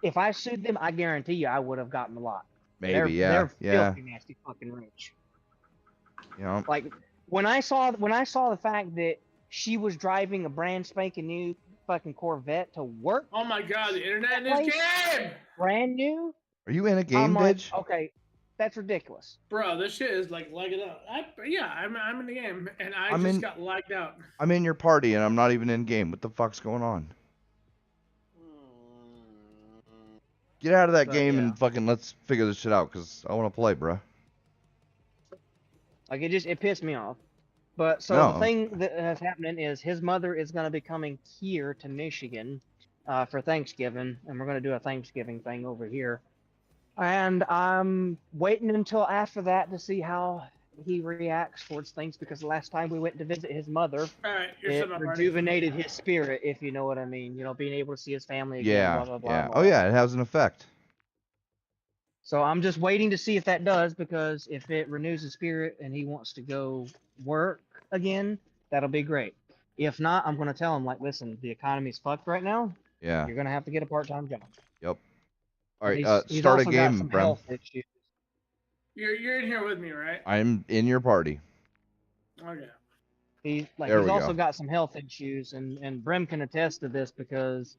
If I sued them, I guarantee you I would have gotten a lot. Maybe. They're Yeah. filthy, nasty fucking rich. You know. Like when I saw the fact that she was driving a brand spanking new fucking Corvette to work. Oh my god, the internet in this game! Brand new. Are you in a game, I'm like, bitch? okay, that's ridiculous. Bro, this shit is like lagging out. I'm in the game, and I I'm just in- got lagged out. I'm in your party and I'm not even in game. What the fuck's going on? Get out of that But, game yeah. and fucking let's figure this shit out, cause I want to play, bro. Like it pissed me off. But so No. the thing that is happening is his mother is going to be coming here to Michigan for Thanksgiving, and we're going to do a Thanksgiving thing over here. And I'm waiting until after that to see how he reacts towards things, because the last time we went to visit his mother, All right, you're it still my party. rejuvenated his spirit, if you know what I mean. You know, being able to see his family again. Yeah. Blah, blah, blah, Yeah. blah. Oh yeah, it has an effect. So I'm just waiting to see if that does, because if it renews his spirit and he wants to go work again, that'll be great. If not, I'm going to tell him, like, listen, the economy's fucked right now. Yeah. You're going to have to get a part-time job. Yep. All right. He's Start a also got game, some Brem. health issues. You're in here with me, right? I'm in your party. Okay. He's There we also go. got some health issues, and Brem can attest to this because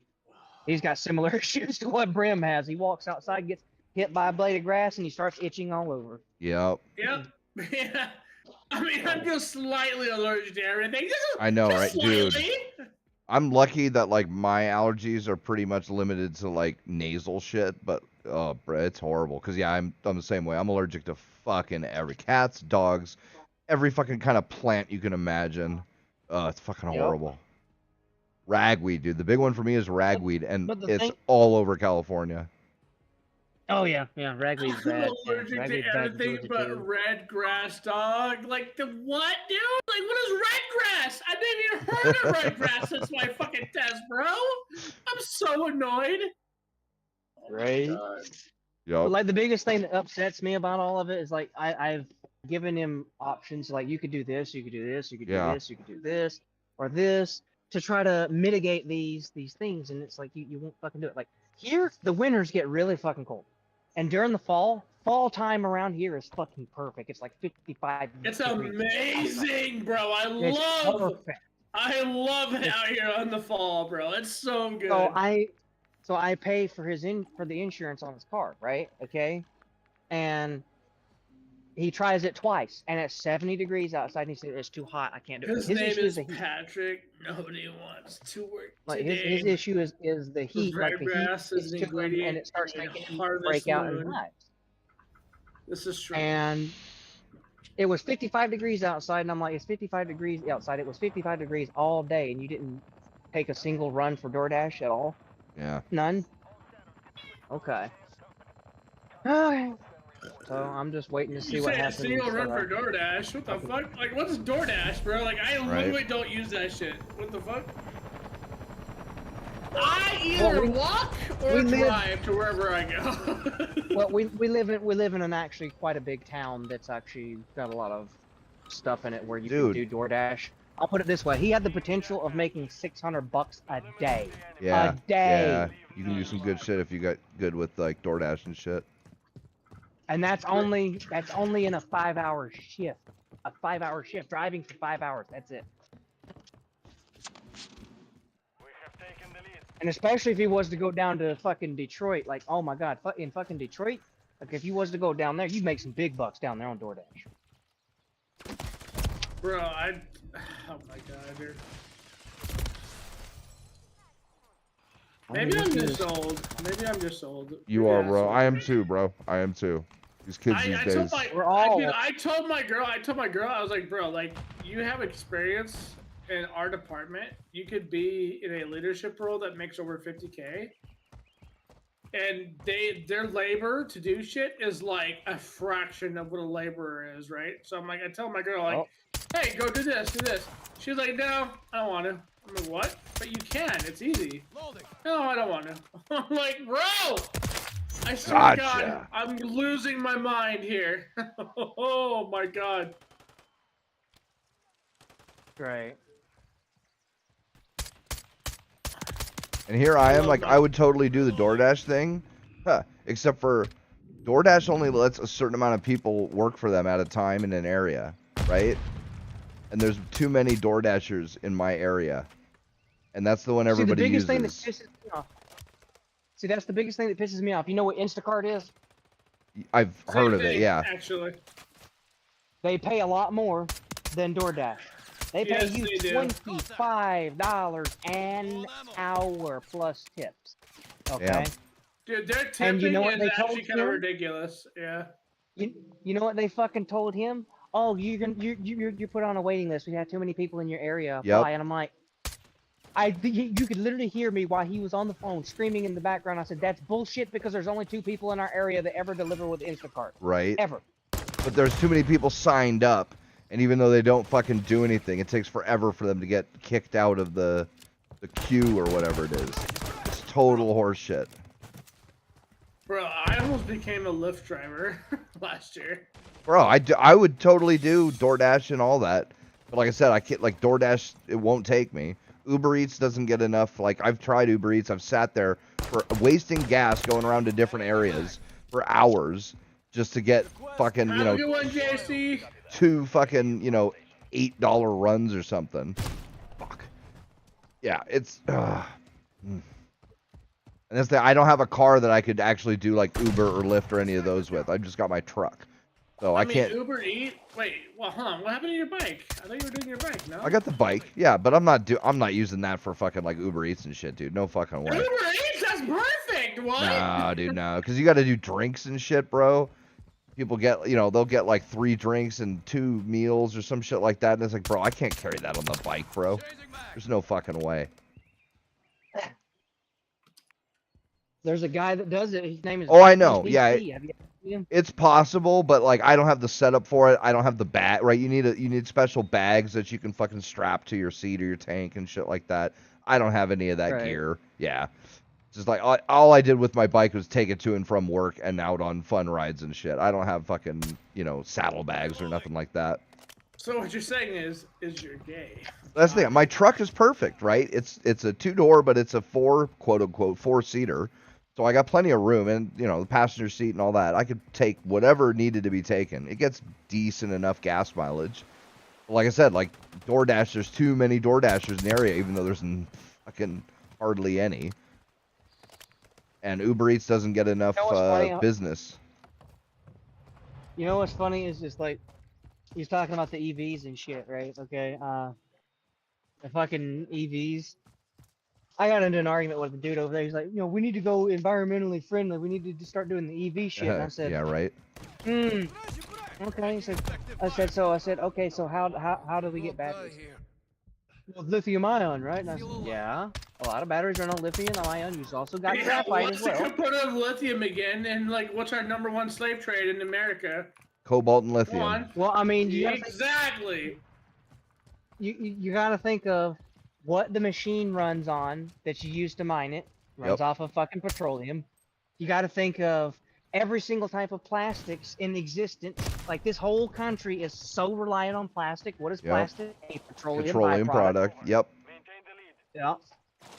he's got similar issues to what Brem has. He walks outside, gets hit by a blade of grass, and he starts itching all over. Yep. Yep. Yeah. I mean, I'm just slightly allergic to everything. I know, Just right, dude? slightly. I'm lucky that like my allergies are pretty much limited to like nasal shit, but oh, bro, it's horrible. Cause yeah, I'm the same way. I'm allergic to fucking every cats, dogs, every fucking kind of plant you can imagine. It's fucking Yep. horrible. Ragweed, dude. The big one for me is ragweed, and but the it's thing- all over California. Oh yeah, ragweed's I'm bad. allergic Ragweed's to bad in everything Georgia, but too. red grass, dog. Like the what, dude? like, what is red grass? I didn't even heard of red grass since my fucking test, bro. I'm so annoyed. Right. Yup. But like the biggest thing that upsets me about all of it is like I've given him options like you could do this, you could do this, you could do Yeah. this, you could do this, or this to try to mitigate these things, and it's like you won't fucking do it. Like here, the winters get really fucking cold, and during the fall time around here is fucking perfect. It's like 55. It's degrees. amazing, bro. It's perfect. I love it out here on the fall, bro. It's so good. So I pay for for the insurance on his car, right? Okay, and he tries it twice, and it's 70 degrees outside, and he said it's too hot. I can't do it. His name is Patrick. Nobody wants to work like today. his issue is the heat. Like the heat grass gets is to an him, and ingredient it starts in making him Harvest break out in Moon. hives. This is true. And it was 55 degrees outside, and I'm like, it's 55 degrees outside. It was 55 degrees all day, and you didn't take a single run for DoorDash at all? Yeah. None? Okay. Alright. So I'm just waiting to see You what say a happens. single run for DoorDash? What the fuck? Like, what's DoorDash, bro? Like, I literally don't use that shit. What the fuck? I either walk or drive to wherever I go. Well, we live in an actually quite a big town that's actually got a lot of stuff in it where you can do DoorDash. I'll put it this way: he had the potential of making $600 a day. Yeah. A day. Yeah. You can do some good shit if you got good with like DoorDash and shit. And that's only in a 5-hour shift. A 5-hour shift, driving for 5 hours. That's it. And especially if he was to go down to fucking Detroit, like, oh my god, in fucking Detroit, like if you was to go down there, you'd make some big bucks down there on DoorDash. Bro, oh my god, dude. Maybe I'm just old. Maybe I'm just old. You are, bro. I am too, bro. I am too. These kids these days. I told my girl, I was like, bro, like, you have experience in our department. You could be in a leadership role that makes over 50K. And their labor to do shit is like a fraction of what a laborer is, right? So I'm like, I tell my girl, like, hey, go do this, do this. She's like, no, I don't want to. I'm like, what? But you can. It's easy. No, I don't want to. I'm like, bro, I swear to God, I'm losing my mind here. Oh my God. Great. And here I am, like, I would totally do the DoorDash thing, except for DoorDash only lets a certain amount of people work for them at a time in an area, right? And there's too many DoorDashers in my area, and that's the one everybody uses. Thing that pisses me off. See, that's the biggest thing that pisses me off. You know what Instacart is? I've heard of it, yeah. Actually, they pay a lot more than DoorDash. They pay you $25 an hour plus tips. Okay. Yeah. Dude, their tipping and you know what is they actually told kind of him? ridiculous. Yeah. You know what they fucking told him? Oh, you're put on a waiting list. We have too many people in your area apply. And I'm like, you could literally hear me while he was on the phone screaming in the background. I said, that's bullshit because there's only 2 people in our area that ever deliver with Instacart. Right. Ever. But there's too many people signed up, and even though they don't fucking do anything, it takes forever for them to get kicked out of the queue or whatever it is. It's total horseshit. Bro, I almost became a Lyft driver last year. Bro, I would totally do DoorDash and all that. But like I said, I can't, like, DoorDash, it won't take me. Uber Eats doesn't get enough. Like, I've tried Uber Eats. I've sat there for wasting gas going around to different areas for hours just to get fucking, you know, Have a good one, JC. 2 fucking, you know, $8 runs or something. Fuck. Yeah, it's and that's I don't have a car that I could actually do like Uber or Lyft or any of those with. I've just got my truck. So I can't Uber Eat. Wait, well, hold on. What happened to your bike? I thought you were doing your bike, no? I got the bike. Yeah, but I'm not using that for fucking like Uber Eats and shit, dude. No fucking way. Uber Eats, that's perfect. What? Nah, dude, no. Cuz you got to do drinks and shit, bro. People get, you know, they'll get like 3 drinks and 2 meals or some shit like that. And it's like, bro, I can't carry that on the bike, bro. There's no fucking way. There's a guy that does it. His name is. Oh, I know. Yeah. It's possible, but like I don't have the setup for it. I don't have the bag, right? You need special bags that you can fucking strap to your seat or your tank and shit like that. I don't have any of that Right. gear. Yeah. Just like all I did with my bike was take it to and from work and out on fun rides and shit. I don't have fucking, saddlebags or nothing like that. So what you're saying is you're gay. That's the thing. My truck is perfect, right? It's a 2-door, but it's a quote unquote 4-seater. So I got plenty of room, and the passenger seat and all that. I could take whatever needed to be taken. It gets decent enough gas mileage. Like I said, like DoorDash, there's too many DoorDashers in the area, even though there's fucking hardly any. And Uber Eats doesn't get enough business. You know what's funny is just like he's talking about the EVs and shit, right? Okay, the fucking EVs. I got into an argument with a dude over there. He's like, we need to go environmentally friendly. We need to start doing the EV shit. And I said, yeah, right. Okay. I said, okay. So how do we get batteries? Well, lithium ion, right? And I said, yeah. A lot of batteries are on lithium ion. You've also got graphite as well. What's the component of lithium again? And like, what's our #1 slave trade in America? Cobalt and lithium. Go on. Well, I mean, exactly. You got to think of what the machine runs on that you use to mine it. Runs off of fucking petroleum. You got to think of every single type of plastics in existence. Like this whole country is so reliant on plastic. What is plastic? A petroleum product. Yep. Yeah.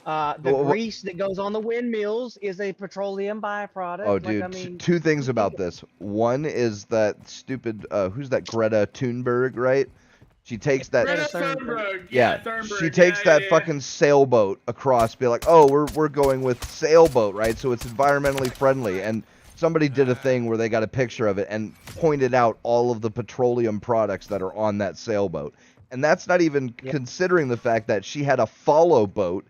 The grease that goes on the windmills is a petroleum byproduct. Oh, dude, two things about this. One is that stupid, who's that, Greta Thunberg, right? She takes that. Greta Thunberg. Thunberg. She takes that fucking sailboat across, be like, oh, we're going with sailboat, right? So it's environmentally friendly. And somebody did a thing where they got a picture of it and pointed out all of the petroleum products that are on that sailboat. And that's not even considering the fact that she had a follow boat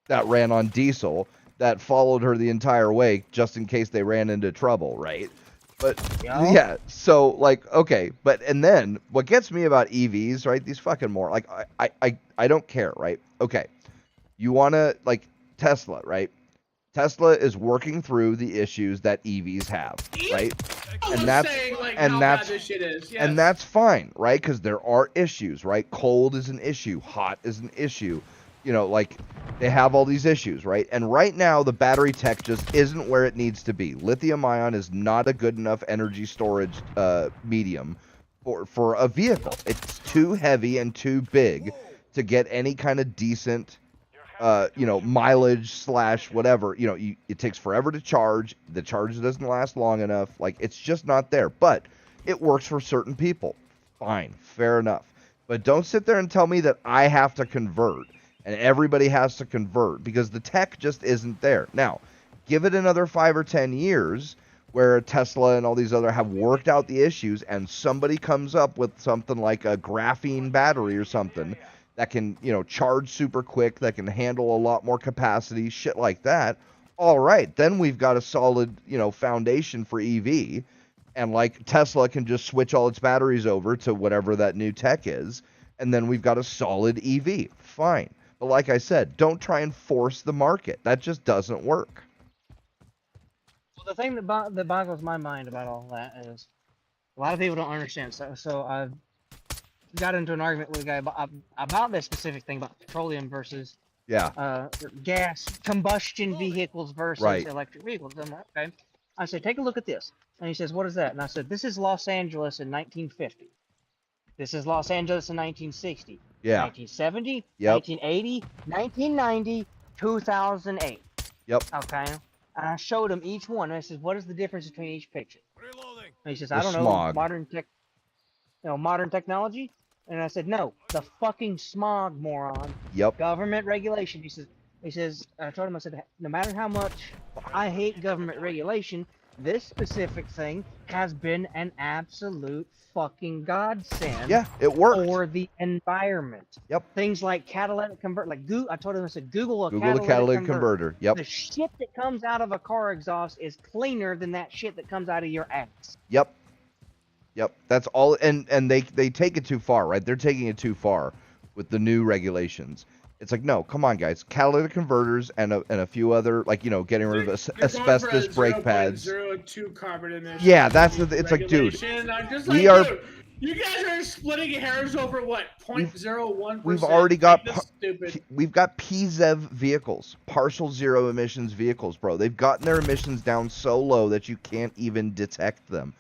that ran on diesel that followed her the entire way just in case they ran into trouble, right? But yeah, so like, okay, and then what gets me about EVs, right? These fucking more like I don't care, right? Okay, you want to like Tesla, right? Tesla is working through the issues that EVs have, right? And that's fine, right? Because there are issues, right? Cold is an issue, hot is an issue. Like they have all these issues, right? And right now the battery tech just isn't where it needs to be. Lithium ion is not a good enough energy storage medium for a vehicle. It's too heavy and too big to get any kind of decent mileage / whatever. It takes forever to charge. The charge doesn't last long enough. Like it's just not there. But it works for certain people. Fine, fair enough. But don't sit there and tell me that I have to convert. And everybody has to convert because the tech just isn't there. Now, give it another 5 or 10 years where Tesla and all these other have worked out the issues and somebody comes up with something like a graphene battery or something that can, charge super quick, that can handle a lot more capacity, shit like that. All right, then we've got a solid, foundation for EV. And like Tesla can just switch all its batteries over to whatever that new tech is. And then we've got a solid EV. Fine. But like I said, don't try and force the market. That just doesn't work. Well, the thing that boggles my mind about all that is a lot of people don't understand. So I've got into an argument with a guy about this specific thing about petroleum versus gas combustion vehicles versus electric vehicles. I'm like, okay. I said, take a look at this. And he says, what is that? And I said, this is Los Angeles in 1950. This is Los Angeles in 1960. Yeah. 1970, 1980, 1990, 2008. Yep. Okay. And I showed him each one. And I said, what is the difference between each picture? Reloading. And he says, I don't know, modern technology. And I said, no, the fucking smog, moron. Yep. Government regulation. He says, I told him, I said, no matter how much I hate government regulation, this specific thing has been an absolute fucking godsend. Yeah, it works for the environment. Yep. Things like catalytic converter, like I told him, I said, Google the catalytic converter. Yep. The shit that comes out of a car exhaust is cleaner than that shit that comes out of your ass. Yep. That's all. And they take it too far, right? They're taking it too far with the new regulations. It's like, no, come on, guys. Catalytic converters and a few other, like, you know, getting rid of You're going for asbestos a brake pads. 0.02 carbon emissions. Yeah, that's the. It's like, dude, regulation. I'm just we like, are. dude, you guys are splitting hairs over what 0.01%. We've already got Like, this is stupid. we've got PZEV vehicles, partial zero emissions vehicles, bro. They've gotten their emissions down so low that you can't even detect them.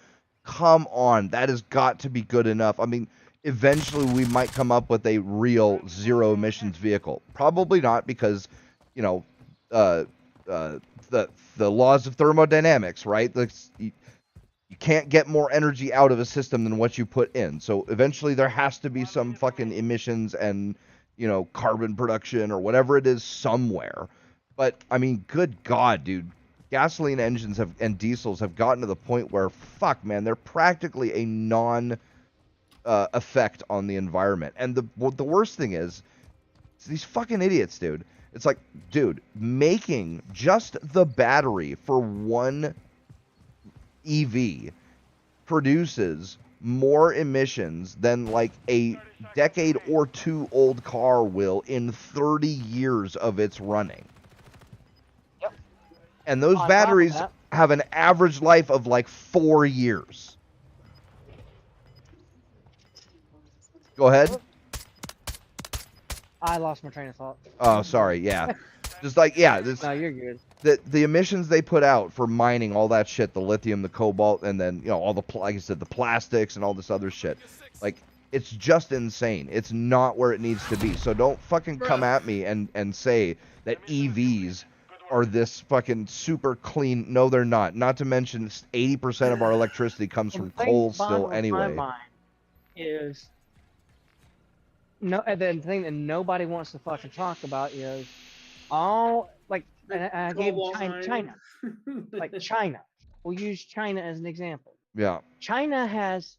Come on, that has got to be good enough. I mean, eventually we might come up with a real zero emissions vehicle. Probably not, because, you know, the laws of thermodynamics, right? You can't get more energy out of a system than what you put in. So eventually there has to be some fucking emissions and, you know, carbon production or whatever it is somewhere. But I mean, good God, dude. Gasoline engines and diesels have gotten to the point where, fuck, man, they're practically a non effect on the environment. And the worst thing is, it's these fucking idiots, dude. It's like, dude, making just the battery for one EV produces more emissions than like a decade or two old car will in 30 years of its running. Yep. And those batteries have an average life of like 4 years. Go ahead. I lost my train of thought. Oh, sorry. Yeah. Just like, yeah. This, No, you're good. the emissions they put out for mining all that shit, the lithium, the cobalt, and then, you know, all the, like I said, the plastics and all this other shit. Like, it's just insane. It's not where it needs to be. So don't fucking come at me and say that EVs are this fucking super clean. No, they're not. Not to mention 80% of our electricity comes from coal still anyway. My mind is no, and the thing that nobody wants to fucking talk about is all, like, and I gave China. Like China. We'll use China as an example. Yeah. China has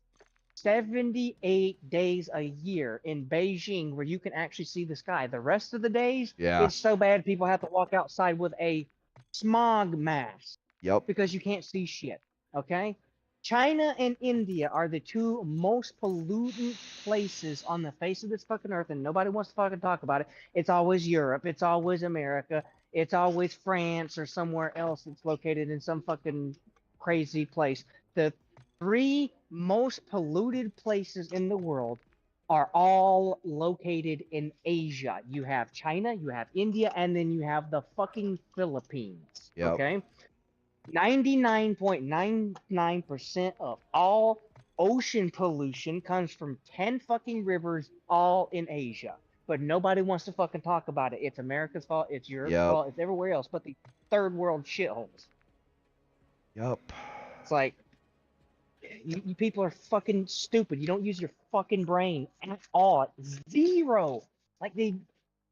78 days a year in Beijing where you can actually see the sky. The rest of the days, Yeah. it's so bad people have to walk outside with a smog mask. Yep. Because you can't see shit. Okay? China and India are the two most pollutant places on the face of this fucking earth, and nobody wants to fucking talk about it. It's always Europe. It's always America. It's always France or somewhere else that's located in some fucking crazy place. The three most polluted places in the world are all located in Asia. You have China, you have India, and then you have the fucking Philippines. Yep. Okay? 99.99% of all ocean pollution comes from 10 fucking rivers, all in Asia. But nobody wants to fucking talk about it. It's America's fault, it's Europe's fault, it's everywhere else but the third world shitholes. Yep. It's like, you people are fucking stupid. You don't use your fucking brain at all. Zero. Like the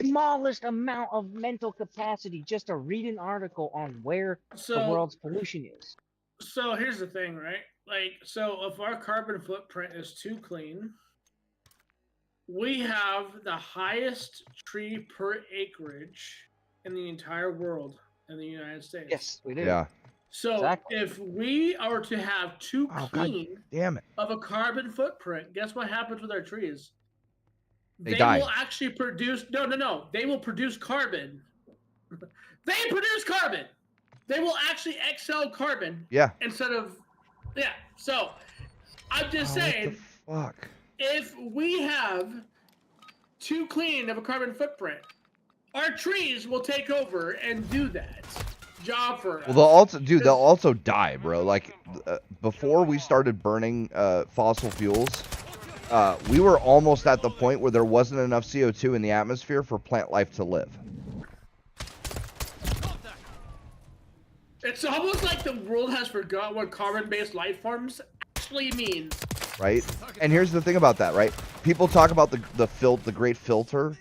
smallest amount of mental capacity just to read an article on where the world's pollution is. So here's the thing, right? Like, so if our carbon footprint is too clean, we have the highest tree per acreage in the entire world in the United States. Yes, we do. Yeah. So if we are to have too clean of a carbon footprint, guess what happens with our trees? They die. will actually produce no. They will produce carbon. They produce carbon. They will actually exhale carbon. Yeah. Instead of So I'm just saying, what the fuck? If we have too clean of a carbon footprint, our trees will take over and do that job for us. Well, they'll also die, bro. Like, before we started burning fossil fuels, we were almost at the point where there wasn't enough CO2 in the atmosphere for plant life to live. It's almost like the world has forgot what carbon-based life forms actually means. Right? And here's the thing about that, right? People talk about the great filter,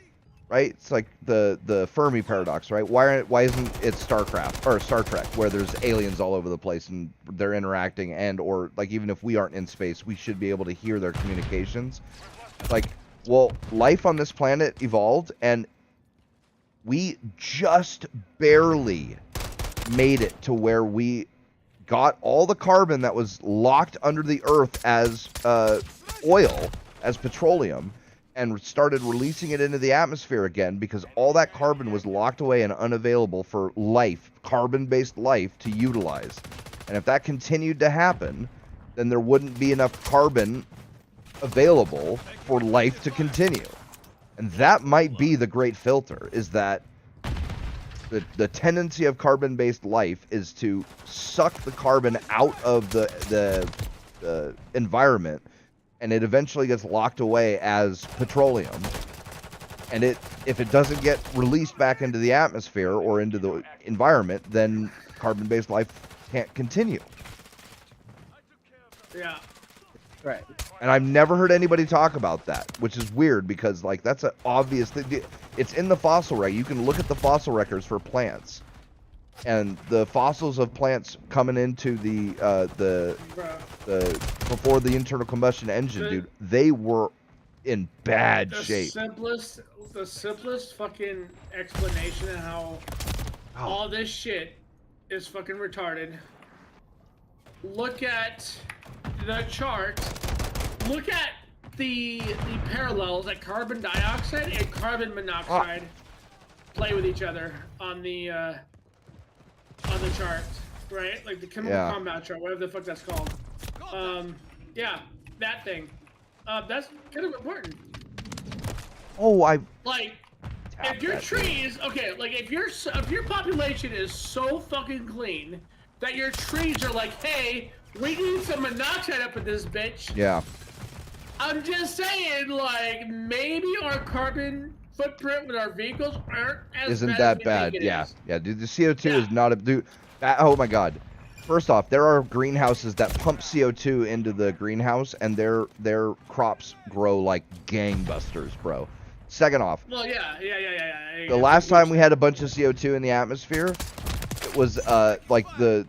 right? It's like the Fermi paradox, right? Why isn't it StarCraft or Star Trek, where there's aliens all over the place and they're interacting, and or like even if we aren't in space, we should be able to hear their communications. Like, well, life on this planet evolved, and we just barely made it to where we got all the carbon that was locked under the earth as oil, as petroleum, and started releasing it into the atmosphere again because all that carbon was locked away and unavailable for life, carbon-based life, to utilize. And if that continued to happen, then there wouldn't be enough carbon available for life to continue. And that might be the great filter, is that the tendency of carbon-based life is to suck the carbon out of the environment, and it eventually gets locked away as petroleum. And if it doesn't get released back into the atmosphere or into the environment, then carbon-based life can't continue. Yeah. Right. And I've never heard anybody talk about that, which is weird because, like, that's an obvious thing. It's in the fossil record. You can look at the fossil records for plants, and the fossils of plants coming into the before the internal combustion engine, dude, they were in bad shape. The simplest fucking explanation of how all this shit is fucking retarded. Look at the chart. Look at the parallels that carbon dioxide and carbon monoxide play with each other on the chart, right? Like the chemical compound chart, whatever the fuck that's called. Yeah, that thing. That's kind of important. Oh, like if your trees, okay, like if your population is so fucking clean that your trees are like, hey, we need some monoxide up in this bitch. Yeah. I'm just saying, like, maybe our carbon footprint with our vehicles isn't that bad. Yeah. Yeah, dude, the CO2 is not a dude. Oh my god. First off, there are greenhouses that pump CO2 into the greenhouse, and their crops grow like gangbusters, bro. Second off, well, yeah. The last time we had a bunch of CO2 in the atmosphere, it was like the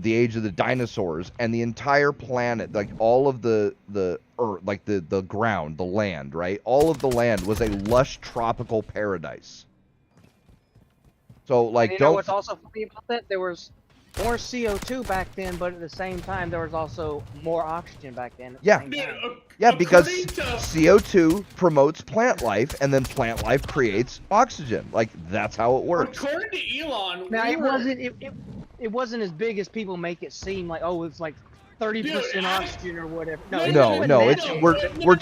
age of the dinosaurs, and the entire planet, like all of the earth, like the ground, the land, right? All of the land was a lush tropical paradise. So, like, you know what's also funny about that? There was more CO2 back then, but at the same time, there was also more oxygen back then. Yeah, because CO2 promotes plant life, and then plant life creates oxygen. Like, that's how it works. According to Elon, now it wasn't as big as people make it seem. Like, oh, it's like 30% oxygen or whatever. No, it's we're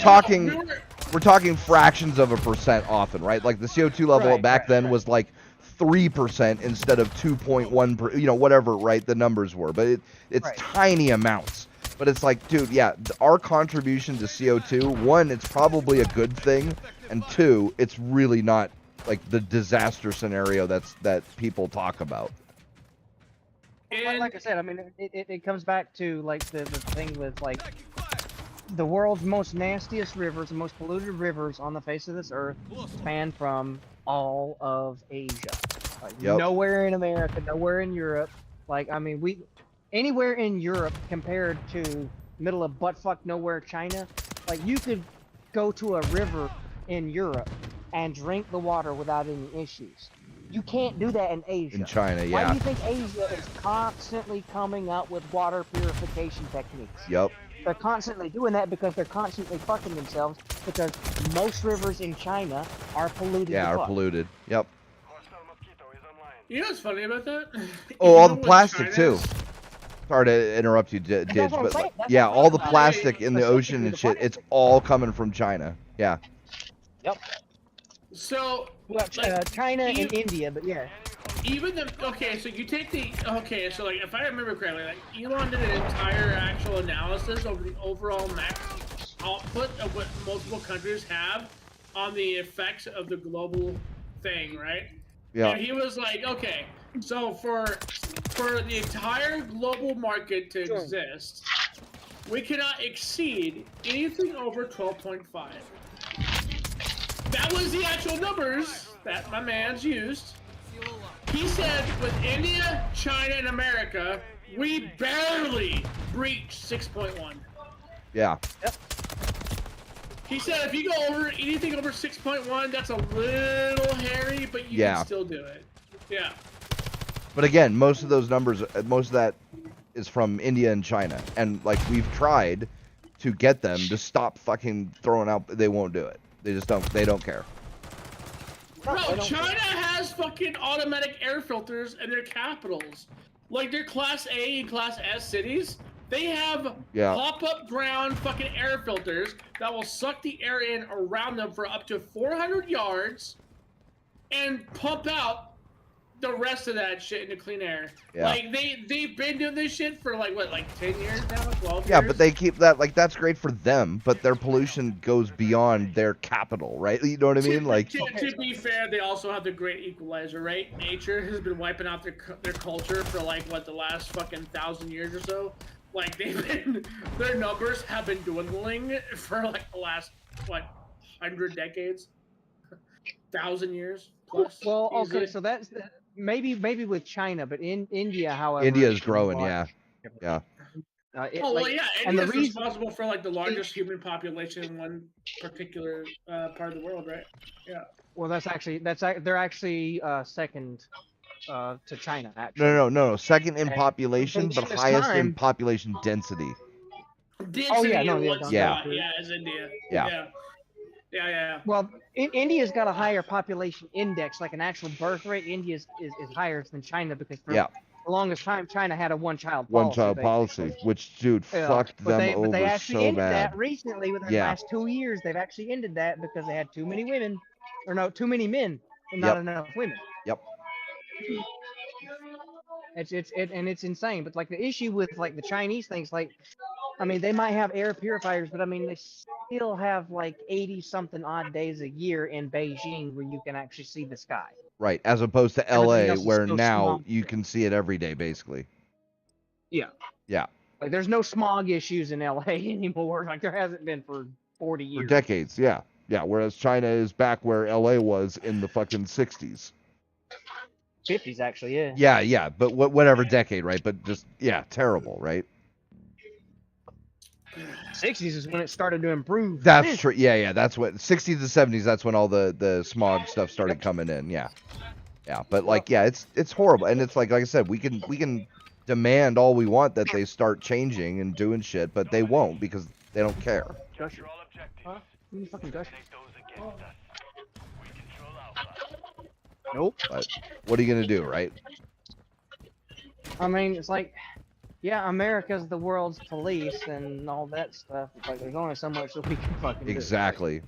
talking fractions of a percent often, right? Like the CO2 level back then was like 3% instead of 2.1%, you know, whatever, right? The numbers were, but it's tiny amounts. But it's like, dude, yeah, our contribution to CO2, one, it's probably a good thing, and two, it's really not like the disaster scenario that people talk about. Like I said, I mean, it comes back to like the thing with like the world's most nastiest rivers, the most polluted rivers on the face of this earth span from all of Asia. Like, nowhere in America, nowhere in Europe. Like, I mean, anywhere in Europe compared to middle of buttfuck nowhere China, like you could go to a river in Europe and drink the water without any issues. You can't do that in Asia. In China, yeah. Why do you think Asia is constantly coming up with water purification techniques? Yep. They're constantly doing that because they're constantly fucking themselves, because most rivers in China are polluted. Yeah, are polluted. Yep. You know what's funny about that? Oh, all the plastic too. Sorry to interrupt you, Didge, but yeah, all the plastic in the ocean and shit, it's all coming from China. Yeah. Yep. So, well, China and India, but yeah. Even so you take so like if I remember correctly, like Elon did an entire actual analysis of the overall max output of what multiple countries have on the effects of the global thing, right? Yeah. And he was like, okay, so for the entire global market to exist, we cannot exceed anything over 12.5. That was the actual numbers that my man's used. He said with India, China, and America, we barely breached 6.1. Yeah. Yep. He said if you go over anything over 6.1, that's a little hairy, but you can still do it. Yeah. But again, most of those numbers, most of that is from India and China. And, like, we've tried to get them to stop fucking throwing out, they won't do it. They just don't. They don't care. Bro, China has fucking automatic air filters in their capitals. Like their Class A and Class S cities, they have pop-up ground fucking air filters that will suck the air in around them for up to 400 yards and pump out the rest of that shit into clean air. Yeah. Like they've been doing this shit for like what, like 10 years now, 12 years? Yeah, but they keep that, like, that's great for them, but their pollution goes beyond their capital, right? You know what I mean? Like, to be fair, they also have the great equalizer, right? Nature has been wiping out their culture for like what, the last fucking 1,000 years or so. Like their numbers have been dwindling for like the last what, 100 decades, 1,000 years plus. Well, okay, easily. so that's maybe with China, but in India, however, India is growing, yeah. Oh well, yeah, and India's the reason, responsible for like the largest human population in one particular part of the world, right? Yeah. well, they're actually second to China. Actually, No. Second in population, but this highest in time- population density. Density yeah, no, in yeah, one no, spot, yeah. yeah, is India. Yeah. Yeah. Well, India's got a higher population index, like an actual birth rate. India is higher than China because for the longest time, China had a one-child policy, which, dude, fucked them over but they actually so ended bad. that recently within the last 2 years. They've actually ended that because they had too many women, or no, too many men and not enough women. Yep. It's insane. But like the issue with like the Chinese things, like, I mean, they might have air purifiers, but I mean, they still have like 80-something odd days a year in Beijing where you can actually see the sky. Right, as opposed to Everything LA, else is where still now smog. you can see it every day, basically. Yeah. Yeah. Like, there's no smog issues in LA anymore. Like, there hasn't been for 40 years. For decades, yeah. Yeah, whereas China is back where LA was in the fucking 60s. 50s, actually, yeah. Yeah, but whatever decade, right? But just, terrible, right? 60s is when it started to improve. That's true. Yeah, that's what 60s to 70s. That's when all the smog stuff started coming in. Yeah. But like, it's horrible, and it's like I said, we can demand all we want that they start changing and doing shit, but they won't because they don't care. Huh? You fucking gush. Nope. But what are you gonna do, right? I mean, it's like, yeah, America's the world's police and all that stuff. It's like, there's only so much that we can fucking do. Exactly.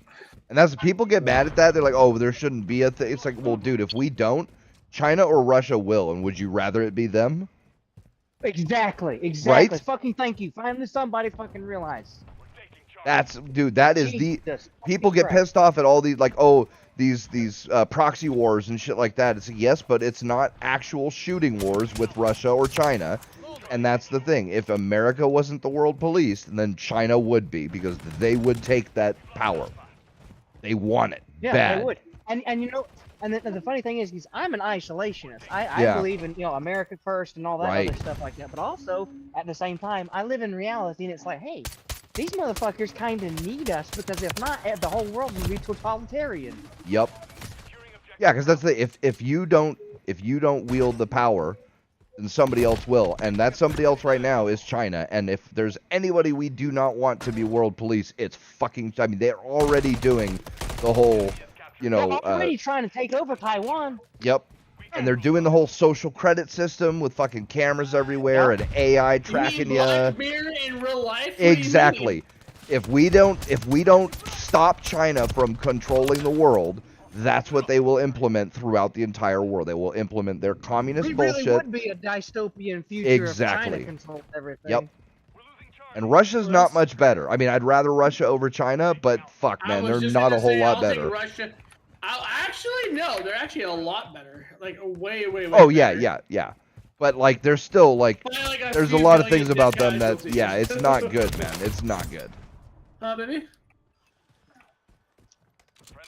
And that's people get mad at that. They're like, oh, there shouldn't be a thing. It's like, well, dude, if we don't, China or Russia will, and would you rather it be them? Exactly. Right? Fucking thank you. Finally, somebody fucking realized. That is the people get pissed off at all these, like, oh, these proxy wars and shit like that. It's yes, but it's not actual shooting wars with Russia or China. And that's the thing. If America wasn't the world police, then China would be, because they would take that power. They want it. Yeah, bad. they would. And you know, and the funny thing is I'm an isolationist. I believe in, America first and all that other stuff like that. But also, at the same time, I live in reality, and it's like, hey, these motherfuckers kind of need us, because if not, the whole world would be totalitarian. Yep. Yeah, because that's the if you don't wield the power, then somebody else will, and that somebody else right now is China. And if there's anybody we do not want to be world police, it's fucking. I mean, they're already doing the whole, They're already trying to take over Taiwan. Yep. And they're doing the whole social credit system with fucking cameras everywhere and AI tracking you. Black Mirror in real life? Exactly. If we don't stop China from controlling the world, that's what they will implement throughout the entire world. They will implement their communist bullshit. It really would be a dystopian future if China controlled everything. Yep. And Russia's not much better. I mean, I'd rather Russia over China, but fuck, man, they're not a whole lot better. No, they're actually a lot better. Like, way Oh, better. yeah. But, like, there's still, like, there's a lot of things about them that, guys it's not good, man. It's not good. Baby?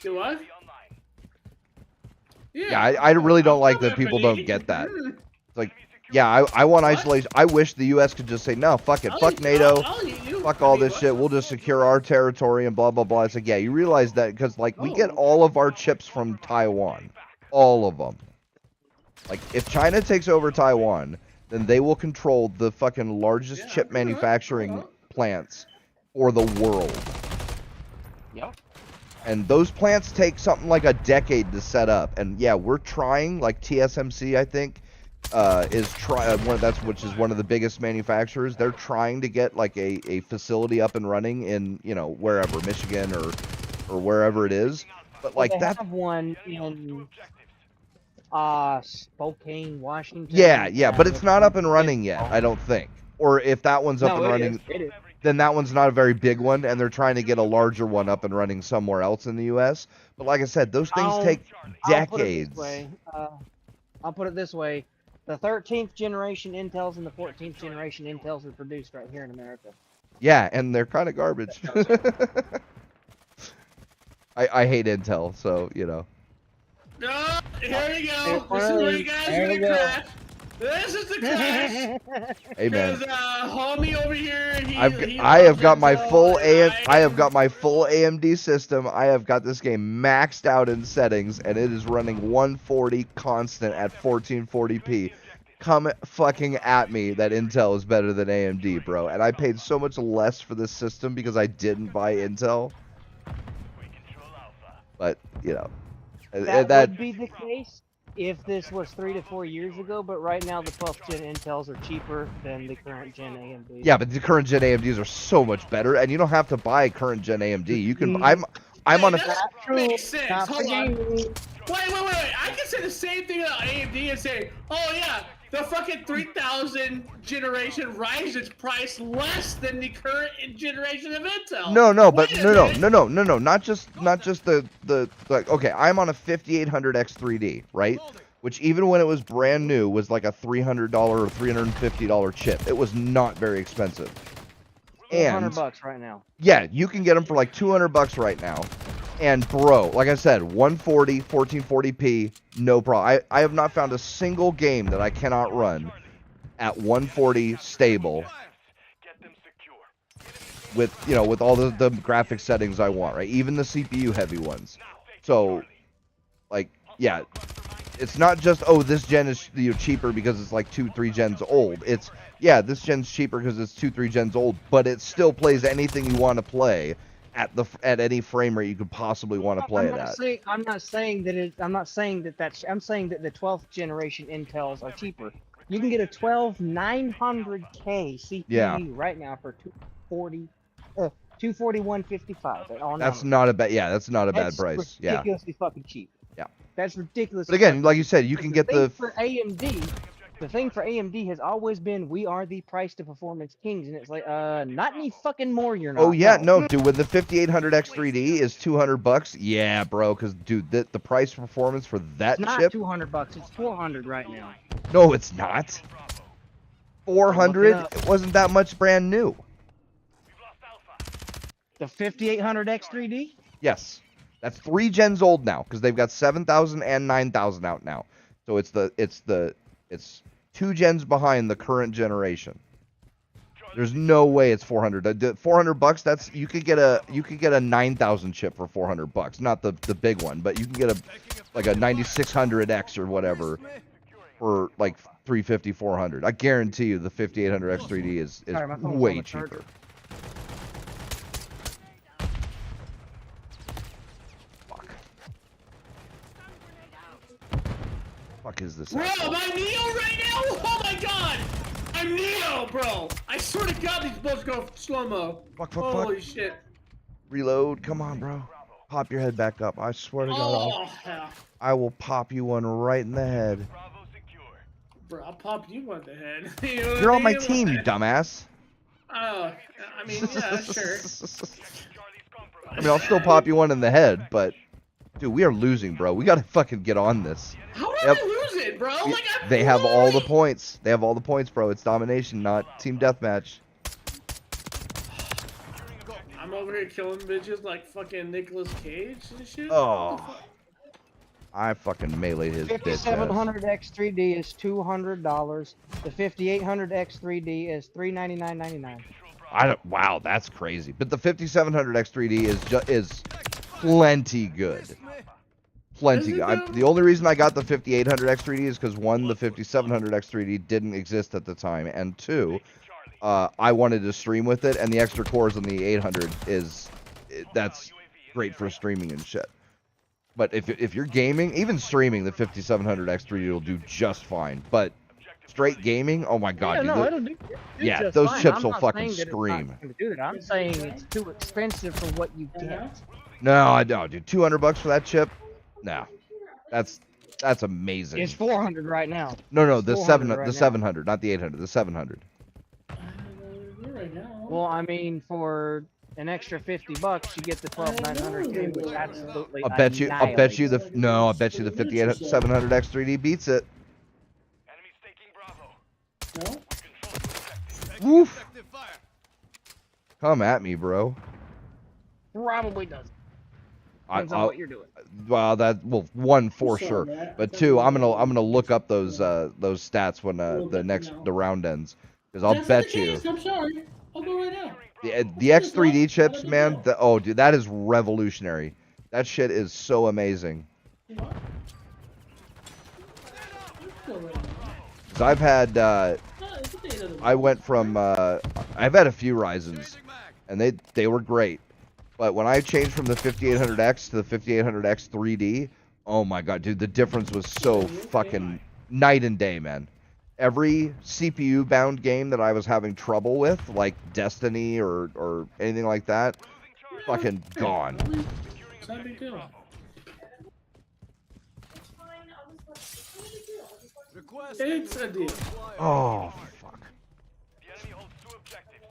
Do what? Yeah, I really don't like that people don't get that. It's like, yeah, I want isolation. I wish the U.S. could just say, no, fuck it. Fuck NATO. Fuck all this shit. We'll just secure our territory and blah, blah, blah. It's like, yeah, you realize that because, like, we get all of our chips from Taiwan. All of them. Like, if China takes over Taiwan, then they will control the fucking largest chip manufacturing plants for the world. Yep. And those plants take something like a decade to set up. And yeah, we're trying, like TSMC, I think, which is one of the biggest manufacturers. They're trying to get like a facility up and running in, you know, wherever, Michigan or wherever it is. But like they that have one in Spokane, Washington. Yeah, but it's not up and running yet, I don't think. Or if that one's up and running, it is. then that one's not a very big one, and they're trying to get a larger one up and running somewhere else in the U.S. But like I said, those things take decades. I'll put it this way. The 13th generation Intels and the 14th generation Intels are produced right here in America. Yeah, and they're kind of garbage. I hate Intel, so, you know. No, here we go. This is where you guys are going to crash. This is the crash. Hey man, homie over here. I have got my full AMD system. I have got this game maxed out in settings, and it is running 140 constant at 1440p. Come fucking at me that Intel is better than AMD, bro. And I paid so much less for this system because I didn't buy Intel. But you know, that would be the case if this was 3 to 4 years ago, but right now the 12th gen Intels are cheaper than the current gen AMDs. Yeah, but the current gen AMDs are so much better, and you don't have to buy current gen AMD. You can. I'm on a. That makes sense. Hold on. Wait. I can say the same thing about AMD and say, oh yeah, the fucking 3000 generation Ryzen's priced less than the current generation of Intel. No, but no. Not just the like. Okay, I'm on a 5800X3D, right? Which even when it was brand new was like a $300 or $350 chip. It was not very expensive. And $100 right now. Yeah, you can get them for like $200 right now. And bro, like I said, 140, 1440p, no problem. I have not found a single game that I cannot run at 140 stable with, you know, with all the graphic settings I want, right? Even the CPU heavy ones. So, like, yeah, it's not just, oh, this gen is, you know, cheaper because it's like 2-3 gens old. It's, yeah, this gen's cheaper because it's 2-3 gens old, but it still plays anything you want to play at any frame rate you could possibly want to play it at. I'm saying that the 12th generation Intels are cheaper. You can get a 12900K CPU right now for 241.55. That's not a bad. Yeah, that's not a bad price. Yeah, ridiculously fucking cheap. Yeah, that's ridiculous. But again, like you said, you can get the for AMD. The thing for AMD has always been we are the price to performance kings, and it's like, not any fucking more. You're not. Oh yeah, no, dude. When the 5800X3D is $200, yeah, bro. Because dude, the price performance for that it's not chip. $200. It's $400 right now. No, it's not. 400. It wasn't that much brand new. The 5800X3D. Yes, that's 3 gens old now because they've got 7000 and 9000 out now. So it's 2 gens behind the current generation. There's no way it's 400. $400. That's you could get a 9000 chip for $400. Not the big one, but you can get a 9600X or whatever for like 350, 400. I guarantee you the 5800X3D is way cheaper. Fuck is this? Bro, am I Neo right now? Oh my god! I'm Neo, bro! I swear to god these bullets go slow-mo. Holy shit. Reload. Come on, bro. Pop your head back up. I swear to god, I will pop you one right in the head. Bro, I'll pop you one in the head. You're on my team, you dumbass. Oh, I mean, yeah, sure. I mean, I'll still pop you one in the head, but... Dude, we are losing, bro. We gotta fucking get on this. How are we losing, bro? Like, they have all the points. They have all the points, bro. It's domination, not team deathmatch. I'm over here killing bitches like fucking Nicolas Cage and shit. Oh. I fucking meleeed his bitch. 5700X3D is $200. The 5800X3D is $399.99. Wow, that's crazy. But the 5700X3D is plenty good. Plenty good. The only reason I got the 5800X3D is because 1, the 5700X3D didn't exist at the time, and 2, I wanted to stream with it, and the extra cores on the 800 great for streaming and shit. But if you're gaming, even streaming, the 5700 X3D will do just fine. But straight gaming, oh my god, Yeah, dude, no, it'll do yeah, just those fine. chips I'm will not fucking saying that it's not scream. going to do that. I'm saying it's too expensive for what you get. No, I don't, dude. $200 for that chip? No, that's amazing. It's 400 right now. No, It's the 400 right now. 700, not the 800, the 700. Right now. Well, I mean, for an extra $50, you get the 12900K, which absolutely I bet you the 5700 X3D beats it. Enemies taking Bravo. No? Woof. Effective fire. Come at me, bro. Probably doesn't. Depends on what you're doing. Well, one for Saw sure, that. but I two, thought I'm we gonna were- look up those stats when the round ends, because I'll That's bet not the you case, I'm sorry. I'll go right now. the X3D chips, man. Oh, dude, that is revolutionary. That shit is so amazing. What? I'll go right now. 'Cause I've had No, it's a data that I went from I've had a few Ryzens, and they were great. But when I changed from the 5800X to the 5800X 3D, oh my god, dude, the difference was so fucking night and day, man. Every CPU bound game that I was having trouble with, like Destiny or anything like that, fucking gone. It's not a big deal. Request It's a deal. Oh fuck. The enemy holds 2 objectives.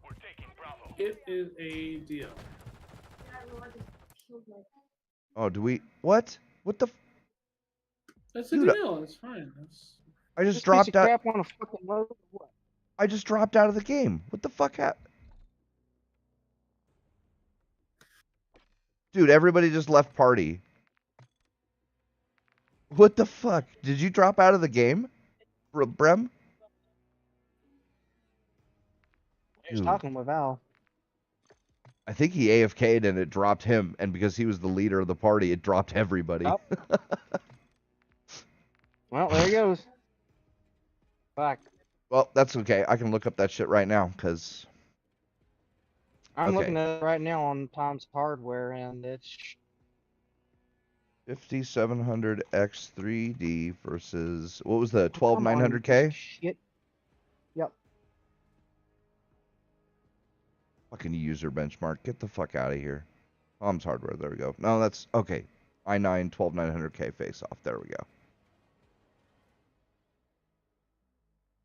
We're taking Bravo. It is a deal. Oh, do we what? What the? That's a Dude, deal. It's fine. That's... I just This piece dropped of out. crap on a fucking load. What? I just dropped out of the game. What the fuck happened? Dude, everybody just left party. What the fuck? Did you drop out of the game, Brem? I was Dude. talking with Val. I think he AFK'd and it dropped him, and because he was the leader of the party, it dropped everybody. Oh. Well, there he goes. Fuck. Well, that's okay. I can look up that shit right now, because... I'm Okay. looking at it right now on Tom's hardware, and it's 5700 X3D versus... What was the come on, 12900K? Shit. Yep. Fucking user benchmark. Get the fuck out of here. Tom's hardware. There we go. No, that's... Okay. i9 12900K face off. There we go.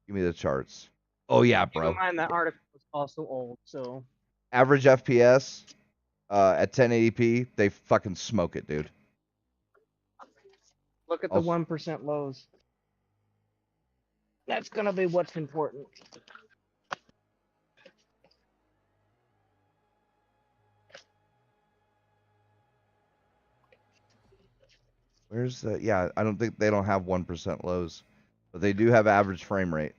Give me the charts. Oh, yeah, Keep in bro. mind that article is also old, so Average FPS at 1080p, they fucking smoke it, dude. look at the Also- 1% lows. That's gonna be what's important. Where's the... Yeah, I don't think they don't have 1% lows. But they do have average frame rate.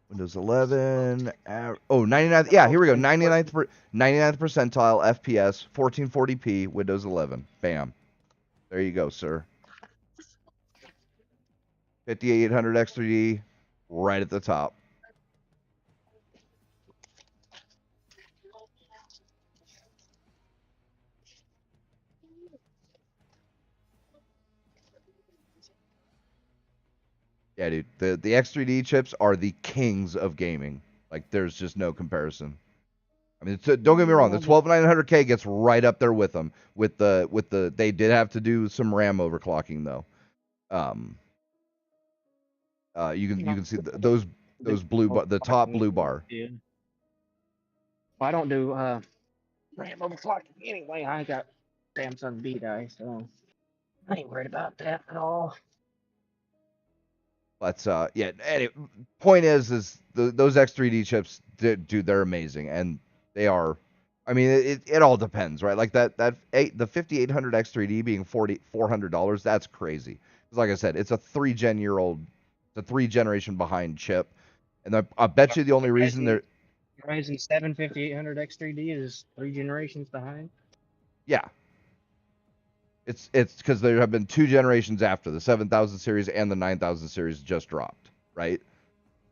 Windows 11. 99. Yeah, here we go. 99th percentile FPS, 1440p, Windows 11. Bam. There you go, sir. 5800 X3D, right at the top. Yeah, dude. The X3D chips are the kings of gaming. Like, there's just no comparison. I mean, don't get me wrong. The 12900K gets right up there with them. They did have to do some RAM overclocking though. You can see those the top blue bar. Yeah. Well, I don't do RAM overclocking anyway. I got Samsung B die, so I ain't worried about that at all. But yeah. Anyway, point is those X3D chips, dude, they're amazing, and they are. I mean, it all depends, right? Like the 5800 X3D being $400, that's crazy. 'Cause like I said, it's a 3 generation behind chip, and I bet you the only reason they're Ryzen 7 5800 X3D is 3 generations behind. yeah. It's because there have been 2 generations after the 7000 series and the 9000 series just dropped, right?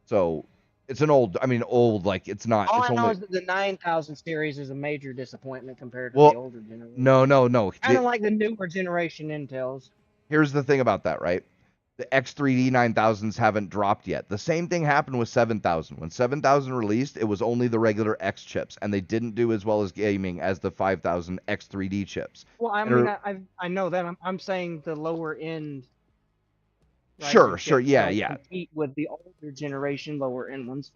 So It's an old. I mean, old. Like it's not. All It's I know only. is that the 9000 series is a major disappointment compared to Well, the older generation. no. Kind of like the newer generation Intels. Here's the thing about that, right? The X3D 9000s haven't dropped yet. The same thing happened with 7000. When 7000 released, it was only the regular X chips, and they didn't do as well as gaming as the 5000 X3D chips. Well, I And mean, I know that. I'm saying the lower end. Sure, Ryzen sure, chips yeah, don't yeah. compete with the older generation lower end ones.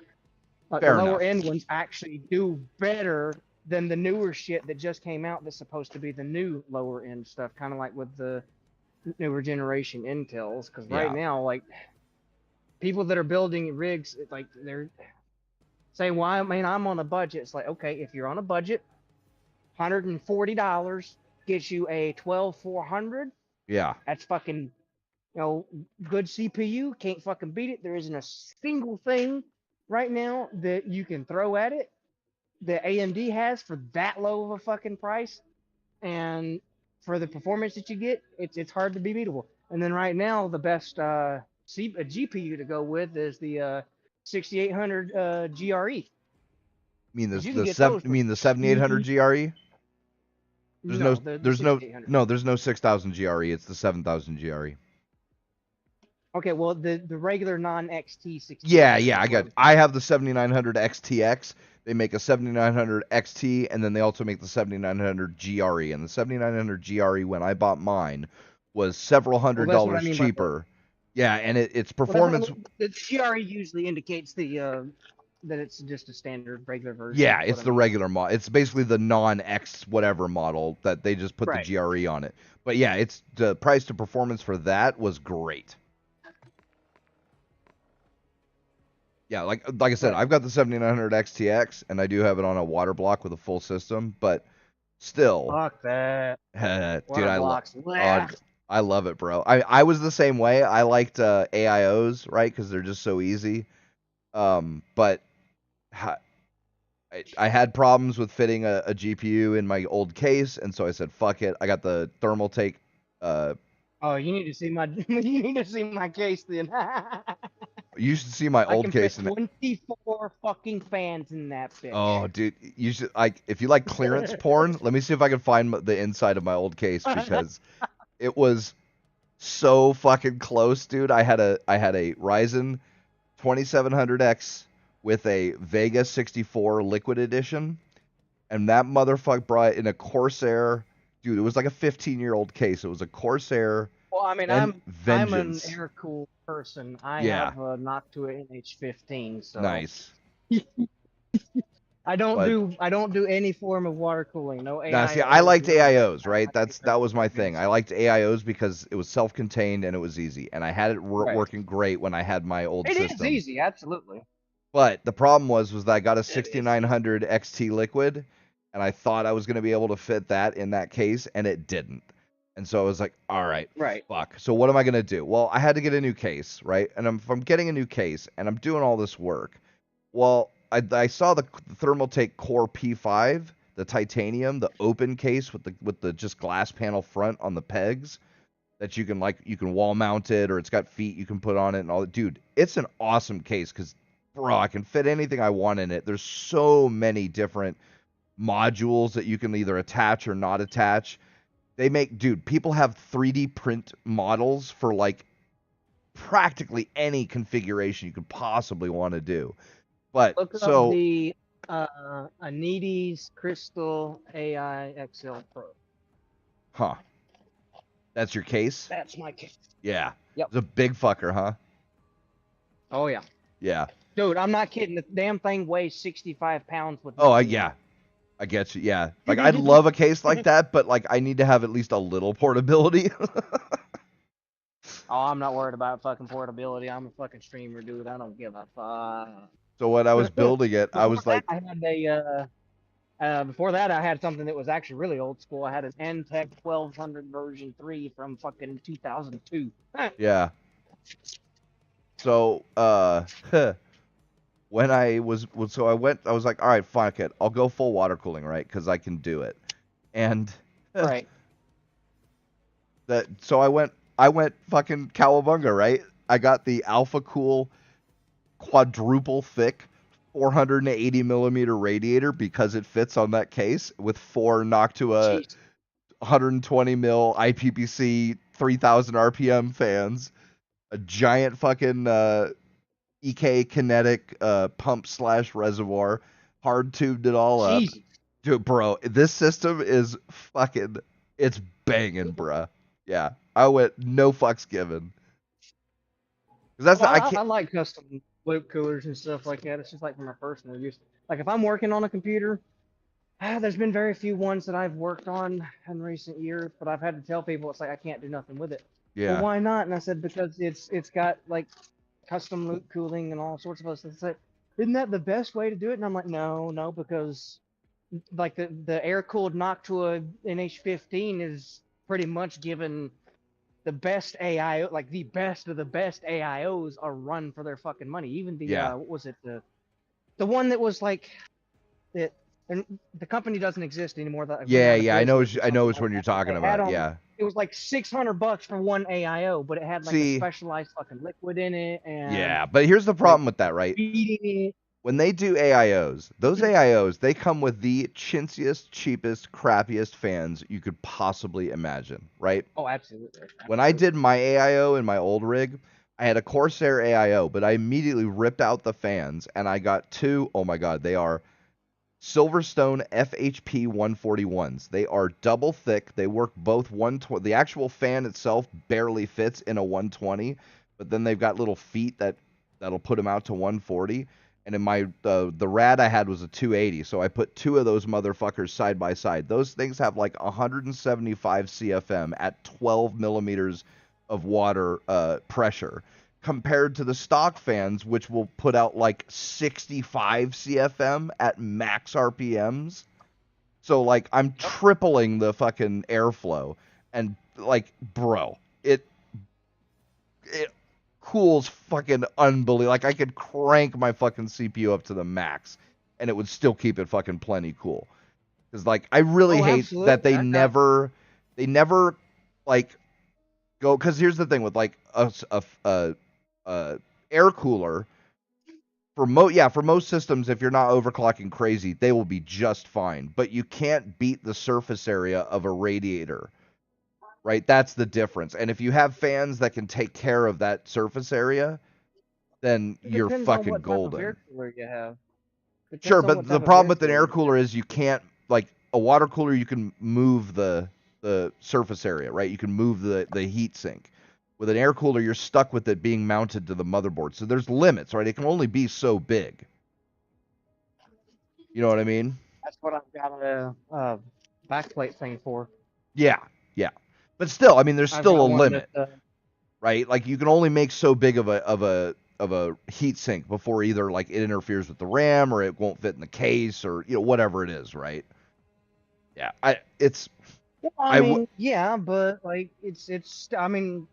Fair The lower enough. end ones actually do better than the newer shit that just came out that's supposed to be the new lower end stuff, kind of like with the newer generation Intels. Because right Yeah. now, like, people that are building rigs, like, they're saying, well, I mean, I'm on a budget. It's like, okay, if you're on a budget, $140 gets you a 12400. Yeah. That's fucking, good CPU. Can't fucking beat it. There isn't a single thing right now that you can throw at it that AMD has for that low of a fucking price. And for the performance that you get, it's hard to be beatable. And then right now, the best GPU to go with is the 6800 GRE. You mean You can get those you mean the 7800 GRE? There's no, no the there's no 6800. no there's no 6000 GRE. It's the 7000 GRE. Okay, well the regular non-XT 60. Yeah, I have the 7900 XTX. They make a 7900 XT, and then they also make the 7900 GRE. And the 7900 GRE, when I bought mine, was several $100 cheaper. Yeah, and its performance. The GRE usually indicates the that it's just a standard regular version. Yeah, it's the regular model. It's basically the non-X whatever model that they just put the GRE on it. But yeah, it's the price to performance for that was great. Yeah, like I said, I've got the 7900 XTX, and I do have it on a water block with a full system, but still. Fuck that. Dude, I love it, bro. I was the same way. I liked AIOs, right, because they're just so easy. But I had problems with fitting a GPU in my old case, and so I said, fuck it. I got the thermal take. Oh, you need to see my case then. You should see my old case. I can fit 24 fucking fans in that bitch. Oh, dude, you should if you like clearance porn. Let me see if I can find the inside of my old case because it was so fucking close, dude. I had a Ryzen 2700X with a Vega 64 Liquid Edition, and that motherfucker brought in a Corsair. Dude, it was like a 15-year-old case. It was a Corsair. Well, I mean, I'm an air cooled person. I have a Noctua NH15, so nice. I don't do any form of water cooling. No AIOs. Now, see, I liked AIOs, right? That was my thing. I liked AIOs because it was self-contained and it was easy, and I had it working great when I had my old system. It is easy, absolutely. But the problem was that I got a 6900 XT Liquid, and I thought I was going to be able to fit that in that case, and it didn't. And so I was like, all right, fuck. So what am I going to do? Well, I had to get a new case, right? And if I'm getting a new case, and I'm doing all this work, well, I saw the Thermaltake Core P5, the titanium, the open case with the just glass panel front on the pegs that you can wall mount it, or it's got feet you can put on it and all that. Dude, it's an awesome case because, bro, I can fit anything I want in it. There's so many different modules that you can either attach or not attach. They make, dude, people have 3D print models for like practically any configuration you could possibly want to do. But look up the Anides Crystal AI XL Pro. Huh. That's your case? That's my case. Yeah. Yep. It's a big fucker, huh? Oh yeah. Yeah. Dude, I'm not kidding. The damn thing weighs 65 pounds with. Oh yeah. I get you. Yeah. Like I'd love a case like that, but like I need to have at least a little portability. Oh, I'm not worried about fucking portability. I'm a fucking streamer, dude. I don't give a fuck. So when I was building it, I was like, I had before that I had something that was actually really old school. I had an Entech 1200 version 3 from fucking 2002. Yeah. So when I was like, all right, fuck it, I'll go full water cooling, right? Because I can do it. And right. So I went fucking cowabunga, right? I got the Alpha Cool quadruple thick 480 millimeter radiator because it fits on that case with 4 Noctua Jeez. 120 mil IPPC 3000 RPM fans, a giant fucking EK kinetic pump / reservoir, hard tubed it all up. Jesus. Dude, bro, this system is fucking, it's banging, bruh. Yeah, I went no fucks given. 'Cause that's Well, I I can't. like custom loop coolers and stuff like that. It's just like for my personal use. Like if I'm working on a computer, there's been very few ones that I've worked on in recent years, but I've had to tell people it's like I can't do nothing with it. Well, Yeah, why not? And I said because it's got like custom loop cooling and all sorts of other stuff. It's like, isn't that the best way to do it? And I'm like, no, because like the air cooled Noctua NH15 is pretty much given the best AIO, like the best of the best AIOs are run for their fucking money. Even the Yeah. what was it, the one that was like it, and the company doesn't exist anymore. That yeah, went out of yeah. I know, business or I know something which like one you're that. talking It had about. on, Yeah. it was like $600 for one AIO, but it had like See, a specialized fucking liquid in it and yeah, but here's the like problem with that, right? feeding it. When they do AIOs, those AIOs, they come with the chintziest, cheapest, crappiest fans you could possibly imagine, right? Oh, absolutely. When I did my AIO in my old rig, I had a Corsair AIO, but I immediately ripped out the fans and I got 2, oh my god, they are Silverstone FHP 141s. They are double thick. They work both 120. The actual fan itself barely fits in a 120, but then they've got little feet that'll put them out to 140. And in my the rad I had was a 280, so I put 2 of those motherfuckers side by side. Those things have like 175 CFM at 12 millimeters of water pressure, compared to the stock fans, which will put out like 65 CFM at max RPMs. So like I'm tripling the fucking airflow, and like, bro, it cools fucking unbelievable. Like I could crank my fucking CPU up to the max, and it would still keep it fucking plenty cool. Because like I really hate that they never like go. Because here's the thing with like a air cooler for most systems, if you're not overclocking crazy, they will be just fine. But you can't beat the surface area of a radiator, right? That's the difference. And if you have fans that can take care of that surface area, then It you're depends on fucking what type of golden. air cooler you have. Sure, Depends on but what the type of problem air with an air cooler. cooler is you can't, like a water cooler, you can move the surface area, right? You can move the heat sink. With an air cooler, you're stuck with it being mounted to the motherboard. So there's limits, right? It can only be so big. You know what I mean? That's what I've got a backplate thing for. Yeah, yeah. But still, I mean, there's I've still got a one limit, that, right? Like you can only make so big of a heat sink before either like it interferes with the RAM or it won't fit in the case or whatever it is, right? Yeah, I mean, yeah, but like it's. I mean,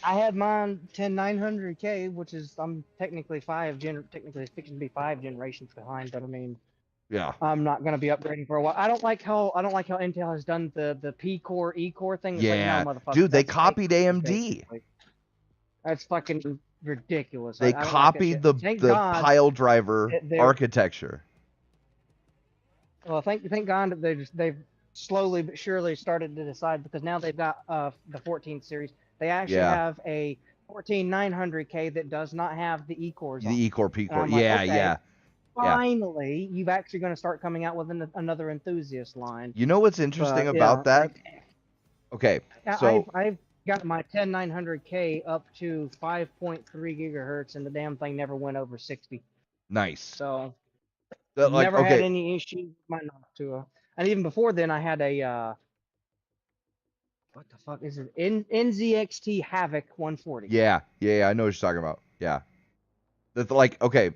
I had mine 10900K, which is I'm technically technically fixing to be 5 generations behind, but I mean, yeah. I'm not gonna be upgrading for a while. I don't like how Intel has done the P core E core thing. It's Yeah, like, no, motherfucker, dude, they that's copied fake. AMD. That's fucking ridiculous. They I don't like that copied shit. the Thank the God pile driver they're- architecture. Well, thank God that they've slowly but surely started to decide, because now they've got the 14th series. They actually Yeah. have a 14900K that does not have the E cores. The E core, P And core. I'm like, Yeah, okay, yeah. finally, you've actually going to start coming out with another enthusiast line. You know what's interesting But, about yeah, that? Okay, so I've got my 10900K up to 5.3 gigahertz, and the damn thing never went over 60. nice. So Like, never had okay, any issues with my Noctua. And even before then, I had a what the fuck is it? NZXT Havoc 140. yeah, I know what you're talking about. Yeah, that's like, okay.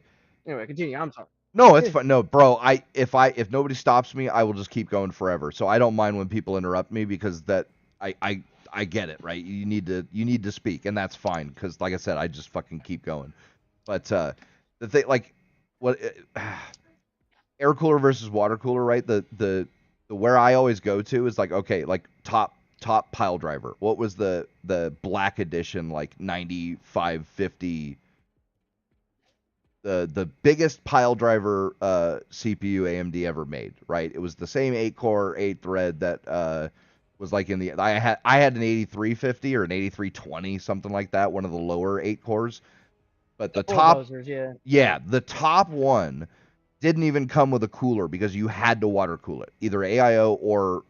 Anyway, continue. I'm sorry. No, it's fine. No, bro, if nobody stops me, I will just keep going forever. So I don't mind when people interrupt me, because I get it, right? You need to speak, and that's fine, because like I said, I just fucking keep going. But the thing, like, what air cooler versus water cooler, right? The where I always go to is like, okay, like top pile driver. What was the black edition, like 9550 the biggest pile driver CPU AMD ever made, right? It was the same 8-core, 8-thread that was like in the I had an 8350 or an 8320, something like that, one of the lower 8 cores. But the top Bulldozers, yeah. yeah, the top one didn't even come with a cooler because you had to water cool it, either AIO or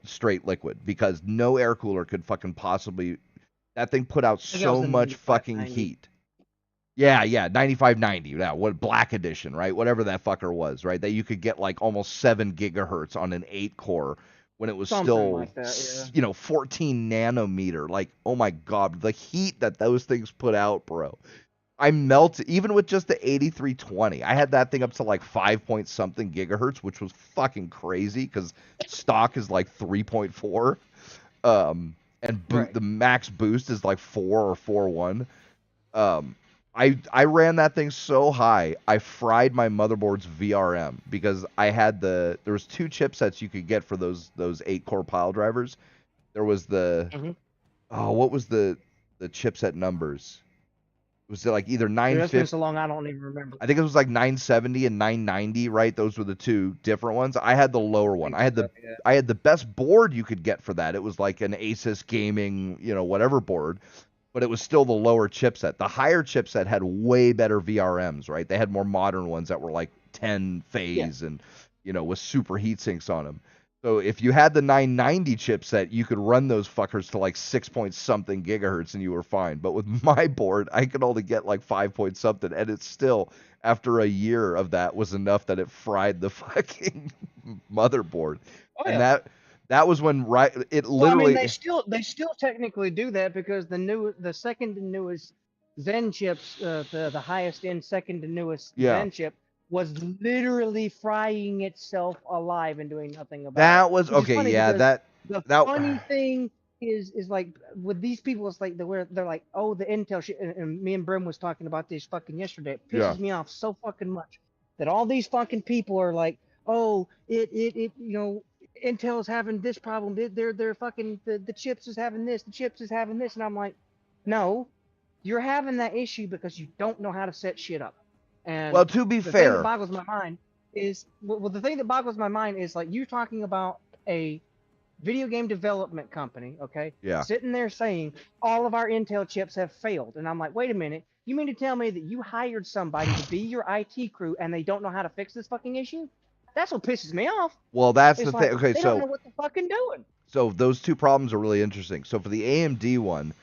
straight liquid, because no air cooler could fucking possibly. That thing put out think that was so the much fucking 9590. heat. Yeah, 9590. Yeah, what black edition, right? Whatever that fucker was, right? That you could get like almost 7 gigahertz on an 8 core when it was Something still, like that, 14 nanometer. Like, oh my god, the heat that those things put out, bro. I melted even with just the 8320. I had that thing up to like 5 point something gigahertz, which was fucking crazy because stock is like 3.4. And Right. the max boost is like 4 or 4.1. I ran that thing so high, I fried my motherboard's VRM because there was 2 chipsets you could get for those 8-core pile drivers. There was Mhm. what was the chipset numbers? Was it like either Dude, that's been 950? so long I don't even remember. I think it was like 970 and 990, right? Those were the 2 different ones. I had the lower one. I had the best board you could get for that. It was like an Asus gaming, whatever board, but it was still the lower chipset. The higher chipset had way better VRMs, right? They had more modern ones that were like 10 phase and with super heat sinks on them. So if you had the 990 chipset, you could run those fuckers to like 6 point something gigahertz and you were fine. But with my board, I could only get like 5 point something, and it's still, after a year of that, was enough that it fried the fucking motherboard. Oh, And yeah. that was when it Well, I mean, literally. they still technically do that because the second and newest Zen chips, the highest end second and newest Yeah. Zen chip, was literally frying itself alive and doing nothing about That it. was Which is okay. funny Yeah, because that the funny thing is like with these people, it's like they're like, oh, the Intel shit. And me and Brim was talking about this fucking yesterday. It pisses me off so fucking much that all these fucking people are like, oh, Intel's having this problem. They're fucking the chips is having this. The chips is having this, and I'm like, no, you're having that issue because you don't know how to set shit up. And well, to be the thing that fair, boggles my mind is the thing that boggles my mind is like you talking about a video game development company, okay? Yeah. Sitting there saying all of our Intel chips have failed, and I'm like, wait a minute, you mean to tell me that you hired somebody to be your IT crew and they don't know how to fix this fucking issue? That's what pisses me off. well, that's It's the like, thing. Okay, they so don't know what they're fucking doing. so those 2 problems are really interesting. So for the AMD one,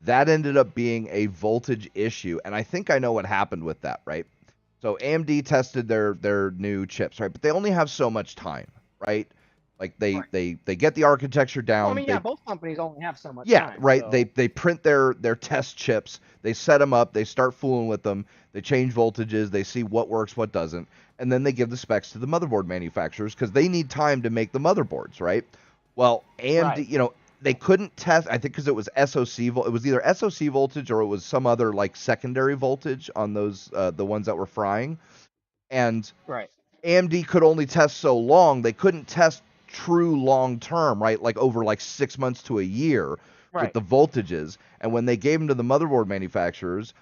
that ended up being a voltage issue, and I think I know what happened with that, right? So AMD tested their new chips, right? But they only have so much time, right? Like they get the architecture down. Well, I mean, yeah, both companies only have so much Yeah, time. right. So. They print their test chips, they set them up, they start fooling with them, they change voltages, they see what works, what doesn't, and then they give the specs to the motherboard manufacturers because they need time to make the motherboards, right? Well, AMD, Right. They couldn't test, I think, because it was SoC, it was either SoC voltage or it was some other like secondary voltage on those the ones that were frying, and Right. AMD could only test so long. They couldn't test true long term, right? Like over like 6 months to a year with the voltages. And when they gave them to the motherboard manufacturers,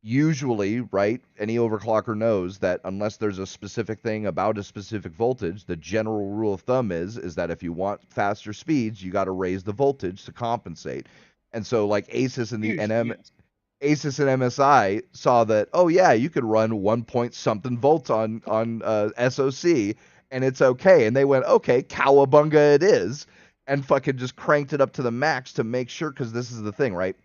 usually, right, any overclocker knows that unless there's a specific thing about a specific voltage, the general rule of thumb is that if you want faster speeds, you got to raise the voltage to compensate. And so like Asus and Asus and MSI saw that, oh yeah, you could run 1 point something volts on SoC and it's okay. And they went, okay, cowabunga it is, and fucking just cranked it up to the max to make sure, because this is the thing, right?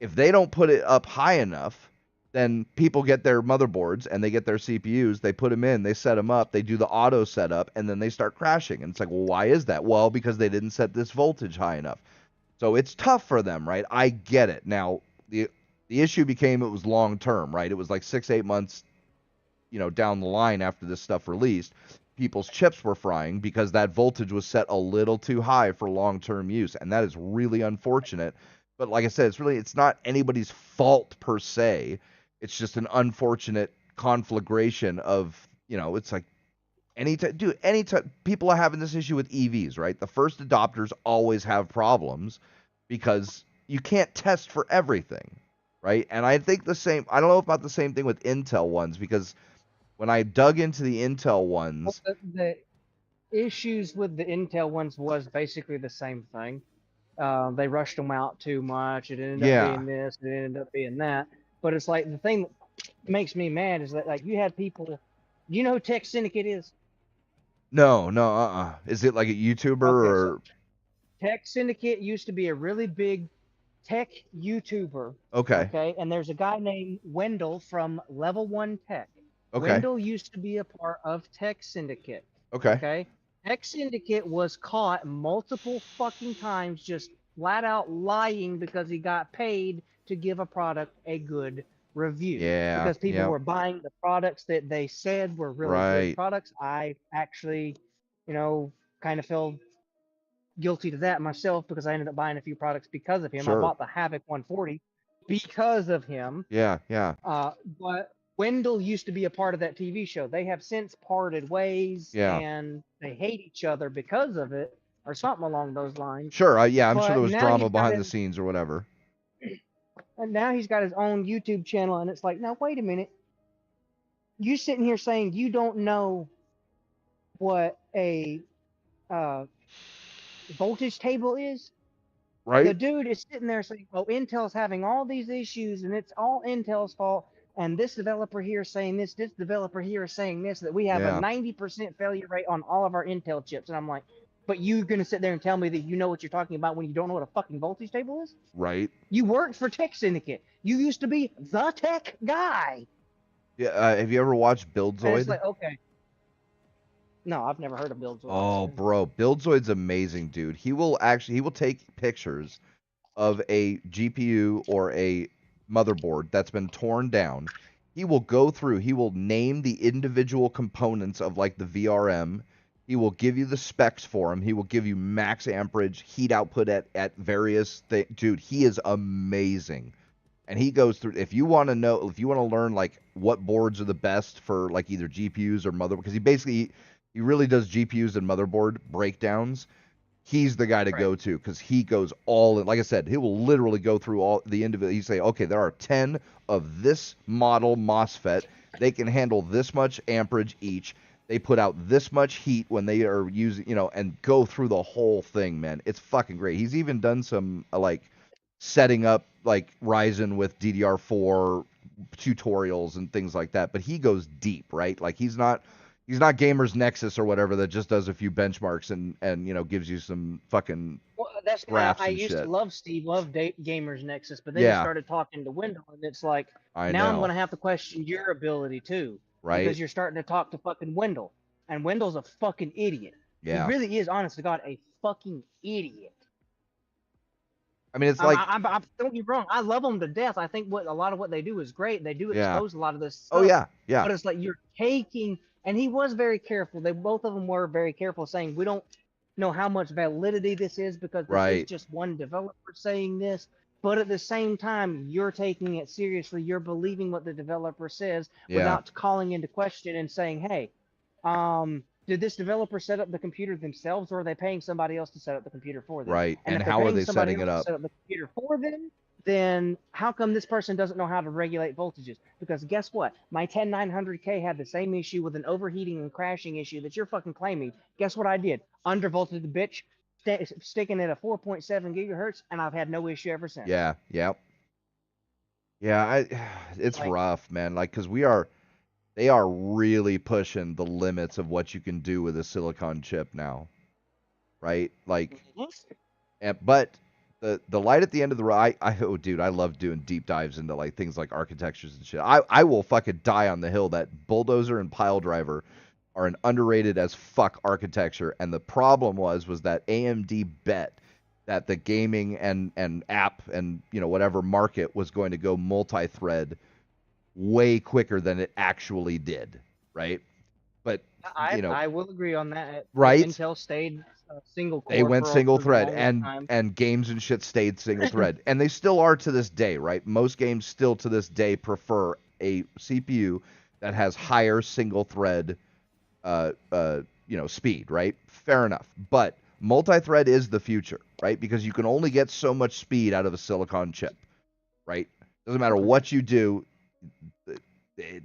If they don't put it up high enough, then people get their motherboards and they get their CPUs, they put them in, they set them up, they do the auto setup, and then they start crashing. And it's like, well, why is that? Well, because they didn't set this voltage high enough. So it's tough for them, right? I get it. Now, the issue became it was long term, right? It was like 6-8 months, down the line after this stuff released. People's chips were frying because that voltage was set a little too high for long-term use, and that is really unfortunate. But like I said, it's not anybody's fault per se. It's just an unfortunate conflagration of, it's like anytime people are having this issue with EVs, right? The first adopters always have problems because you can't test for everything. right? And I think the same. I don't know about the same thing with Intel ones, because when I dug into the Intel ones, The issues with the Intel ones was basically the same thing. They rushed them out too much. It ended up yeah, being this. It ended up being that. But it's like the thing that makes me mad is that like you had people. You know who Tech Syndicate is? no, is it like a YouTuber Okay, so or Tech Syndicate used to be a really big tech YouTuber. okay, Okay, and there's a guy named Wendell from Level 1 Tech. okay, Wendell used to be a part of Tech Syndicate. okay, Okay, Tech Syndicate was caught multiple fucking times just flat out lying because he got paid to give a product a good review. yeah, Because people yeah, were buying the products that they said were really good right, products. I actually, kind of felt guilty to that myself because I ended up buying a few products because of him. I sure, bought the Havoc 140 because of him. yeah, yeah, But Wendell used to be a part of that TV show. They have since parted ways yeah, and they hate each other because of it or something along those lines. sure, yeah, I'm sure there But was now drama he's got behind the his scenes or whatever. and now he's got his own YouTube channel and it's like, now wait a minute. You sitting here saying you don't know what a voltage table is? The Right? dude is sitting there saying, "Oh, Intel's having all these issues, and it's all Intel's fault." And this developer here is saying this developer here is saying this, that we have a Yeah, 90% failure rate on all of our Intel chips. And I'm like, but you're gonna sit there and tell me that you know what you're talking about when you don't know what a fucking voltage table is? right. You worked for Tech Syndicate. You used to be the tech guy. Yeah, have you ever watched And it's Buildzoid? like, okay. No, I've never heard of Build Zoid, Oh, actually. bro, Buildzoid's amazing, dude. He will take pictures of a GPU or a motherboard that's been torn down. He will go through, he will name the individual components of like the VRM. He will give you the specs for them. He will give you max amperage, heat output at various things. Dude, he is amazing. And he goes through, if you want to learn like what boards are the best for like either GPUs or motherboard, because he really does GPUs and motherboard breakdowns. He's the guy to Right. go to because he goes all in. Like I said, he will literally go through all the individual. He say, okay, there are 10 of this model MOSFET. They can handle this much amperage each. They put out this much heat when they are using, and go through the whole thing, man. It's fucking great. He's even done some like setting up like Ryzen with DDR4 tutorials and things like that. But he goes deep, right? Like he's not Gamers Nexus or whatever that just does a few benchmarks and gives you some fucking Well, that's graphs I and used shit. to love Steve, love Gamers Nexus, but then Yeah. he started talking to Wendell, and it's like, I now I'm know, going to have to question your ability too, right? because you're starting to talk to fucking Wendell, and Wendell's a fucking idiot. Yeah. He really is, honest to God, a fucking idiot. I mean, it's like, Don't get me wrong, I love them to death. I think a lot of what they do is great. They do Yeah. expose a lot of this stuff. oh yeah, yeah, But it's like you're taking, and he was very careful. Both of them were very careful, saying we don't know how much validity this is because this is Right. just one developer saying this. But at the same time, you're taking it seriously. You're believing what the developer says Yeah. without calling into question and saying, "Hey, did this developer set up the computer themselves, or are they paying somebody else to set up the computer for them?" right. And if they're how are paying they somebody setting it else up? to set up the computer for them, then how come this person doesn't know how to regulate voltages? Because guess what? My 10900K had the same issue with an overheating and crashing issue that you're fucking claiming. Guess what I did? Undervolted the bitch, sticking it at 4.7 gigahertz, and I've had no issue ever since. Yeah, yep. Yeah, it's Like- rough, man. Like, cause they are really pushing the limits of what you can do with a silicon chip now, right? Like, but the light at the end of the road, oh dude, I love doing deep dives into like things like architectures and shit. I will fucking die on the hill that Bulldozer and Pile Driver are an underrated as fuck architecture. And the problem was that AMD bet that the gaming and app and whatever market was going to go multi-thread way quicker than it actually did, right? But I will agree on that. Right? Intel stayed single core. they went for single the thread, longest time. and games and shit stayed single thread, and they still are to this day, right? Most games still to this day prefer a CPU that has higher single thread speed, right? Fair enough. But multi-thread is the future, right? Because you can only get so much speed out of a silicon chip, right? Doesn't matter what you do.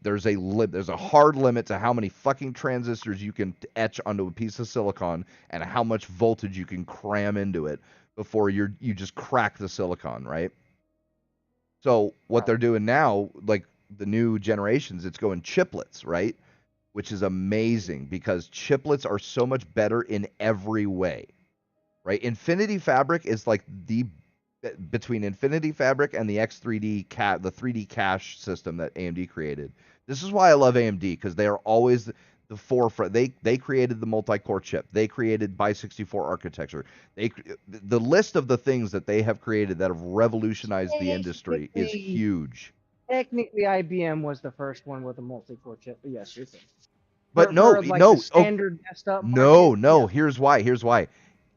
There's a hard limit to how many fucking transistors you can etch onto a piece of silicon and how much voltage you can cram into it before you just crack the silicon, right? So what they're doing now, like the new generations, it's going chiplets, right? Which is amazing because chiplets are so much better in every way, right? Infinity Fabric is like between Infinity Fabric and the X3D the 3D cache system that AMD created. This is why I love AMD, because they are always the forefront. They created the multi-core chip. They created by64 architecture. The list of the things that they have created that have revolutionized the industry is huge. Technically, IBM was the first one with a multi-core chip. But yes, you're saying. But no, like no, the standard desktop no, market, no. yeah. Here's why.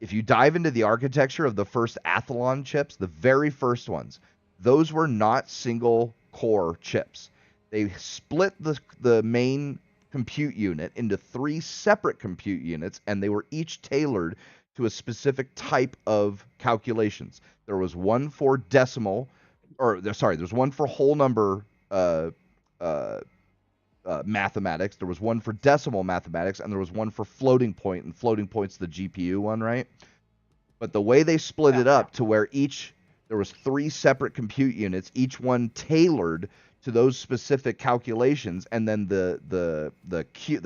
If you dive into the architecture of the first Athlon chips, the very first ones, those were not single core chips. They split the main compute unit into 3 separate compute units, and they were each tailored to a specific type of calculations. There was one for decimal, there's one for whole number mathematics, there was one for decimal mathematics, and there was one for floating point, and floating point's the GPU one, right? But the way they split it up to where there was 3 separate compute units, each one tailored to those specific calculations, and then the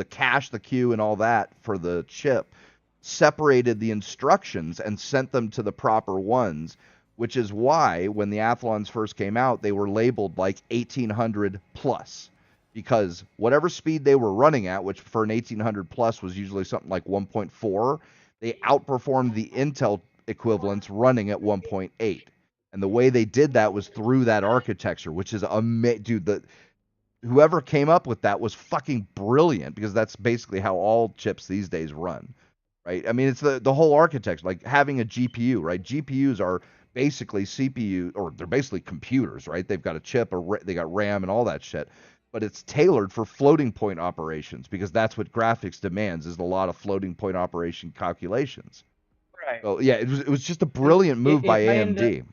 cache, the queue, and all that for the chip separated the instructions and sent them to the proper ones, which is why when the Athlons first came out, they were labeled like 1800 plus. Because whatever speed they were running at, which for an 1800 plus was usually something like 1.4, they outperformed the Intel equivalents running at 1.8. And the way they did that was through that architecture, which is amazing. Dude, whoever came up with that was fucking brilliant, because that's basically how all chips these days run, right? I mean, it's the whole architecture, like having a GPU, right? GPUs are basically CPU, or they're basically computers, right? They've got a chip, or they got RAM and all that shit. But it's tailored for floating point operations, because that's what graphics demands, is a lot of floating point operation calculations. Right. So yeah, it was just a brilliant move by AMD.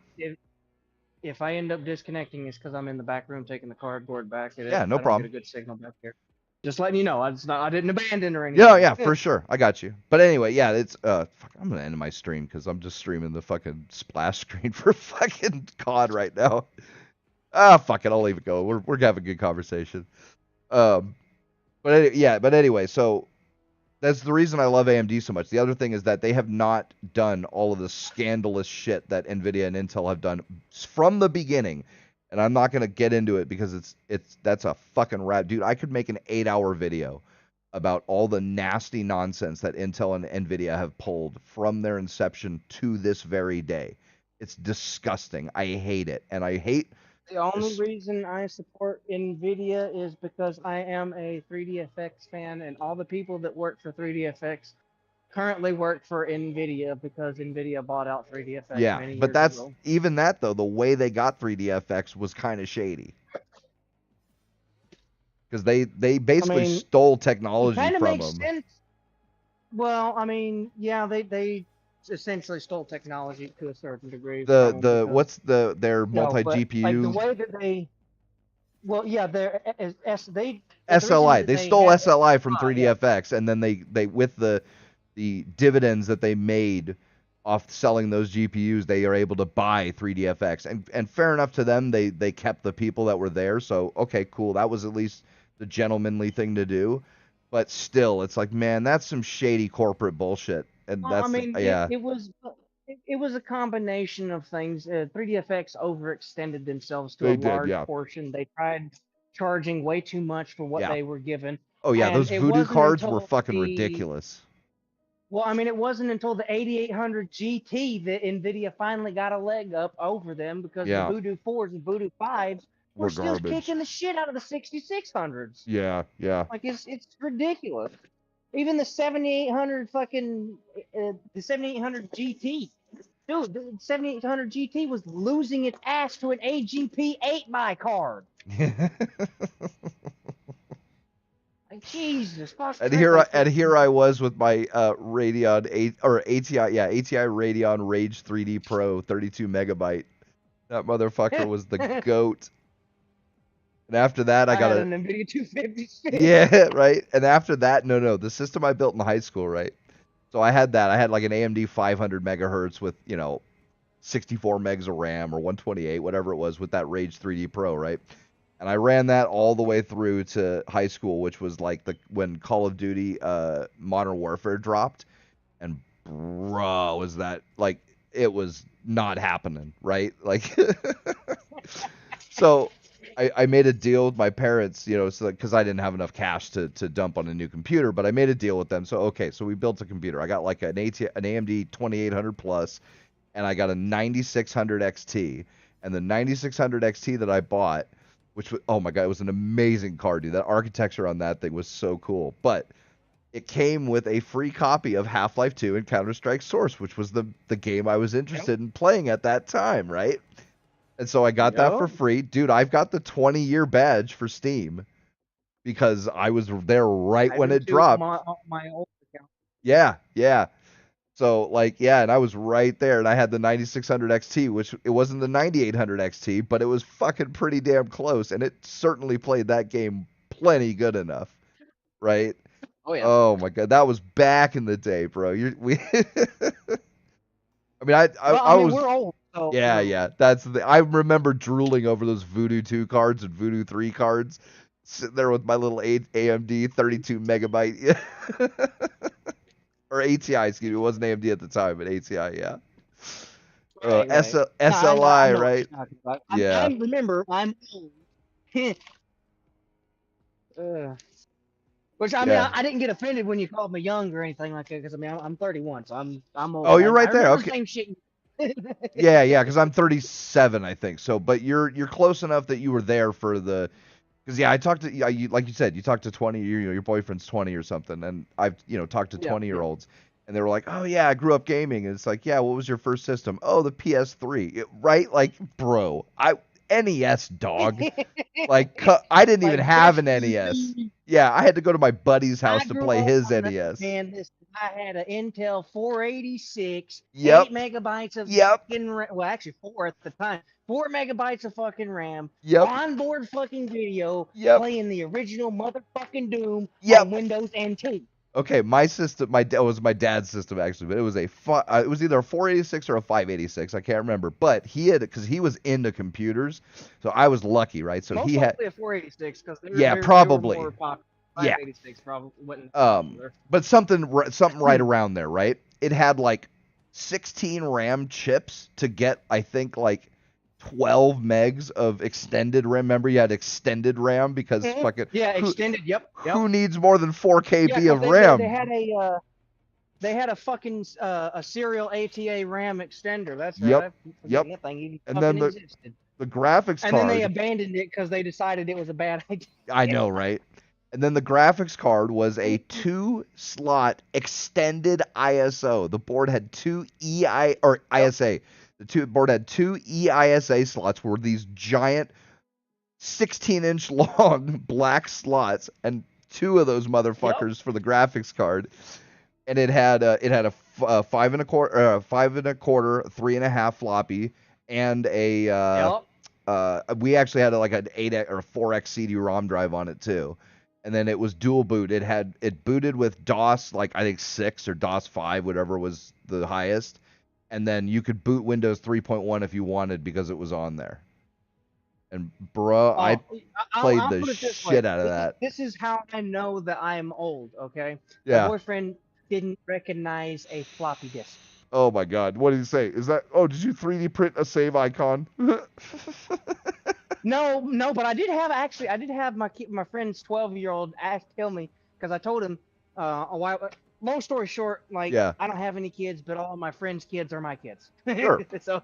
If I end up disconnecting, it's because I'm in the back room taking the cardboard back. Yeah, no I don't problem. get a good signal back here. Just letting you know, I didn't abandon or anything. Yeah, for sure. I got you. But anyway, yeah, it's fuck, I'm gonna end my stream because I'm just streaming the fucking splash screen for fucking COD right now. Fuck it, I'll leave it go. We're having a good conversation. But anyway, so that's the reason I love AMD so much. The other thing is that they have not done all of the scandalous shit that Nvidia and Intel have done from the beginning. And I'm not gonna get into it because that's a fucking rap, dude. I could make an 8-hour video about all the nasty nonsense that Intel and Nvidia have pulled from their inception to this very day. It's disgusting. I hate it, and I hate. The only reason I support NVIDIA is because I am a 3DFX fan, and all the people that work for 3DFX currently work for NVIDIA because NVIDIA bought out 3DFX many years but that's ago. even that though. The way they got 3DFX was kind of shady, because they basically stole technology from them. Sense. Well, I mean, yeah, they essentially stole technology to a certain degree. What's their multi GPU? Like the way that they, they're SLI. They stole SLI from 3DFX, and then they with the dividends that they made off selling those GPUs, they are able to buy 3DFX, and fair enough to them. They kept the people that were there, so okay, cool. That was at least the gentlemanly thing to do. But still, it's like, man, that's some shady corporate bullshit. And it was a combination of things. 3DFX overextended themselves to a large portion. They tried charging way too much for what they were given. Oh yeah, those Voodoo cards were fucking ridiculous. Well, I mean, it wasn't until the 8800 GT that NVIDIA finally got a leg up over them, because the Voodoo 4s and Voodoo 5s were still kicking the shit out of the 6600s. Yeah. Like, it's ridiculous. Even the 7800 the 7800 GT. Dude, the 7800 GT was losing its ass to an AGP 8x card. Like, Jesus. And here I was with my Radeon ATI Radeon Rage 3D Pro 32 megabyte That motherfucker was the goat. And after that, I got had a an NVIDIA 256. yeah, right. And after that, no, the system I built in high school, right? So I had that. I had like an AMD 500 megahertz with 64 megs of RAM or 128, whatever it was, with that Rage 3D Pro, right? And I ran that all the way through to high school, which was like when Call of Duty Modern Warfare dropped, and bro, was that like it was not happening, right? Like, so I made a deal with my parents, so because I didn't have enough cash to dump on a new computer, but I made a deal with them. So okay, so we built a computer. I got like an AMD 2800 plus, and I got a 9600 XT, and the 9600 XT that I bought, which was, oh my god, it was an amazing card, dude. That architecture on that thing was so cool. But it came with a free copy of Half-Life 2 and Counter-Strike Source, which was the game I was interested in playing at that time, right? And so I got that for free. Dude, I've got the 20-year badge for Steam because I was there right when it dropped. My old account. Yeah. So, like, yeah, and I was right there, and I had the 9600 XT, which it wasn't the 9800 XT, but it was fucking pretty damn close, and it certainly played that game plenty good enough, right? Oh, yeah. Oh, my God. That was back in the day, bro. I mean, I was... we're old. So, Yeah. I remember drooling over those Voodoo 2 cards and Voodoo 3 cards, sitting there with my little AMD 32 megabyte, or ATI, excuse me. It wasn't AMD at the time, but ATI, yeah. Right. SLI, I right? Yeah. Remember, I'm old. Which I mean, Yeah. I didn't get offended when you called me young or anything like that, because I mean, I'm 31, so I'm old. Oh, you're right there. I Okay. same shit. Yeah, because I'm 37, I think. So, but you're close enough that you were there for the. Because I talked to you, like you said, you talked to 20. Your boyfriend's 20 or something, and I've talked to 20-year-olds, and they were like, "Oh yeah, I grew up gaming." And it's like, "Yeah, what was your first system?" "Oh, the PS3." Right? Like, bro, NES, dog. Like, I didn't even have an NES. Yeah, I had to go to my buddy's house to play his NES. Man, I had an Intel 486, 8 megabytes of fucking RAM. Well, actually 4 at the time. 4 megabytes of fucking RAM. Onboard fucking video. Playing the original motherfucking Doom on Windows NT. Okay, my system, was my dad's system actually, but it was it was either a 486 or a 586, I can't remember. But because he was into computers, so I was lucky, right? So he had a 486 because probably. They were more popular. 586 probably wasn't but something right around there, right? It had like 16 RAM chips to get, I think, like 12 megs of extended RAM. Remember, you had extended RAM because fucking extended. Yep. Who needs more than 4 KB of RAM? They had a fucking a serial ATA RAM extender. That's right. Yep. That thing even and then existed. The graphics card. And then they abandoned it because they decided it was a bad idea. I know, right? And then the graphics card was a 2-slot extended ISO. The board had 2 ISA. The board had 2 EISA slots, were these giant 16-inch long black slots, and 2 of those motherfuckers for the graphics card. And it had a 5 1/4, 5 1/4, 3.5 floppy, and we actually had like an 8x or a 4x CD-ROM drive on it too. And then it was dual boot. It booted with DOS, like I think 6 or DOS 5, whatever was the highest. And then you could boot Windows 3.1 if you wanted because it was on there. And I played the shit out of that. This is how I know that I'm old, okay? Yeah. My boyfriend didn't recognize a floppy disk. Oh my god, what did he say? Did you 3D print a save icon? No, but I did have my friend's 12-year-old tell me, because I told him a while. Long story short, I don't have any kids, but all of my friends' kids are my kids. Sure. So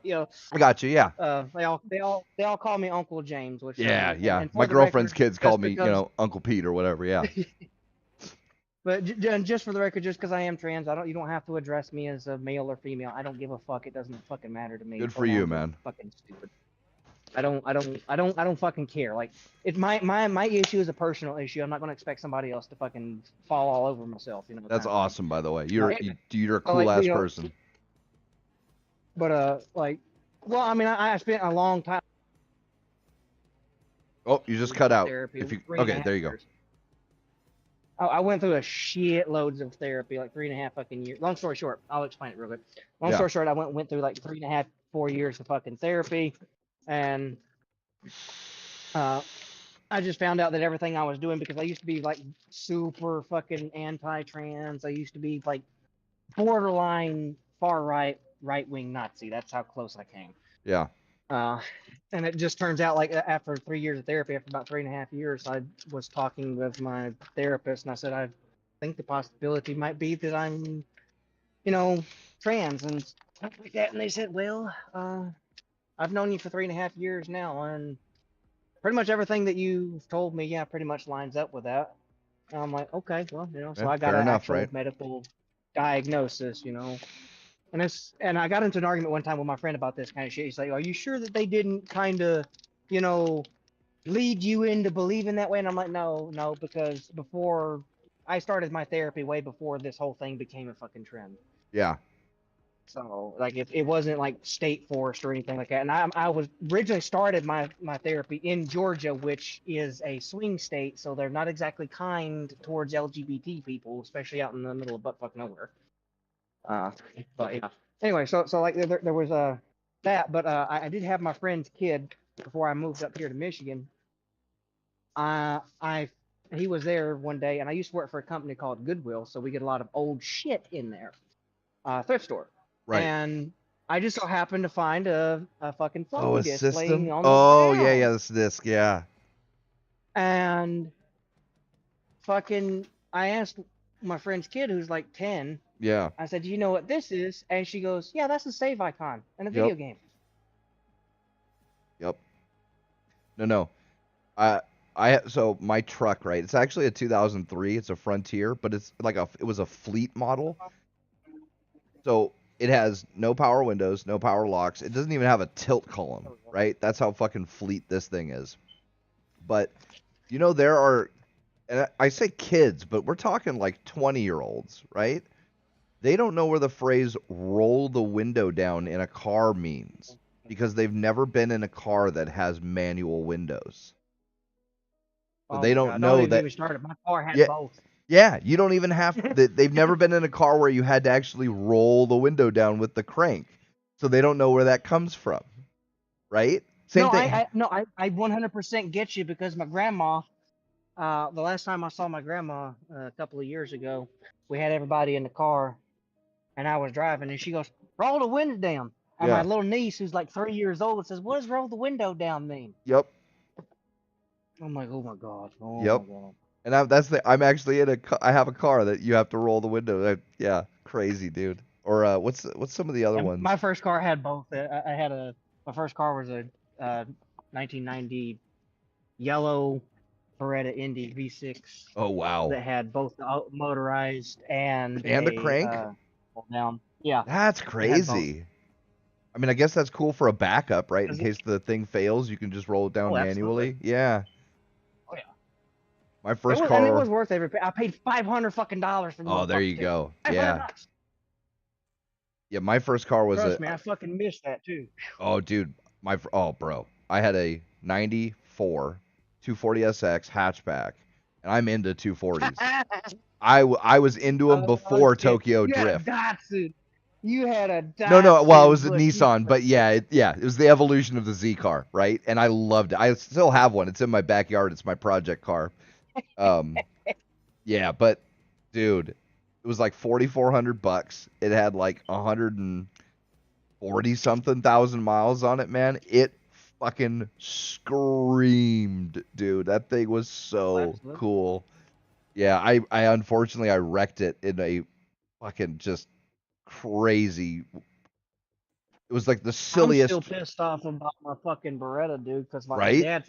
I got you. Yeah. They all call me Uncle James. Which yeah. My girlfriend's kids call me Uncle Pete or whatever. Yeah. But just for the record, just because I am trans, you don't have to address me as a male or female. I don't give a fuck. It doesn't fucking matter to me. Good for you, man. Fucking stupid. I don't fucking care. Like, it's my issue is a personal issue. I'm not gonna expect somebody else to fucking fall all over myself. That's awesome, by the way. You're a cool ass person. But Well, I mean, I spent a long time Oh, you just cut out. therapy. If you 3.5 okay, there you go. years. I went through a shit loads of therapy, like 3.5 fucking years. Long story short, I'll explain it real quick. Long Yeah. story short, I went through like 3.5, 4 years of fucking therapy, and I just found out that everything I was doing, because I used to be like super fucking anti-trans. I used to be like borderline far right wing Nazi. That's how close I came. Yeah. And it just turns out, like, after 3 years of therapy, after about 3.5 years, I was talking with my therapist, and I said, I think the possibility might be that I'm, trans and stuff like that. And they said, well, I've known you for 3.5 years now, and pretty much everything that you've told me, yeah, pretty much lines up with that. And I'm like, okay, well, so Yeah, I got fair an enough, actual right? medical diagnosis, and I got into an argument one time with my friend about this kind of shit. He's like, are you sure that they didn't kind of, lead you into believing that way? And I'm like, no, because before I started my therapy, way before this whole thing became a fucking trend. Yeah. So, like, it wasn't like state forced or anything like that. And I was originally started my therapy in Georgia, which is a swing state, so they're not exactly kind towards LGBT people, especially out in the middle of buttfuck nowhere. But yeah. Anyway, so like there was that, but I did have my friend's kid before I moved up here to Michigan. He was there one day, and I used to work for a company called Goodwill, so we get a lot of old shit in there, thrift store. Right. And I just so happened to find a fucking Oh, floppy a disk system? laying on the Oh, yeah, ground. yeah, this disc, yeah. And fucking, I asked my friend's kid, who's like 10. Yeah. I said, do you know what this is? And she goes, yeah, that's a save icon in a Yep. video game. Yep. No. So my truck, right? It's actually a 2003. It's a Frontier, but it's like it was a fleet model. So it has no power windows, no power locks. It doesn't even have a tilt column, right? That's how fucking fleet this thing is. But there are, and I say kids, but we're talking like 20-year-olds, right? They don't know where the phrase roll the window down in a car means, because they've never been in a car that has manual windows. So they don't know don't that. even start it. My car had Yeah. both. Yeah, you don't even have they've never been in a car where you had to actually roll the window down with the crank. So they don't know where that comes from. Right? Same thing. I 100% get you, because my grandma, the last time I saw my grandma a couple of years ago, we had everybody in the car, and I was driving, and she goes, roll the window down. And Yeah. my little niece, who's like 3 years old, says, what does roll the window down mean? Yep. I'm like, oh my God. Yep. My God. And I'm actually I have a car that you have to roll the window. Yeah, crazy, dude. Or what's some of the other ones? My first car had both. My first car was a 1990 yellow Beretta Indy V6. Oh wow. That had both the motorized and a crank. Hold down. Yeah. That's crazy. I mean, I guess that's cool for a backup, right? In case the thing fails, you can just roll it down manually. Absolutely. Yeah. Oh yeah. My first car. And it was worth every. I paid $500 fucking for. Oh, there you go. Yeah. $500. Yeah, my first car was Trust me, I fucking missed that too. Oh, dude, bro, I had a '94 240SX hatchback, and I'm into 240s. I was into them before Tokyo Drift. You had a Datsun. No. Well, it was a Nissan, but yeah, it was the evolution of the Z car, right? And I loved it. I still have one. It's in my backyard. It's my project car. Yeah, but dude, it was like $4,400. It had like 140 something thousand miles on it, man. It fucking screamed, dude. That thing was so cool. Yeah, I unfortunately I wrecked it in a fucking just crazy. It was like the silliest. I'm still pissed off about my fucking Beretta, dude, because my Right? dad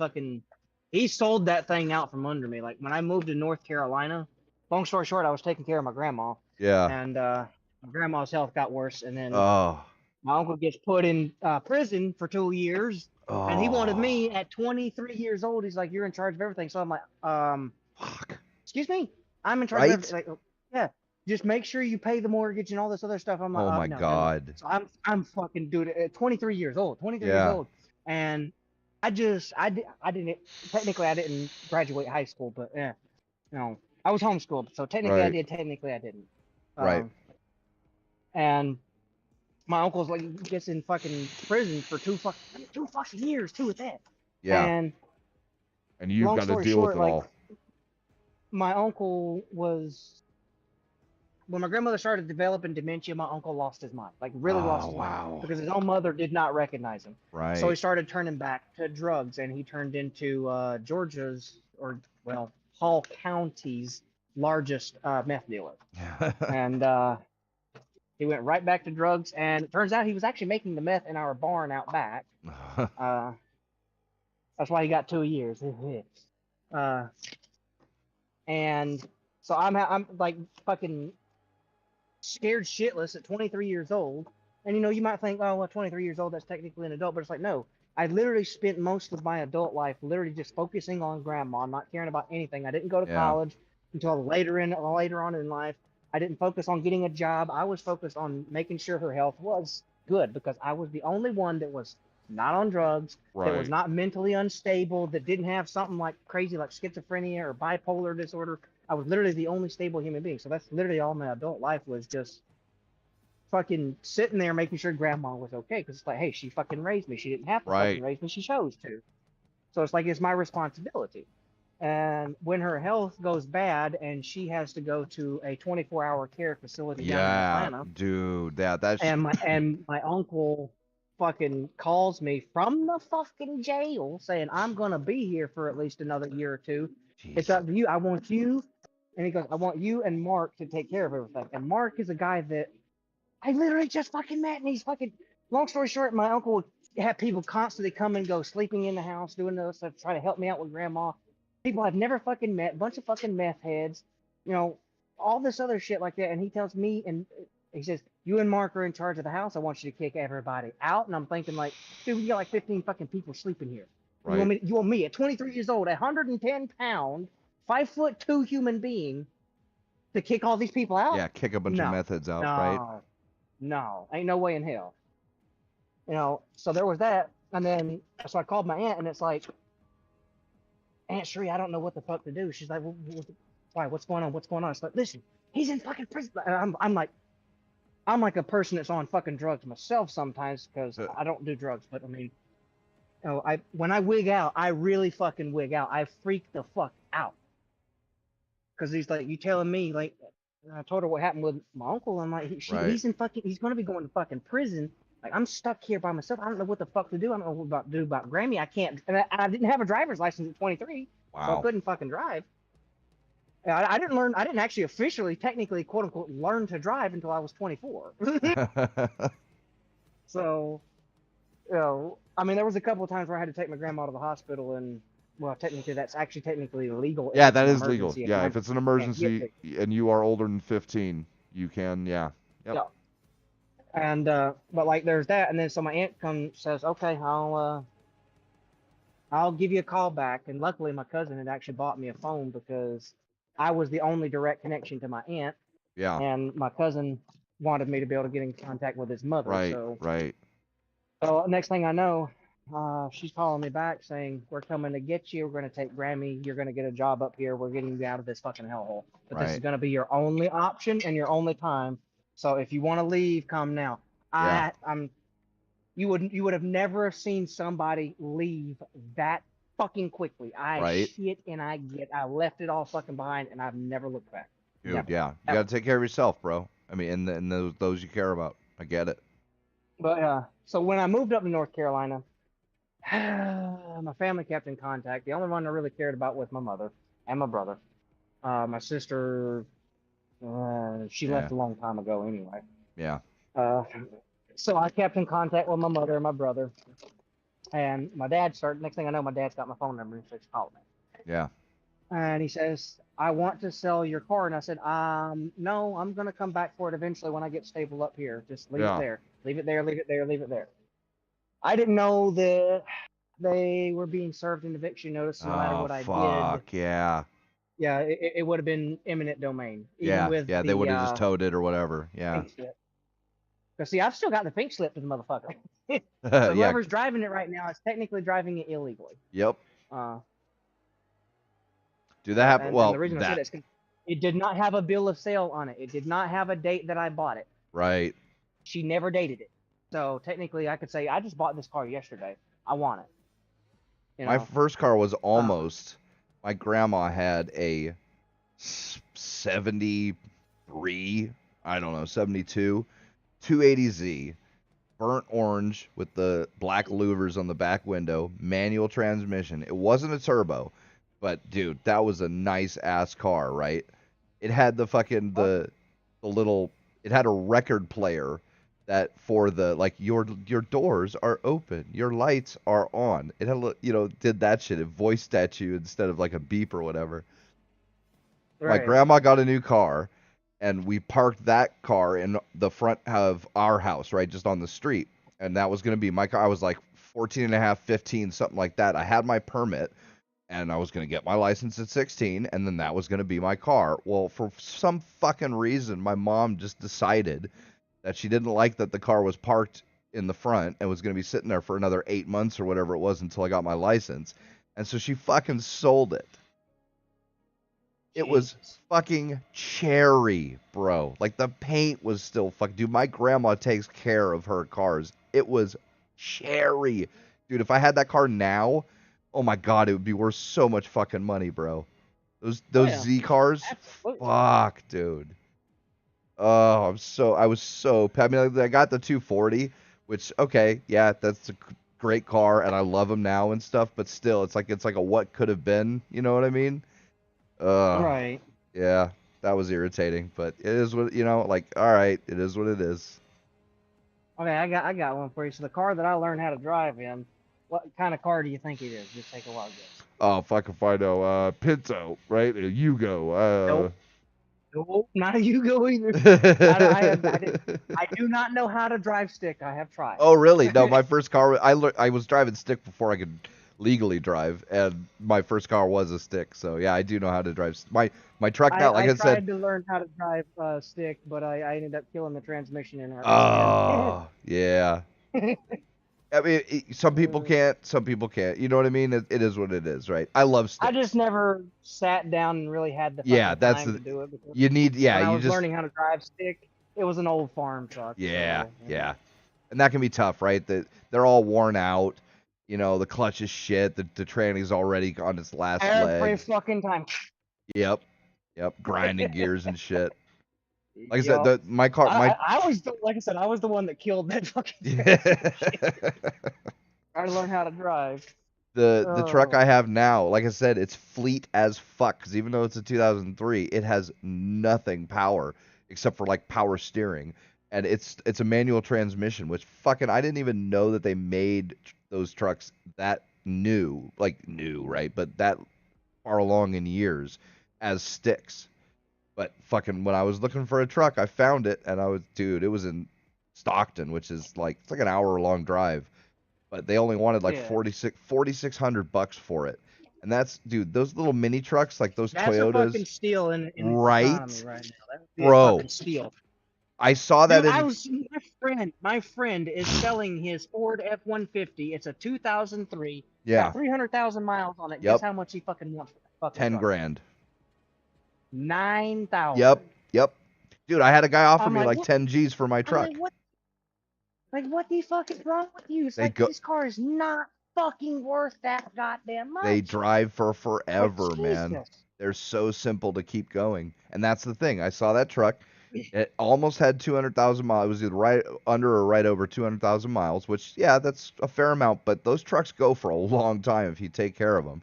he sold that thing out from under me. Like, when I moved to North Carolina, long story short, I was taking care of my grandma. Yeah. And my grandma's health got worse, and then Oh. my uncle gets put in prison for 2 years, Oh. and he wanted me at 23 years old. He's like, you're in charge of everything. So I'm like, Fuck. excuse me? I'm in charge of everything. Like, yeah. just make sure you pay the mortgage and all this other stuff. I'm like, Oh my no, never mind. God. So I'm fucking dude at 23 years old, 23 years Yeah. old, and I didn't technically I didn't graduate high school, but yeah, you know, I was homeschooled, so technically I Right. did, technically I didn't. Right. And my uncle's like gets in fucking prison for two fucking years too with that. Yeah. And And you've long got to story deal with short, it like all. my uncle was when my grandmother started developing dementia, my uncle lost his mind, like really lost his mind because his own mother did not recognize him. Right. So he started turning back to drugs, and he turned into Georgia's, or well, Hall County's largest meth dealer. And he went right back to drugs, and it turns out he was actually making the meth in our barn out back. That's why he got 2 years. And so I'm like fucking scared shitless at 23 years old. And you know, you might think, oh, well, 23 years old, that's technically an adult, but it's like, no. I literally spent most of my adult life literally just focusing on grandma, not caring about anything. I didn't go to college until later on in life. I didn't focus on getting a job. I was focused on making sure her health was good because I was the only one that was not on drugs, that was not mentally unstable, that didn't have something like crazy like schizophrenia or bipolar disorder. I was literally the only stable human being. So that's literally all my adult life was just fucking sitting there making sure grandma was okay. Because it's like, hey, she fucking raised me. She didn't have to fucking raise me. She chose to. So it's like, it's my responsibility. And when her health goes bad and she has to go to a 24-hour care facility down in Atlanta, dude, that's and my uncle fucking calls me from the fucking jail saying I'm gonna be here for at least another year or two. Jeez. It's up to you. I want you, and he goes, I want you and Mark to take care of everything. And Mark is a guy that I literally just fucking met, and he's fucking. Long story short, my uncle would have people constantly come and go, sleeping in the house, doing those stuff, try to help me out with grandma. People I've never fucking met, bunch of fucking meth heads, you know, all this other shit like that. And he tells me, and he says, you and Mark are in charge of the house. I want you to kick everybody out. And I'm thinking like, dude, we got like 15 fucking people sleeping here. Right. You want me at 23 years old, 110 pound, 5'2" human being to kick all these people out? Yeah, kick a bunch of meth heads out, right? No, ain't no way in hell. You know, so there was that. And then, so I called my aunt, and it's like, Aunt Sheree, I don't know what the fuck to do. She's like, why? What's going on? What's going on? It's like, listen, he's in fucking prison. And I'm like a person that's on fucking drugs myself sometimes because I don't do drugs. But I mean, you know, when I wig out, I really fucking wig out. I freak the fuck out. Because he's like, you telling me, like, I told her what happened with my uncle. I'm like, he's in fucking, he's going to be going to fucking prison. Like, I'm stuck here by myself. I don't know what the fuck to do. I don't know what to do about Grammy. I can't. And I didn't have a driver's license at 23. Wow. So I couldn't fucking drive. I didn't actually officially, technically, quote unquote, learn to drive until I was 24. So, you know, I mean, there was a couple of times where I had to take my grandma to the hospital, and well, technically, that's actually technically illegal. Yeah, that is legal. Yeah, if it's an emergency and you are older than 15, you can. Yeah. Yep. Yeah. And but like there's that, and then so my aunt says, okay, I'll give you a call back. And luckily my cousin had actually bought me a phone because I was the only direct connection to my aunt. Yeah. And my cousin wanted me to be able to get in contact with his mother. Right. So, Right. So next thing I know, she's calling me back saying, we're coming to get you. We're going to take Grammy. You're going to get a job up here. We're getting you out of this fucking hellhole. But this is going to be your only option and your only time. So if you want to leave, come now. Yeah. You would have never seen somebody leave that fucking quickly. I shit and I left it all fucking behind, and I've never looked back. Dude, never. yeah. You got to take care of yourself, bro. I mean, and those you care about. I get it. But so when I moved up to North Carolina, my family kept in contact. The only one I really cared about was my mother and my brother. My sister, she left a long time ago anyway. Yeah. So I kept in contact with my mother and my brother. And my dad next thing I know, my dad's got my phone number and starts calling me. Yeah. And he says, I want to sell your car. And I said, no, I'm going to come back for it eventually when I get stable up here. Just leave it there. Leave it there, leave it there, leave it there. I didn't know that they were being served an eviction notice no matter what I did. Yeah. Yeah, it would have been eminent domain. Even Yeah, with yeah, the they would have just towed it or whatever. Yeah, pink slip. Because see, I've still got the pink slip to the motherfucker. So yeah, whoever's driving it right now is technically driving it illegally. yep. Uh, Do that happen? and the Well, reason I say that is 'cause it did not have a bill of sale on it. It did not have a date that I bought it. right. She never dated it. So technically, I could say I just bought this car yesterday. I want it. You My know? first car was almost. My grandma had a 73, I don't know, 72, 280Z, burnt orange with the black louvers on the back window, manual transmission. It wasn't a turbo, but dude, that was a nice ass car, right? It had the fucking the little. It had a record player that for the like your doors are open, your lights are on. It had did that shit. It voiced at you instead of like a beep or whatever. My Right. grandma got a new car, and we parked that car in the front of our house, right, just on the street. And that was going to be my car. I was like 14 and a half, 15, something like that. I had my permit, and I was going to get my license at 16, and then that was going to be my car. Well, for some fucking reason, my mom just decided that she didn't like that the car was parked in the front and was going to be sitting there for another 8 months or whatever it was until I got my license. And so she fucking sold it. It was fucking cherry, bro. Like, the paint was still fucking... Dude, my grandma takes care of her cars. It was cherry. Dude, if I had that car now, oh my god, it would be worth so much fucking money, bro. Those yeah. Z cars? Absolutely. Fuck, dude. Oh, I was so... I mean, I got the 240, which, okay, yeah, that's a great car, and I love them now and stuff, but still, it's like a what could have been, you know what I mean? Right. Yeah, that was irritating, but it is what like. All right, it is what it is. Okay, I got one for you. So the car that I learned how to drive in, what kind of car do you think it is? Just take a wild guess. Oh, fuck if I know. Pinto, right? Yugo. Nope, not a Yugo either. I do not know how to drive stick. I have tried. Oh, really? No, my first car. I was driving stick before I could legally drive, and my first car was a stick. So yeah, I do know how to drive. My truck now, like I said. I tried to learn how to drive stick, but I ended up killing the transmission in her. Oh, yeah. I mean, some people can't. Some people can't. You know what I mean? It is what it is, right? I love stick. I just never sat down and really had the that's time to do it. You need. Yeah, when I you was just learning how to drive stick. It was an old farm truck. Yeah, so, yeah. And that can be tough, right? They're all worn out. You know, the clutch is shit. The tranny's already on its last every leg. fucking time. Yep. Grinding gears and shit. Like I said, my car. I was like I said, I was the one that killed that fucking. I learned how to drive. The truck I have now, like I said, it's fleet as fuck. Because even though it's a 2003, it has nothing power except for like power steering, and it's a manual transmission. Which fucking I didn't even know that they made those trucks that new, right? But that far along in years as sticks. But fucking when I was looking for a truck, I found it, and it was in Stockton, which is like it's like an hour-long drive. But they only wanted like $4,600 for it. And that's, dude, those little mini trucks, like those that's Toyotas. That's a fucking steal in right? Economy right now. That would be Bro, a fucking steal. I saw that Dude, my friend is selling his Ford F-150. It's a 2003. Yeah. Got 300,000 miles on it. Yep. Guess how much he fucking wants for that fucking 10 truck? grand. 9,000. Yep. Dude, I had a guy offer me like, like what? 10 G's for my truck. What the fuck is wrong with you? It's like this car is not fucking worth that goddamn much. They drive for forever, Oh, man. Jesus. They're so simple to keep going. And that's the thing. I saw that truck. It almost had 200,000 miles. It was either right under or right over 200,000 miles, which, yeah, that's a fair amount. But those trucks go for a long time if you take care of them.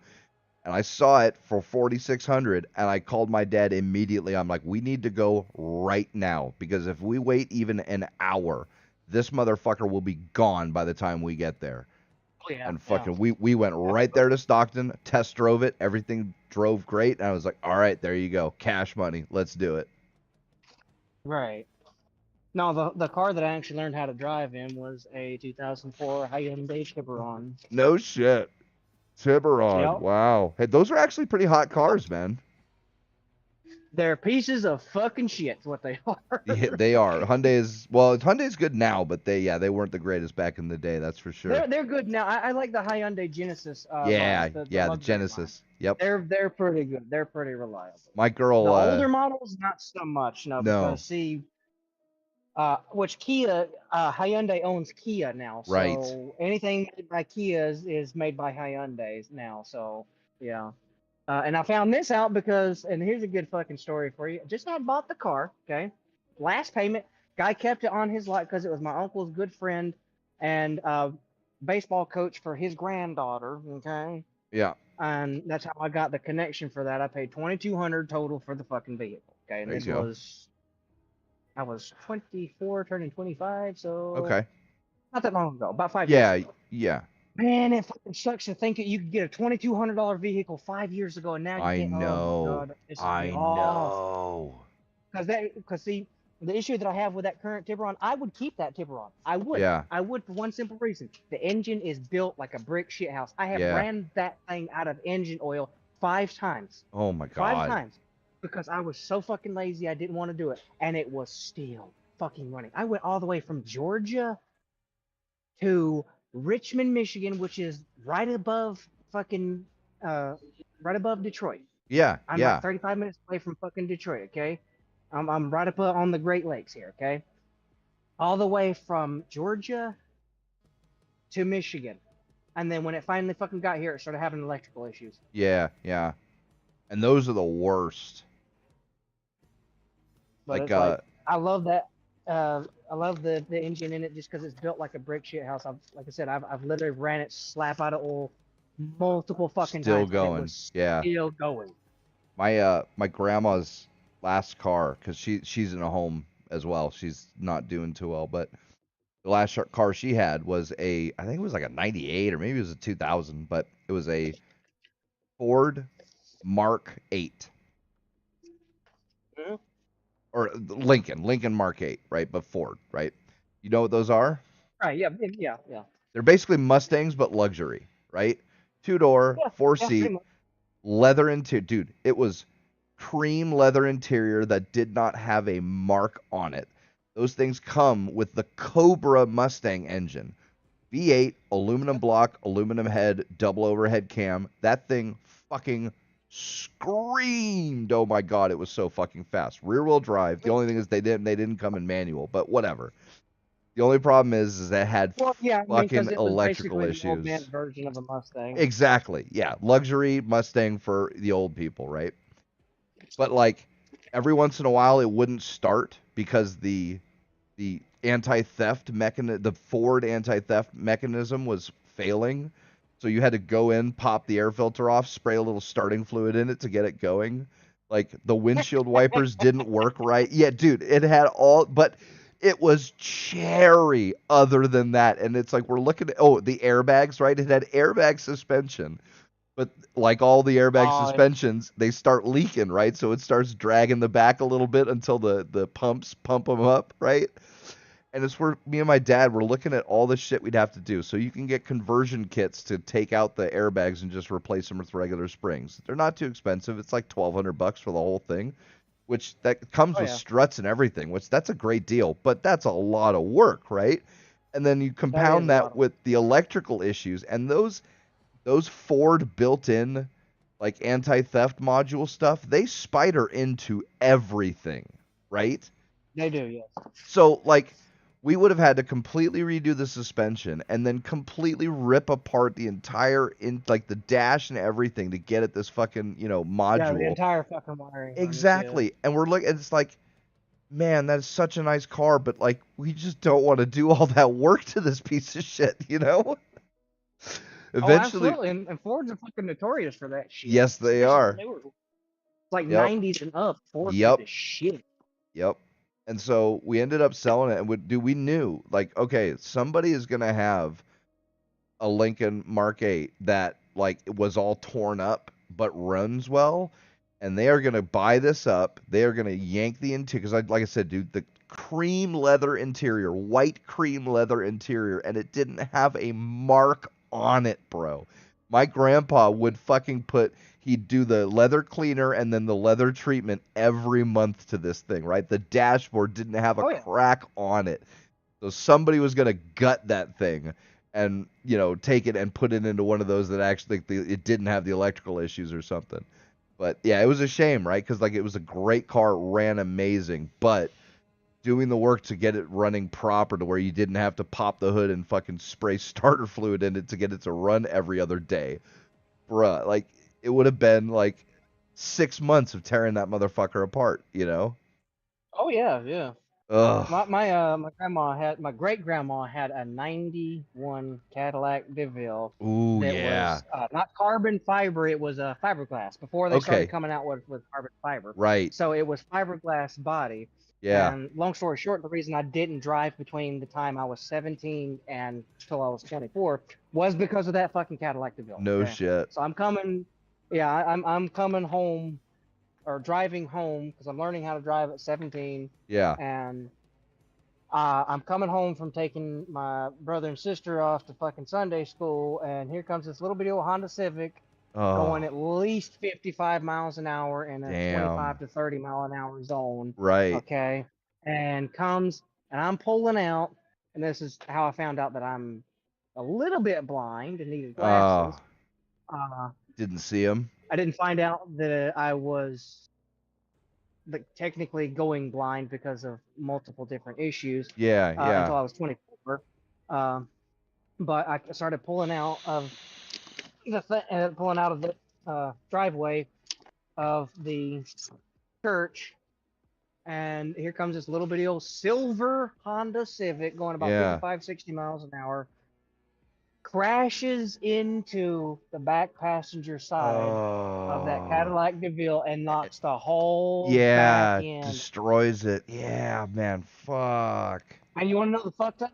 And I saw it for $4,600, and I called my dad immediately. I'm like, we need to go right now, because if we wait even an hour, this motherfucker will be gone by the time we get there. Oh, yeah, and fucking, we went right there to Stockton, test drove it, everything drove great, and I was like, all right, there you go, cash money, let's do it. Right. No, the car that I actually learned how to drive in was a 2004 Hyundai Tiburon. No shit. Tiburon, Yep. wow. Hey, those are actually pretty hot cars, man. They're pieces of fucking shit. Is what they are. Yeah, they are. Hyundai's good now, but they weren't the greatest back in the day. That's for sure. They're good now. I like the Hyundai Genesis. Yeah, lines, yeah, the luxury line. Genesis. Yep. They're pretty good. They're pretty reliable. My girl. The older models, not so much. No. No. Because see, which Kia, Hyundai owns Kia now. So Right. anything made by Kia is made by Hyundai now. So yeah. And I found this out because, and here's a good fucking story for you. Just I bought the car, okay? Last payment, guy kept it on his lot because it was my uncle's good friend and baseball coach for his granddaughter, okay? Yeah. And that's how I got the connection for that. I paid $2,200 total for the fucking vehicle, okay? And There this you go. I was 24, turning 25, so Okay. not that long ago, about 5 years ago. Yeah. Man, it fucking sucks to think that you could get a $2,200 vehicle 5 years ago, and now you I can't. know. Oh my God, it pisses I me off. know. Because see, the issue that I have with that current Tiburon, I would keep that Tiburon. I would. Yeah. I would for one simple reason: the engine is built like a brick shit house. I have ran that thing out of engine oil 5 times. Oh my God. 5 times, because I was so fucking lazy. I didn't want to do it, and it was still fucking running. I went all the way from Georgia to Richmond, Michigan, which is right above fucking right above Detroit. Yeah. I'm Yeah. like 35 minutes away from fucking Detroit, okay? I'm right up on the Great Lakes here, okay? All the way from Georgia to Michigan. And then when it finally fucking got here, it started having electrical issues. Yeah. Yeah. And those are the worst. But Like, it's I love that. I love the engine in it just because it's built like a brick shit house. Like I said, I've literally ran it slap out of oil multiple fucking Still times. and going. It was Yeah. still going. My grandma's last car, because she's in a home as well. She's not doing too well, but the last car she had was I think it was like a 98 or maybe it was a 2000, but it was a Ford Mark 8. Mhm. Or Lincoln Mark 8, right? But Ford, right? You know what those are? Right, yeah. They're basically Mustangs, but luxury, right? 2-door, Yeah, 4-seat, pretty much. leather interior. Dude, it was cream leather interior that did not have a mark on it. Those things come with the Cobra Mustang engine. V8, aluminum block, aluminum head, double overhead cam. That thing fucking screamed. Oh my God, it was so fucking fast. Rear wheel drive. The only thing is they didn't come in manual, but whatever. The only problem is that it had fucking it was electrical basically the old man issues. version of a Mustang. Exactly. Yeah, luxury Mustang for the old people, right? But like every once in a while it wouldn't start because the anti-theft mechanism, the Ford anti-theft mechanism was failing. So you had to go in, pop the air filter off, spray a little starting fluid in it to get it going. Like the windshield wipers didn't work right. Yeah, dude, it had all, but it was cherry other than that. And it's like we're looking at, the airbags, right? It had airbag suspension. But like all the airbag suspensions, they start leaking, right? So it starts dragging the back a little bit until the pumps pump them up, right? And it's where me and my dad were looking at all the shit we'd have to do. So you can get conversion kits to take out the airbags and just replace them with regular springs. They're not too expensive. It's like $1,200 for the whole thing, which that comes with struts and everything, which that's a great deal, but that's a lot of work, right? And then you compound that with the electrical issues, and those Ford built-in like anti-theft module stuff, they spider into everything, right? They do, yes. So like we would have had to completely redo the suspension and then completely rip apart the entire like the dash and everything to get at this fucking, module. Yeah, the entire fucking wiring. Exactly. Yeah. And we're looking, it's like, man, that is such a nice car, but like we just don't want to do all that work to this piece of shit, Eventually, absolutely. And Fords are fucking notorious for that shit. Yes, they are. It's like 90s and up. Ford's the shit. Yep. And so we ended up selling it, and we knew, like, okay, somebody is gonna have a Lincoln Mark 8 that like was all torn up but runs well, and they are gonna buy this up. They are gonna yank the interior, because like I said, dude, the cream leather interior, white cream leather interior, and it didn't have a mark on it, bro. My grandpa would fucking put he'd do the leather cleaner and then the leather treatment every month to this thing, right? The dashboard didn't have a crack on it. So somebody was going to gut that thing and, take it and put it into one of those that actually it didn't have the electrical issues or something. But yeah, it was a shame, right? Because it was a great car, it ran amazing, but doing the work to get it running proper to where you didn't have to pop the hood and fucking spray starter fluid in it to get it to run every other day, bruh. It would have been 6 months of tearing that motherfucker apart, Oh yeah, yeah. Ugh. My great grandma had a '91 Cadillac DeVille. Ooh, that yeah. was not carbon fiber. It was fiberglass before they started coming out with carbon fiber. Right. So it was fiberglass body. Yeah. And long story short, the reason I didn't drive between the time I was 17 and till I was 24 was because of that fucking Cadillac DeVille. No shit. So I'm coming home or driving home because I'm learning how to drive at 17. Yeah. And I'm coming home from taking my brother and sister off to fucking Sunday school, and here comes this little bitty old Honda Civic going at least 55 miles an hour in a 25 to 30 mile an hour zone. Right. Okay. And I'm pulling out, and this is how I found out that I'm a little bit blind and needed glasses. Didn't see him. I didn't find out that I was technically going blind because of multiple different issues. Yeah, yeah. Until I was 24. But I started pulling out of the driveway of the church, and here comes this little bitty old silver Honda Civic going about 55, 60 miles an hour. Crashes into the back passenger side of that Cadillac DeVille and knocks the whole back end. Destroys it. Yeah, man, fuck. And you want to know the fucked up?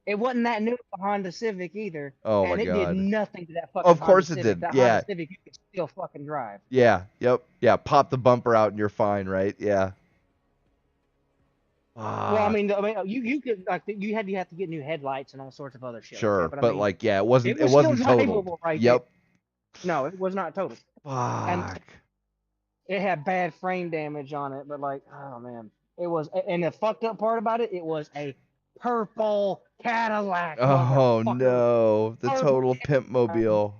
It wasn't that new of a Honda Civic either. Oh and my God. It did nothing to that fucking Of course Honda it Civic. did. That Yeah. Honda Civic you could still fucking drive. Yeah. Yep. Yeah. Pop the bumper out and you're fine, right? Yeah. Well, I mean, you could you had to get new headlights and all sorts of other shit. Sure, okay? but I mean, it wasn't still total. drivable right Yep. there. No, it was not total. Fuck. And it had bad frame damage on it, but oh man, it was. And the fucked up part about it, it was a purple Cadillac. Oh no, the total pimp mobile.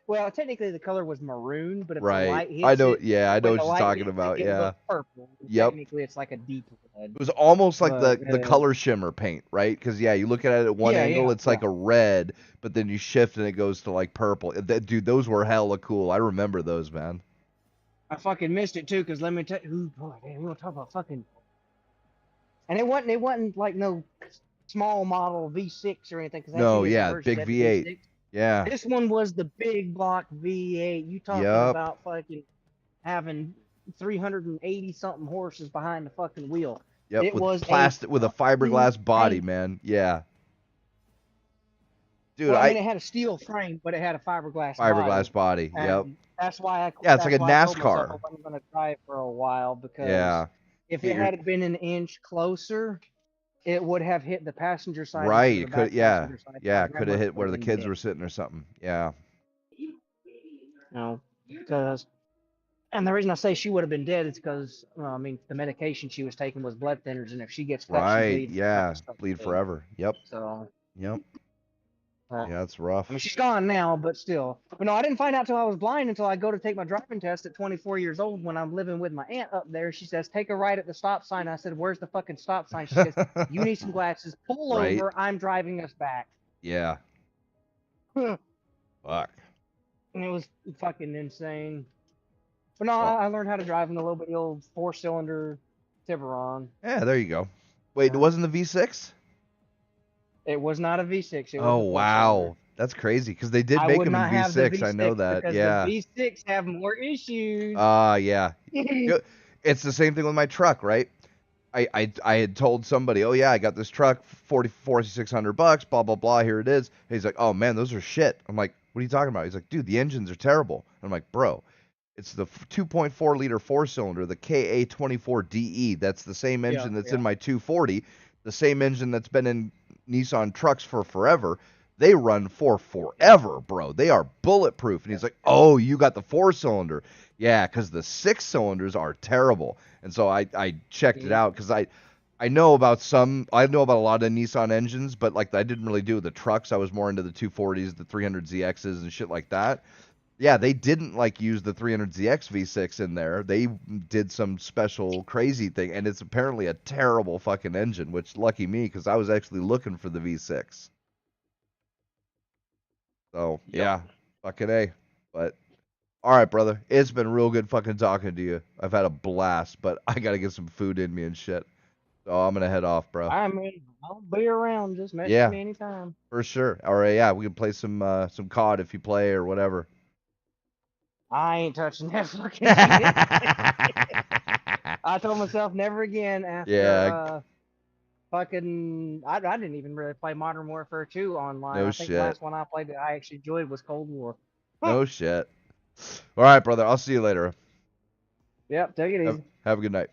Well, technically the color was maroon, but if Right. the light hits I know. it, Yeah, I know when what the you're light talking hits it, about. it Yeah. looks purple. Yep. Technically, it's like a deep red. It was almost like But, the color shimmer paint, right? Because you look at it at one angle, it's like a red, but then you shift and it goes to purple. Dude, those were hella cool. I remember those, man. I fucking missed it too, because let me tell you, boy, man, we want to talk about fucking. And it wasn't like no small model V6 or anything. No, yeah, big V8. V6. Yeah. This one was the big block V8. You talking about fucking having 380 something horses behind the fucking wheel. Yep. It with was plastic with a fiberglass body, man. Yeah. Dude, well, I mean, it had a steel frame, but it had a fiberglass body. Yep. That's why it's like a NASCAR. I told myself I wasn't going to drive for a while because if it had been an inch closer, it would have hit the passenger side. Right. Could have hit where the kids were sitting or something. Yeah. No, because, and the reason I say she would have been dead is because I mean the medication she was taking was blood thinners, and if she gets cut, she bleed forever. Yep. So. Yep. Yeah, it's rough. I mean, she's gone now, but still. But no, I didn't find out till I was blind until I go to take my driving test at 24 years old when I'm living with my aunt up there. She says, take a right at the stop sign. I said, where's the fucking stop sign? She says, you need some glasses. Pull over. I'm driving us back. Yeah. Fuck. And it was fucking insane. But no, I learned how to drive in a little bit the old 4-cylinder Tiburon. Yeah, there you go. Wait, it wasn't the V6? It was not a V6. It was oh, wow. That's crazy, because they did make them in V6. I know that. Yeah. The V6 have more issues. Yeah. It's the same thing with my truck, right? I had told somebody, oh, yeah, I got this truck, $4,600, blah, blah, blah, here it is. And he's like, oh, man, those are shit. I'm like, what are you talking about? He's like, dude, the engines are terrible. I'm like, bro, it's the 2.4 liter 4-cylinder, the KA24DE. That's the same engine that's in my 240, the same engine that's been in Nissan trucks for forever. they run for forever, bro. They are bulletproof. And he's like, oh, you got the 4-cylinder. Yeah, because the 6 cylinders are terrible. And so I checked it out because I know about a lot of Nissan engines, but like I didn't really do the trucks. I was more into the 240s, the 300ZXs and shit like that. Yeah, they didn't like use the 300ZX V6 in there. They did some special crazy thing, and it's apparently a terrible fucking engine, which lucky me because I was actually looking for the V6. So, yeah, fucking A. But, all right, brother. It's been real good fucking talking to you. I've had a blast, but I got to get some food in me and shit. So I'm going to head off, bro. I mean, I'll be around. Just message Yeah. me anytime. For sure. All right, yeah, we can play some COD if you play or whatever. I ain't touching that fucking shit. I told myself never again after fucking I didn't even really play Modern Warfare 2 online. No I think shit. the last one I played that I actually enjoyed was Cold War. No shit. All right, brother. I'll see you later. Yep, take it easy. Have a good night.